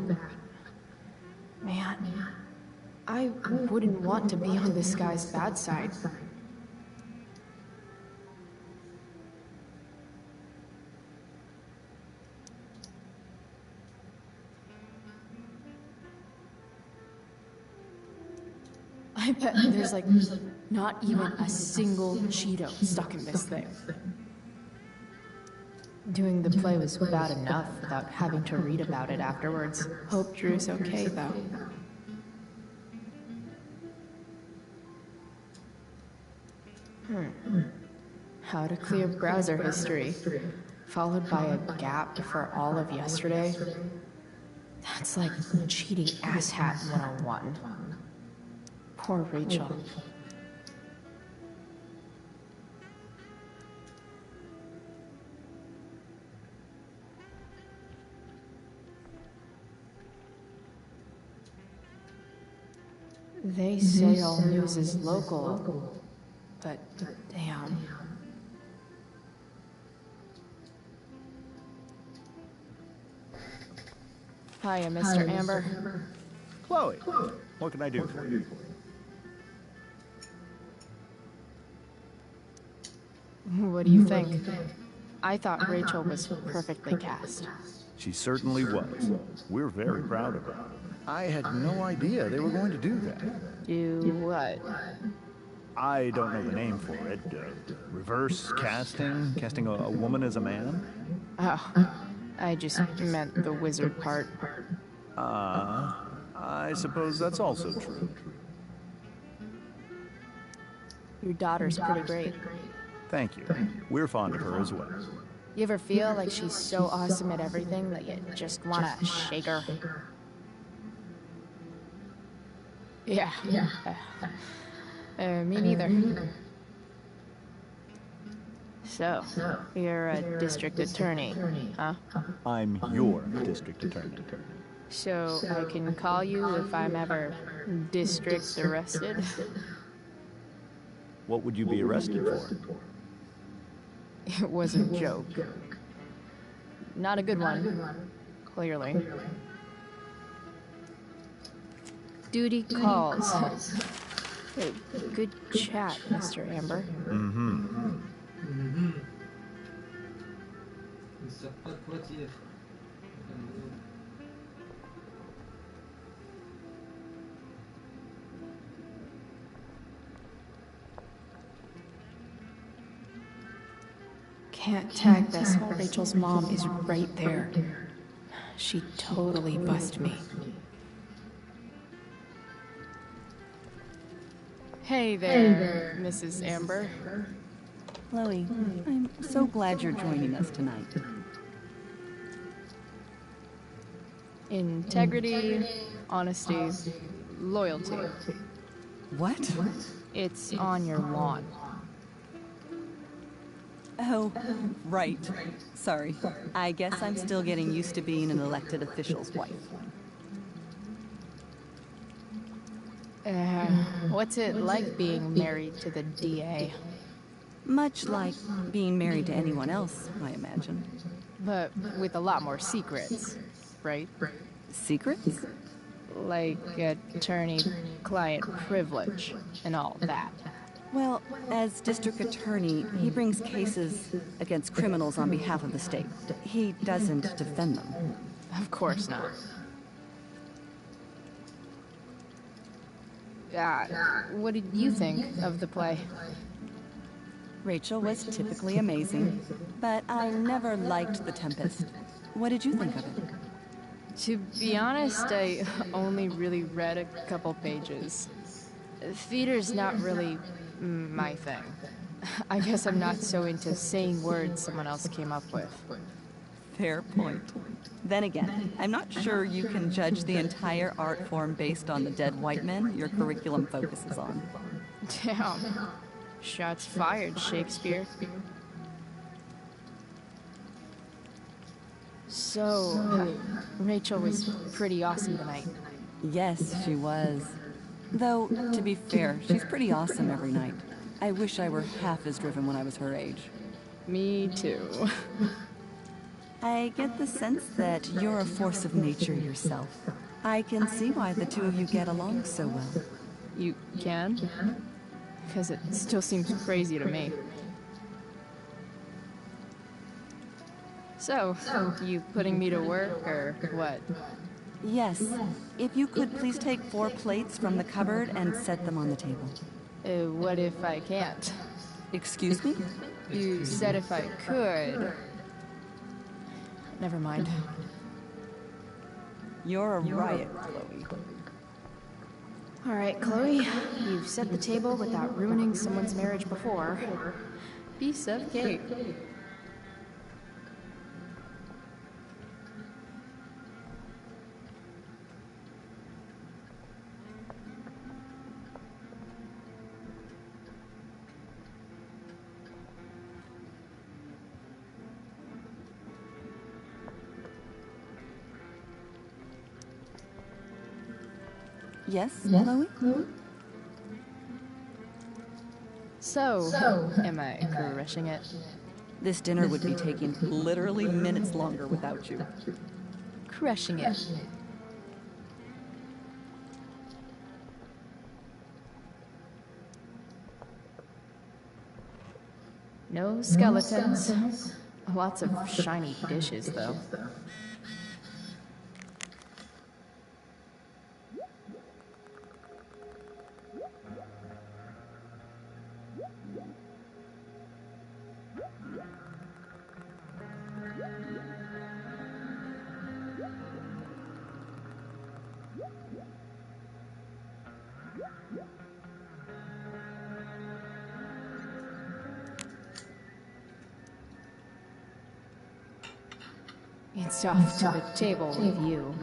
Man, I wouldn't want to be on this guy's bad side. I bet there's like not even a single Cheeto stuck in this thing. Doing the play was bad enough without having to read about it afterwards. Hope Drew's okay, though. How to clear browser history, followed by a gap for all of yesterday. That's like cheating asshat 101. Poor Rachel. They say all news is local, but damn. Hiya, Mr. Amber. Chloe, what can I do for you? What do you think? I thought Rachel was perfectly cast. She certainly was. We're very proud of her. I had no idea they were going to do that. Do what? I don't know the name for it. Reverse casting? Casting a woman as a man? Oh, I just meant the wizard part. I suppose that's also true. Your daughter's pretty great. Thank you. We're fond of her as well. You ever feel like she's so awesome at everything that you just want to shake her? Yeah. Me neither. So, you're a district attorney, huh? I'm your district attorney. So, I can call you if I'm ever district arrested? What would you be arrested for? It was a joke. Not a good one, clearly. Duty calls. Hey, good chat, Mr. Amber. Ils savent pas quoi dire. Can't tag this while Rachel's mom is right there. She totally bust me. Hey there, Mrs. Amber. Chloe, I'm so glad you're joining us tonight. Integrity, honesty, loyalty. What? It's on your lawn. Oh, right. Sorry. I guess I'm still getting used to being an elected official's wife. What's it like being married to the DA? Much like being married to anyone else, I imagine. But with a lot more secrets, right? Secrets? Like attorney-client privilege and all that. Well, as district attorney, he brings cases against criminals on behalf of the state. He doesn't defend them. Of course not. What did you think of the play? Rachel was typically amazing, but I never liked The Tempest. What did you think of it? To be honest, I only really read a couple pages. Theater's not really my thing. I guess I'm not so into saying words someone else came up with. Fair point. Then again, I'm not sure you can judge the entire art form based on the dead white men your curriculum focuses on. Damn. Shots fired, Shakespeare. So, Rachel was pretty awesome tonight. Yes, she was. Though, to be fair, she's pretty awesome every night. I wish I were half as driven when I was her age. Me too. I get the sense that you're a force of nature yourself. I can see why the two of you get along so well. You can? Because it still seems crazy to me. So, you putting me to work, or what? Yes. If you could please take 4 plates from the cupboard and set them on the table. What if I can't? Excuse me? You said if I could. Never mind. You're a riot, Chloe. All right, Chloe. You've set the table without ruining someone's marriage before. Piece of cake. Yes, Chloe? So, am I crushing it? This dinner would be taking literally minutes longer without you. Crushing it. No skeletons. Lots of shiny dishes, though. It's off to the table with you.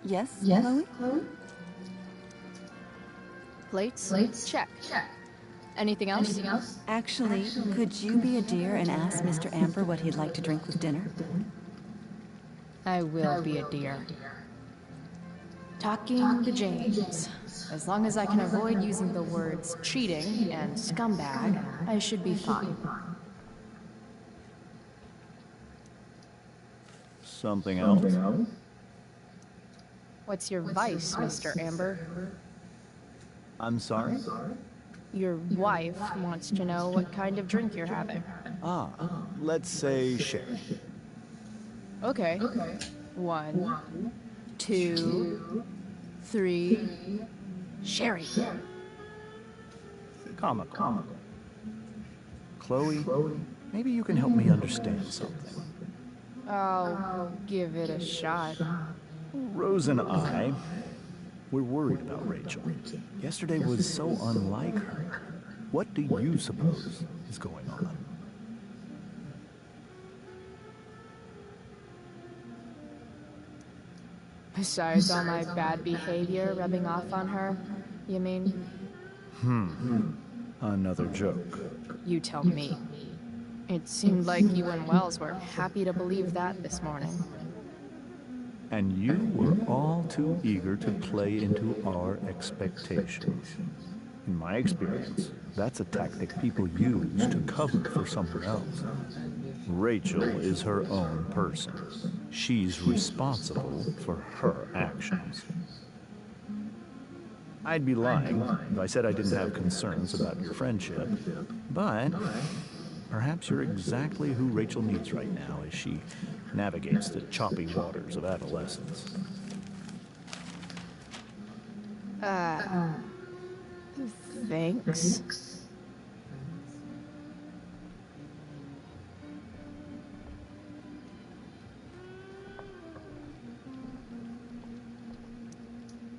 Yes, Chloe? Plates? Check. Anything else? Actually, could you be a dear and ask Mr. Amber what he'd like to drink with dinner? I will be a dear. Talking to James. As long as I can avoid using the words cheating and scumbag, I should be fine. Something else? What's your vice, Mr. Amber? I'm sorry? Your wife wants to know what kind of drink you're having. Ah, let's say sherry. Okay. 1, 2, 3. Sherry. Comical. Chloe, maybe you can help me understand something. I'll give it a shot. Rose and I, we're worried about Rachel. Yesterday was so unlike her. What do you suppose is going on? Besides all my bad behavior rubbing off on her, you mean? Another joke. You tell me. It seemed like you and Wells were happy to believe that this morning. And you were all too eager to play into our expectations. In my experience, that's a tactic people use to cover for someone else. Rachel is her own person. She's responsible for her actions. I'd be lying if I said I didn't have concerns about your friendship, but perhaps you're exactly who Rachel needs right now as she navigates the choppy waters of adolescence. Thanks.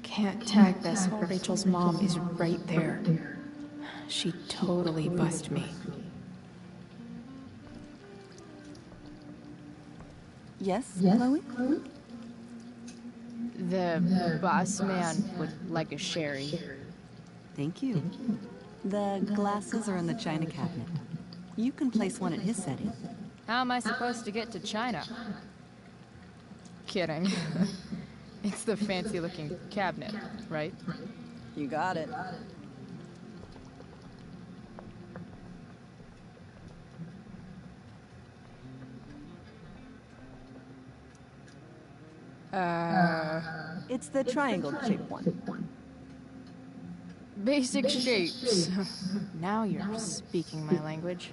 Can't tag this while Rachel's mom is right there. She totally bust me. Yes, Chloe? The boss man would like a sherry. Thank you. The glasses are in the china cabinet. You can place one at his setting. How am I supposed to get to China? Kidding. It's the fancy-looking cabinet, right? You got it. It's the triangle-shaped one. Basic shapes. Now you're speaking my language.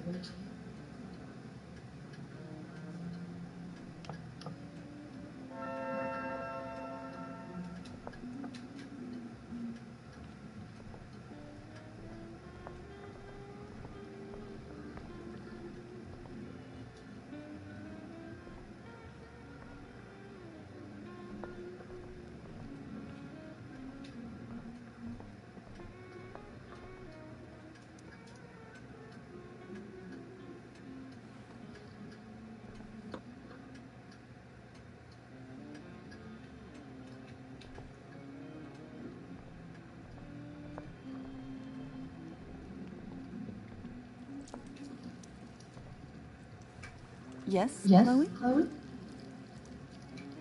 Yes, Chloe?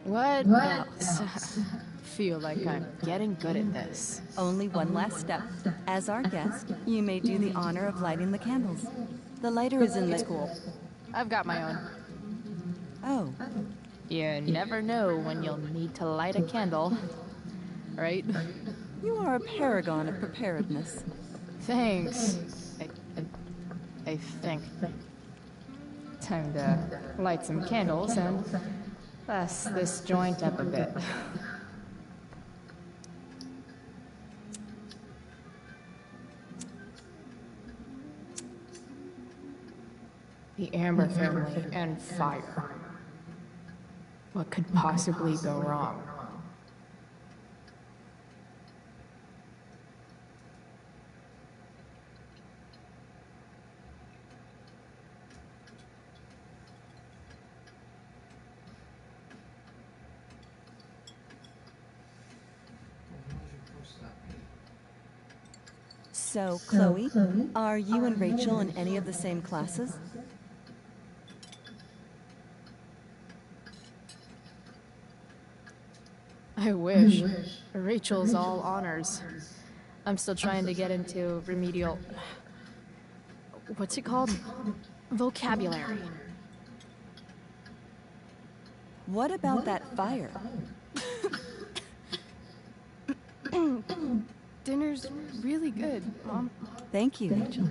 What else? feel like I'm getting good at this. Only one last step. As our guest, you may do the honor of lighting the candles. The lighter is in the... It's cool. I've got my own. Oh. You never know when you'll need to light a candle, right? You are a paragon of preparedness. Thanks. I think. Time to light some candles and bust this joint up a bit. The Amber family and fire. What could possibly go wrong? So, Chloe, are you and Rachel in any of the same classes? I wish. Rachel's all honors. I'm still trying to get into remedial... What's it called? Vocabulary. What about that fire? Dinner's really good, Mom. Thank you, Rachel.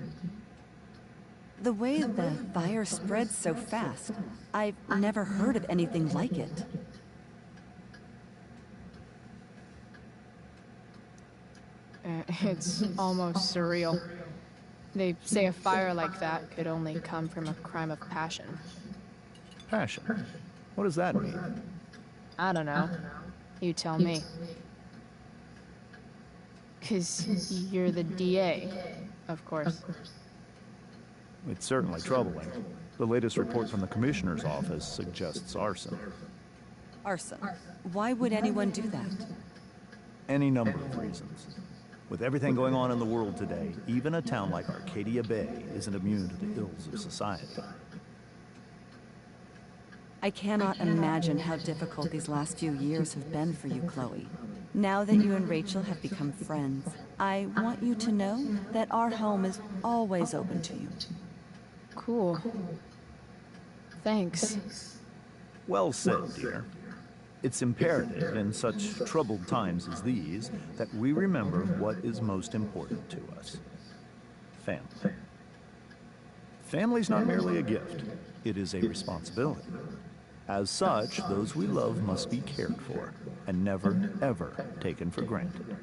The way the fire spreads so fast, I've never heard of anything like it. It's almost surreal. They say a fire like that could only come from a crime of passion. Passion? What does that mean? I don't know. You tell me. 'Cause you're the DA, of course. It's certainly troubling. The latest report from the Commissioner's office suggests arson. Arson? Why would anyone do that? Any number of reasons. With everything going on in the world today, even a town like Arcadia Bay isn't immune to the ills of society. I cannot imagine how difficult these last few years have been for you, Chloe. Now that you and Rachel have become friends, I want you to know that our home is always open to you. Cool. Thanks. Well said, dear. It's imperative in such troubled times as these that we remember what is most important to us. Family. Family's not merely a gift, it is a responsibility. As such, those we love must be cared for and never, ever taken for granted.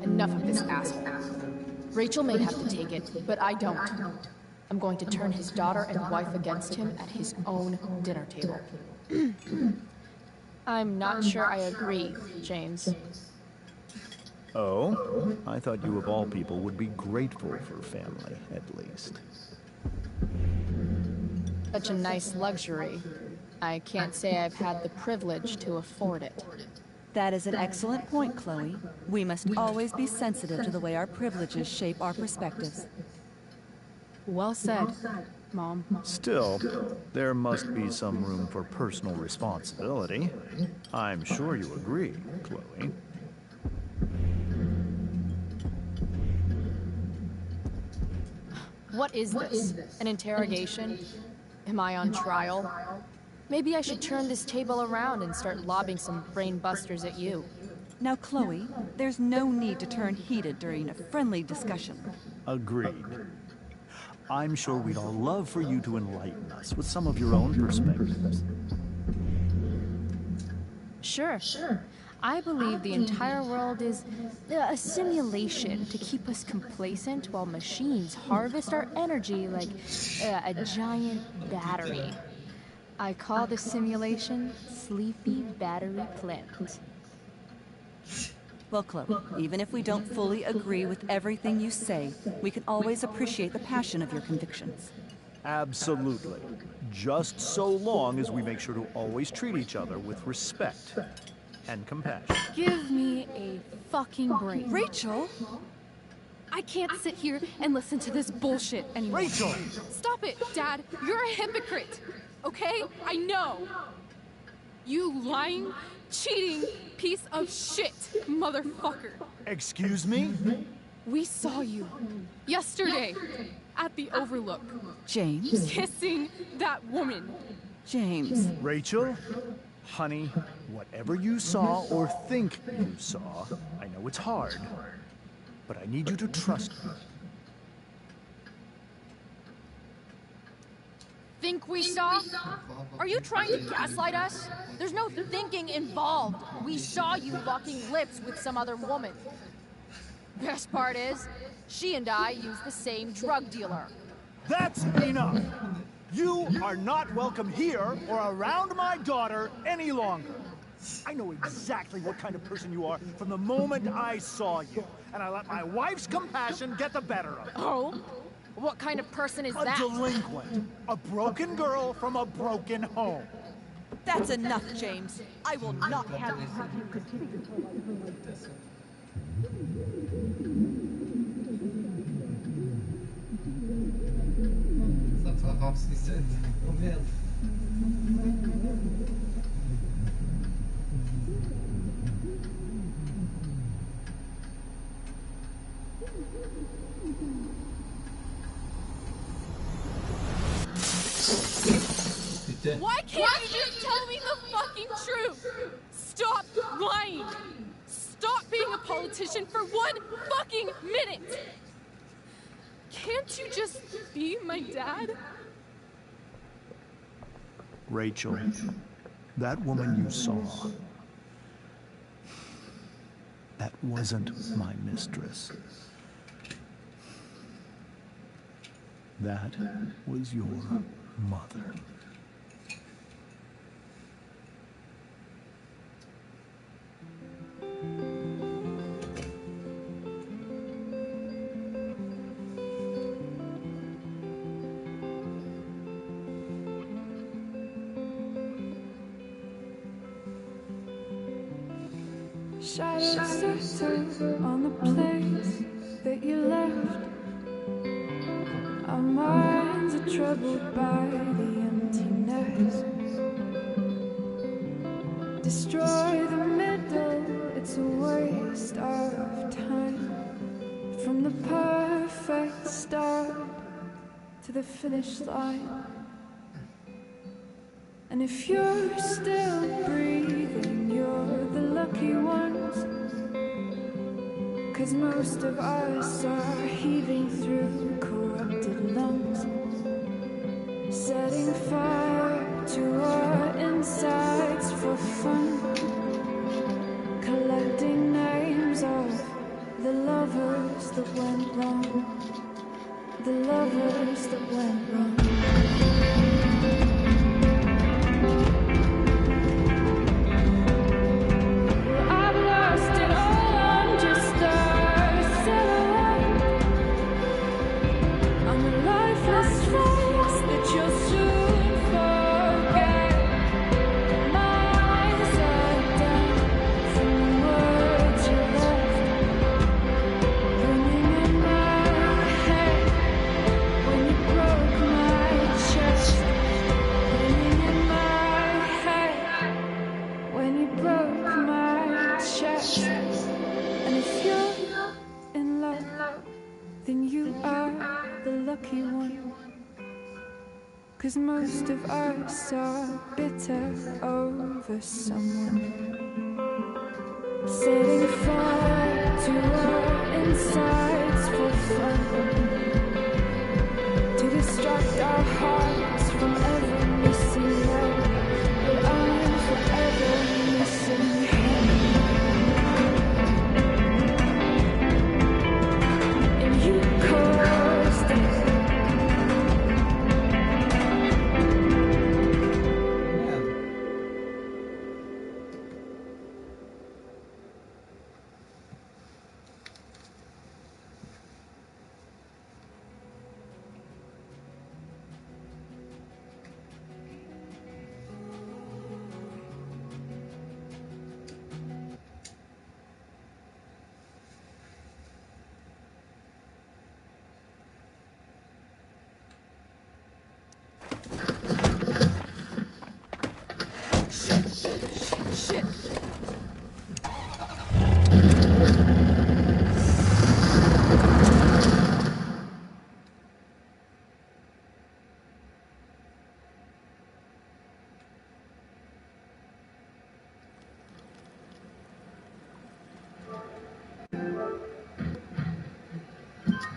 Enough of this asshole. Rachel may have to take it, but I don't. I'm going to turn his daughter and wife against him at his own dinner table. I'm not sure I agree, James. Oh? I thought you of all people would be grateful for family, at least. Such a nice luxury. I can't say I've had the privilege to afford it. That is an excellent point, Chloe. We must always be sensitive to the way our privileges shape our perspectives. Well said, Mom. Still, there must be some room for personal responsibility. I'm sure you agree, Chloe. What is this? An interrogation? Am I on trial? Maybe I should turn this table around and start lobbing some brain busters at you. Now, Chloe, there's no need to turn heated during a friendly discussion. Agreed. I'm sure we'd all love for you to enlighten us with some of your own perspectives. Sure. I believe the entire world is a simulation to keep us complacent while machines harvest our energy like a giant battery. I call the simulation Sleepy Battery Plant. Well, Chloe, even if we don't fully agree with everything you say, we can always appreciate the passion of your convictions. Absolutely. Just so long as we make sure to always treat each other with respect and compassion. Give me a fucking break. Rachel! I can't sit here and listen to this bullshit anymore. Rachel! Stop it, Dad. You're a hypocrite. Okay? I know. You lying, cheating piece of shit, motherfucker. Excuse me? We saw you yesterday at the Overlook. James? Kissing that woman. James. Rachel, honey, whatever you saw or think you saw, I know it's hard, but I need you to trust me. Think we saw? Are you trying to gaslight us? There's no thinking involved. We saw you locking lips with some other woman. Best part is, she and I use the same drug dealer. That's enough! You are not welcome here or around my daughter any longer. I know exactly what kind of person you are from the moment I saw you, and I let my wife's compassion get the better of it. Oh? What kind of person is that? A delinquent. A broken girl from a broken home. That's enough, James. I will not have you continue. Ça va ramasser oh merde. Why can't you just tell me the fucking truth? Stop lying. Stop being a politician for 1 fucking minute. Can't you just be my dad? Rachel, that woman you saw, that wasn't my mistress. That was your mother. Shadows settle on the place that you left. Our minds are troubled by the emptiness. Destroy the middle, it's a waste of time. From the perfect start to the finish line. And if you're still breathing, you're the lucky ones. 'Cause most of us are heaving through corrupted lungs, setting fire to our insides for fun, collecting names of the lovers that went wrong, the lovers that went wrong. Cause most of us are bitter over someone, setting fire to our insides for fun.